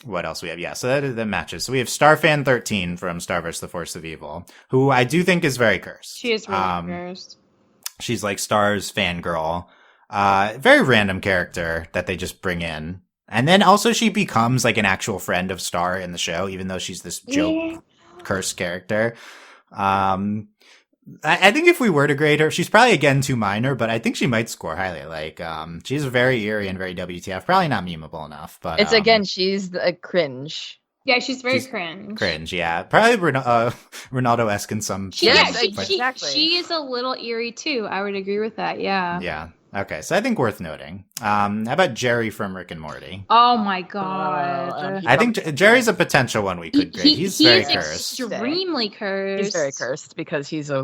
what else we have. Yeah. So that is the matches. So we have Starfan13 from Star vs. the Force of Evil, who I do think is very cursed. She is really cursed. She's like Star's fangirl. Very random character that they just bring in. And then also she becomes an actual friend of Star in the show, even though she's this joke cursed character. I think if we were to grade her, she's probably again too minor, but I think she might score highly. She's very eerie and very WTF. Probably not memeable enough, but it's again, she's a cringe. Yeah, she's cringe. Cringe, yeah. Probably Ronaldo-esque in some. Exactly. She is a little eerie too. I would agree with that. Yeah. Yeah. Okay, so I think worth noting. How about Jerry from Rick and Morty? Oh my god! I think Jerry's a potential one we could grade. He's very cursed. Extremely cursed. He's very cursed because he's a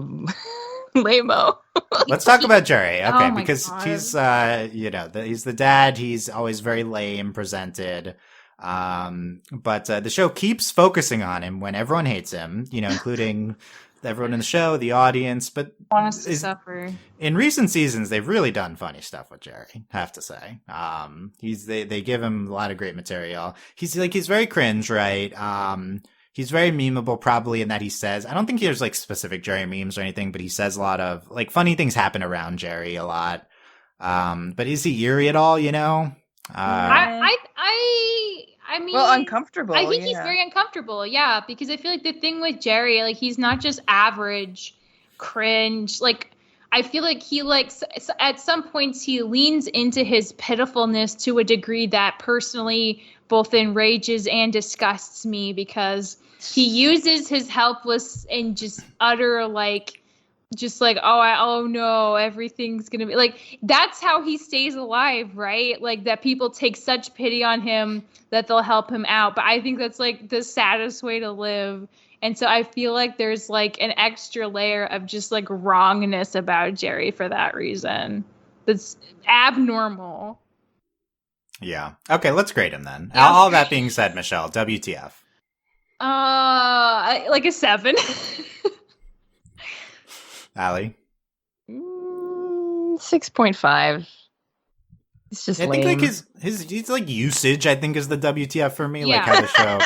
lame-o. Let's talk about Jerry, okay? Because God. he's, he's the dad. He's always very lame presented. But the show keeps focusing on him when everyone hates him, including everyone in the show, the audience, but wants to suffer. In recent seasons, they've really done funny stuff with Jerry, I have to say. They give him a lot of great material. He's very cringe, right? He's very memeable, probably, in that he says, I don't think there's specific Jerry memes or anything, but he says a lot of funny things happen around Jerry a lot. But is he eerie at all, I mean, uncomfortable. I think he's very uncomfortable, yeah, because I feel like the thing with Jerry, he's not just average cringe. I feel like he at some points he leans into his pitifulness to a degree that personally both enrages and disgusts me, because he uses his helpless and just utter oh no, everything's gonna be that's how he stays alive, right? That people take such pity on him that they'll help him out. But I think that's the saddest way to live. And so I feel there's an extra layer of just wrongness about Jerry for that reason. That's abnormal. Yeah. Okay, let's grade him then. Yeah. All that being said, Michelle, WTF? A 7. Aly? 6.5. It's just lame. I think his usage, I think, is the WTF for me. Yeah. How the show,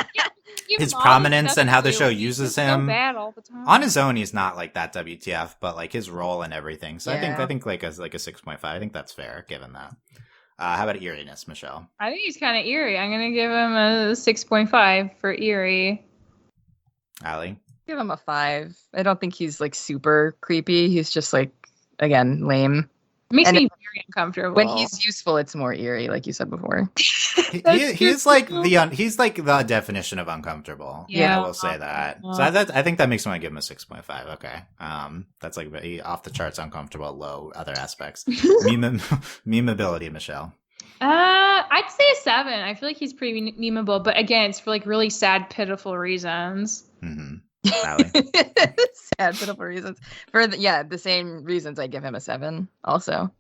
his prominence and how the show uses him. So bad all the time. On his own, he's not that WTF, but his role and everything. So I think a 6.5. I think that's fair, given that. How about eeriness, Michelle? I think he's kind of eerie. I'm gonna give him a 6.5 for eerie. Aly? Give him a 5. I don't think he's like super creepy. He's just like, again, lame. It makes me very uncomfortable. When he's useful, it's more eerie, like you said before. He's like he's like the definition of uncomfortable. Yeah, I will say that. So I think that makes me want to give him a 6.5. Okay, that's like off the charts uncomfortable at low other aspects. Memeability, Michelle. I'd say a 7. I feel like he's pretty memeable, but again, it's for like really sad, pitiful reasons. Mm-hmm. Aly? Sad, pitiful reasons. For the same reasons, I give him a 7. Also.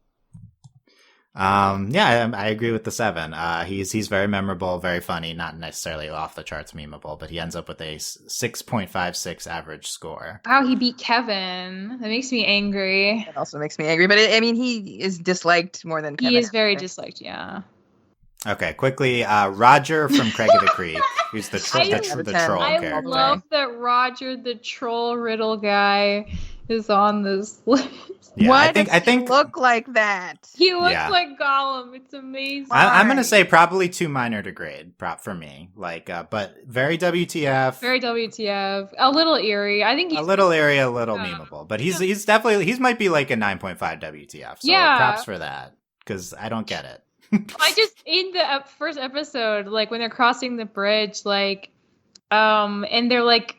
I agree with the 7. He's very memorable, very funny, not necessarily off the charts memeable, but he ends up with a 6.56 average score. Wow, he beat Kevin. That makes me angry. That also makes me angry, but he is disliked more than Kevin. He is very disliked, yeah. Okay, quickly, Roger from Craig of the Creek, who's the troll character. I love that Roger, the troll riddle guy, is on this list. Yeah, Why does he look like that? He looks like Gollum. It's amazing. I'm gonna say probably too minor to grade. For me, but very WTF. Very WTF. A little eerie. I think he's a little eerie, a little memeable. But he's definitely might be like a 9.5 WTF. So props for that because I don't get it. I just in the first episode, like when they're crossing the bridge, and they're like,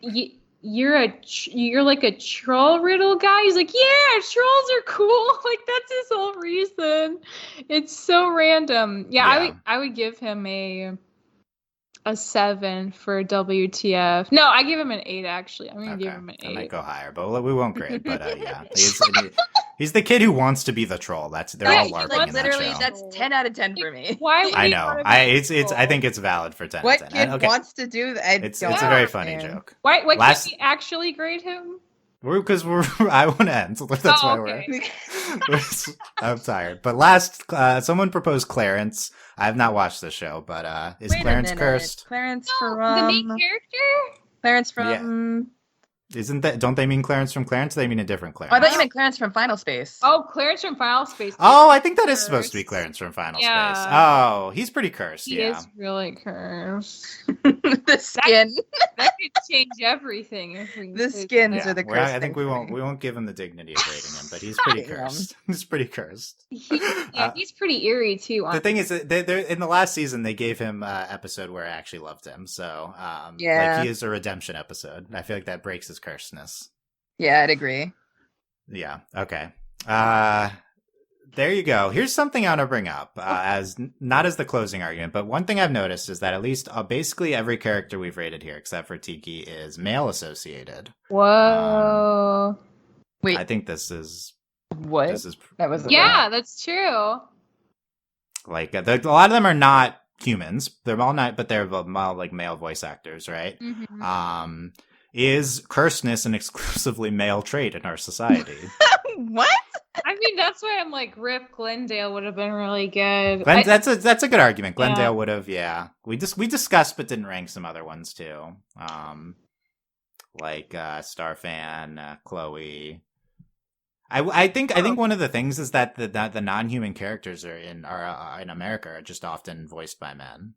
you're like a troll riddle guy. He's like, yeah, trolls are cool. Like that's his whole reason. It's so random. Yeah. I would give him a 7 for WTF. No, I give him an 8 actually. I'm gonna give him an 8. I might go higher, but we won't grade. But yeah, he's the kid who wants to be the troll. They're all LARPing in literally, that show. That's 10 out of 10 for me. Why? I know. I think it's valid for 10. What out of 10. kid wants to do that? It's a very funny joke. Why can't we actually grade him? Because I want to end. So that's why we're. I'm tired. But last, someone proposed Clarence. I have not watched the show, but is Clarence cursed? Clarence from the main character. Clarence from. Isn't that? Don't they mean Clarence from Clarence? They mean a different Clarence. Oh, I thought you meant Clarence from Final Space. Oh, Clarence from Final Space. Oh, I think that is supposed to be Clarence from Final Space. Oh, he's pretty cursed. He is really cursed. The skin. That could change everything. The skins are the cursed. I think we won't give him the dignity of rating him, but he's pretty cursed. He's pretty cursed. He's pretty eerie too. The thing is, they in the last season they gave him an episode where I actually loved him. So he is a redemption episode. I feel like that breaks his cursedness. Yeah, I'd agree. Yeah. Okay. There you go. Here's something I want to bring up as not as the closing argument, but one thing I've noticed is that at least basically every character we've rated here, except for Tikki, is male associated. Whoa. Wait. I think this is what? That was that's true. Like a lot of them are not humans. They're all not, but they're all like male voice actors, right? Mm-hmm. Is cursedness an exclusively male trait in our society? What? I mean, that's why I'm like, Rip Glendale would have been really good. That's a good argument. Glendale would have, We discussed, but didn't rank some other ones too. Like Starfan, Chloe. I think one of the things is that the non-human characters in America are just often voiced by men.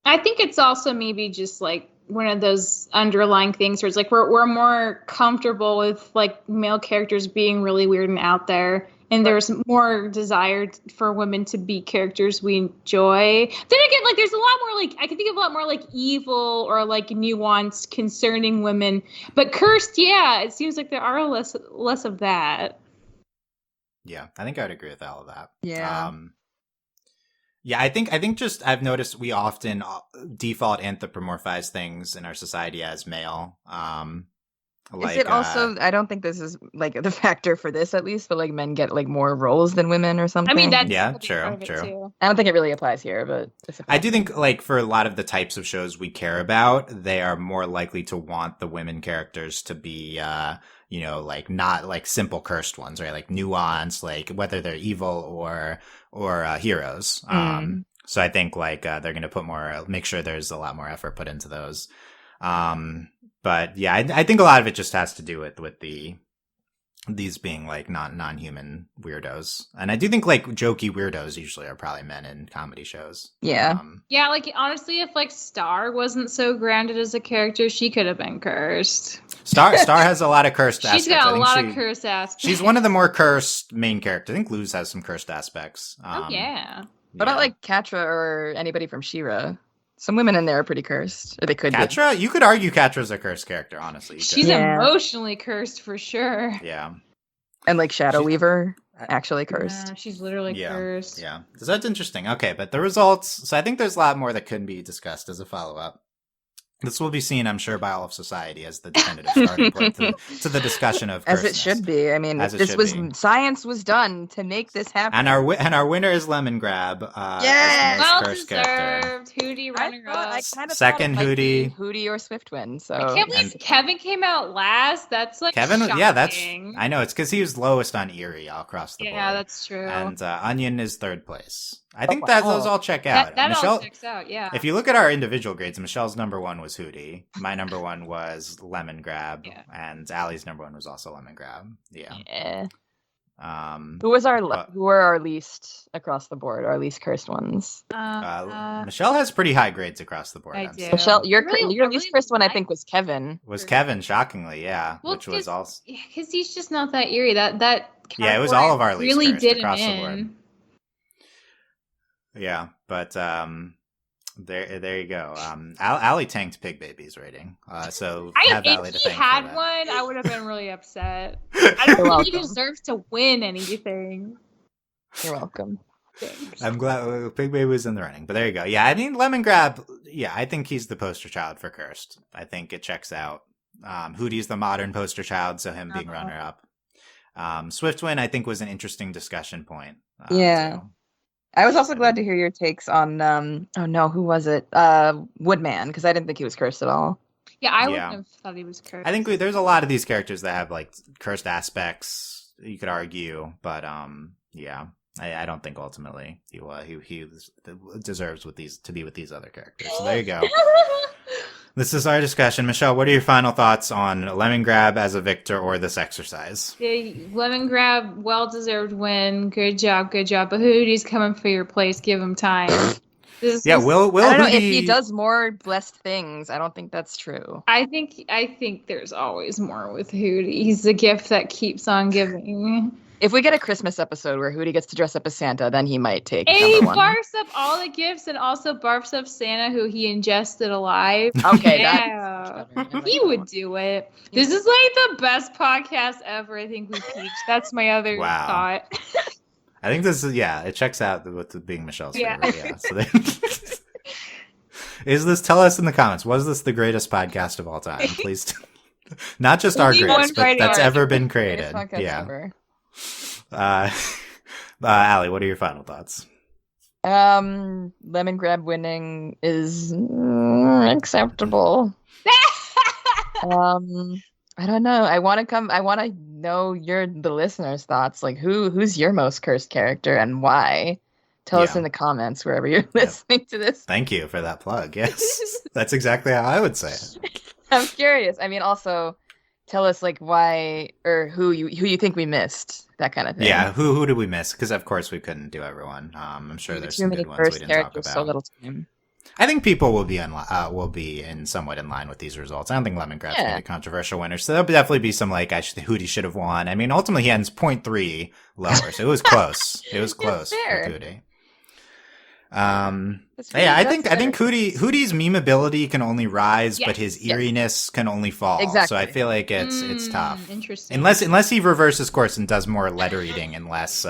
I think it's also maybe just like one of those underlying things where it's like we're more comfortable with like male characters being really weird and out there, and there's more desire for women to be characters we enjoy. Then again, like there's a lot more like I can think of a lot more like evil or like nuanced concerning women, but cursed, it seems like there are less of that. Yeah, I think I'd agree with all of that. Yeah. Yeah, I think just I've noticed we often default anthropomorphize things in our society as male. Is it also? I don't think this is like the factor for this at least, but like men get like more roles than women or something. I mean, that's true. I don't think it really applies here, but I do think like for a lot of the types of shows we care about, they are more likely to want the women characters to be, like not like simple cursed ones, right? Like nuanced, like whether they're evil or heroes. So I think like they're going to make sure there's a lot more effort put into those. But yeah, I think a lot of it just has to do with the these being like non-human weirdos. And I do think like jokey weirdos usually are probably men in comedy shows. Yeah. Yeah, like honestly, if like Star wasn't so grounded as a character, she could have been cursed. Star has a lot of cursed aspects. She's got a lot of cursed aspects. She's one of the more cursed main characters. I think Luz has some cursed aspects. Oh yeah. What about like Katra or anybody from She-Ra? Some women in there are pretty cursed, or they could Katra, be. you could argue Katra's a cursed character, honestly. She's emotionally cursed for sure. Yeah. And like Shadow Weaver, actually cursed. Yeah, she's literally cursed. Yeah. So that's interesting. Okay, but the results, so I think there's a lot more that couldn't be discussed as a follow-up. This will be seen, I'm sure, by all of society as the definitive starting point to the discussion of as cursedness. it should be. I mean, science was done to make this happen. And our winner is Lemongrab. Yeah, well deserved. Hooty runner up. Second Hooty. Hooty or Swiftwind. So I can't believe Kevin came out last. That's like Kevin. shocking. Yeah, I know it's because he was lowest on Eerie all across the board. Yeah, that's true. And Onion is third place. I think those all check out. That Michelle, all checks out, yeah. If you look at our individual grades, Michelle's number one was Hooty. My number one was Lemongrab. Yeah. And Aly's number one was also Lemongrab. Yeah. Who were our least across the board? Our least cursed ones? Michelle has pretty high grades across the board. I do. Michelle, your least cursed one, I think, was Kevin. Was Kevin, shockingly, yeah. Well, which was also because he's just not that eerie. That yeah, it was all of our least really cursed did across him the board. in. Yeah, but there you go. Aly tanked Pig Baby's rating. So if he had one, I would have been really upset. I don't think he deserves to win anything. You're welcome. Thanks. I'm glad Pig Baby was in the running, but there you go. Yeah, I mean Lemongrab. Yeah, I think he's the poster child for cursed. I think it checks out. Hooty's the modern poster child, so him being runner up. Swiftwind, I think, was an interesting discussion point. Yeah. Too. I was also glad to hear your takes on, who was it? Woodman, because I didn't think he was cursed at all. Yeah, I wouldn't have thought he was cursed. I think there's a lot of these characters that have, like, cursed aspects, you could argue, but, I don't think ultimately he deserves to be with these other characters. So there you go. This is our discussion. Michelle, what are your final thoughts on Lemongrab as a victor or this exercise? Lemongrab, well-deserved win. Good job. But Hooty's coming for your place. Give him time. Will I don't know if he does more blessed things. I don't think that's true. I think there's always more with Hooty. He's the gift that keeps on giving. If we get a Christmas episode where Hooty gets to dress up as Santa, then he might take and he number one. barfs up all the gifts and also barfs up Santa, who he ingested alive. Okay, yeah. He would do it. This is like the best podcast ever. I think we peaked. That's my other thought. I think this is, it checks out with being Michelle's favorite. Yeah. So tell us in the comments, was this the greatest podcast of all time? Please. Not just our grades, but that's ever been created. Yeah. Ever. Aly, what are your final thoughts? Lemongrab winning is acceptable. I don't know. I want to know the listeners' thoughts. Like, who's your most cursed character and why? Tell us in the comments wherever you're listening to this. Thank you for that plug. Yes, that's exactly how I would say it. I'm curious. I mean, also tell us like why or who you think we missed, that kind of thing. Yeah, who did we miss? Because of course we couldn't do everyone. I'm sure there's some good ones we didn't talk about. So little time. I think people will be somewhat in line with these results. I don't think Lemongrab's going to be a controversial winner, so there'll definitely be some like Hooty should have won. I mean, ultimately he ends 0.3 lower, so it was close. It was close for Hooty. I think Hooty's memeability can only rise, but his eeriness can only fall. Exactly. So I feel like it's tough. Interesting. Unless he reverses course and does more letter reading and less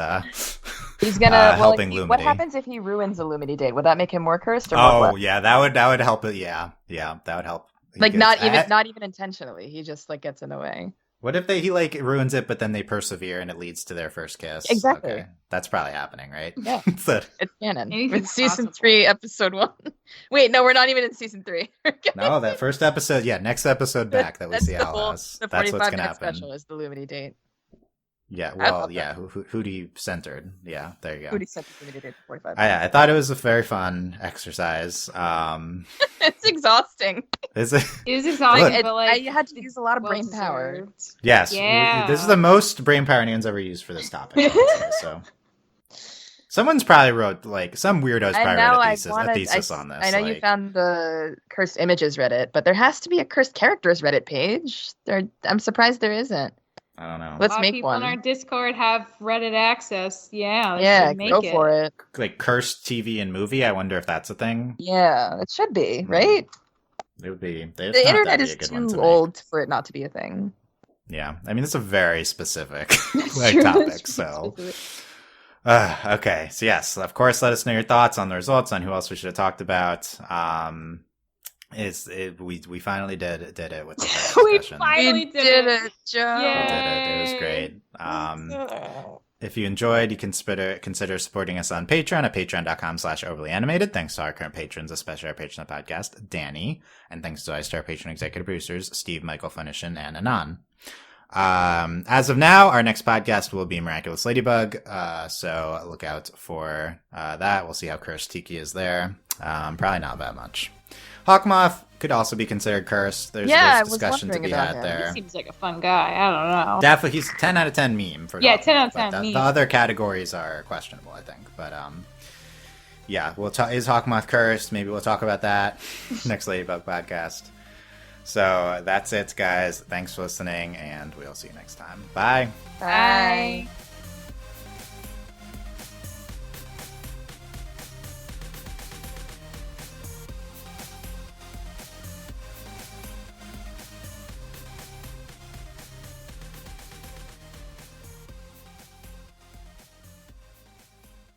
he's gonna helping Lumity. What happens if he ruins the Lumity date? Would that make him more cursed or more blessed? Yeah, that would help it. Yeah, that would help. Like not even intentionally. He just like gets in the way. What if he like ruins it, but then they persevere and it leads to their first kiss? Exactly. Okay. That's probably happening, right? Yeah. It's canon. It's season 3, episode 1. Wait, no, we're not even in season 3. No, that first episode. Yeah, next episode back that we see Al has. The That's what's going to happen. Special is the Lumity date. Yeah, well, yeah, Hooty centered. Yeah, there you go. Hooty centered for 45. I thought it was a very fun exercise. It's exhausting. Is it? It is exhausting, Like, but like I had to use a lot of brain power. served. Yes. Yeah. This is the most brain power anyone's ever used for this topic. I would say, so. Someone's probably wrote, like, some weirdos probably wrote a thesis on this. I know you found the Cursed Images Reddit, but there has to be a Cursed Characters Reddit page. I'm surprised there isn't. I don't know. Let's A lot of make people one. in our Discord have Reddit access. Yeah, Yeah, make go for it. Like, cursed TV and movie, I wonder if that's a thing. Yeah, it should be, right? It would be. The internet is too old for it not to be a thing. Yeah, I mean, it's a very specific True, topic, so... Okay, so yes, of course, let us know your thoughts on the results, on who else we should have talked about. We finally did it with the We discussion. finally did it, Joe. We did it. It was great. If you enjoyed, you can consider supporting us on Patreon at patreon.com/overlyanimated. Thanks to our current patrons, especially our patron of the podcast, Danny, and thanks to our patron executive producers, Steve, Michael Funishin, and Anon. As of now, our next podcast will be Miraculous Ladybug, so look out for that. We'll see how cursed Tikki is there. Probably not that much. Hawkmoth could also be considered cursed. There's discussion to be had there. He seems like a fun guy. I don't know. Definitely, he's 10 out of 10 meme for 10 out of 10 meme. The other categories are questionable, I think. But yeah, is Hawkmoth cursed? Maybe we'll talk about that next Ladybug podcast. So that's it, guys. Thanks for listening, and we'll see you next time. Bye. Bye.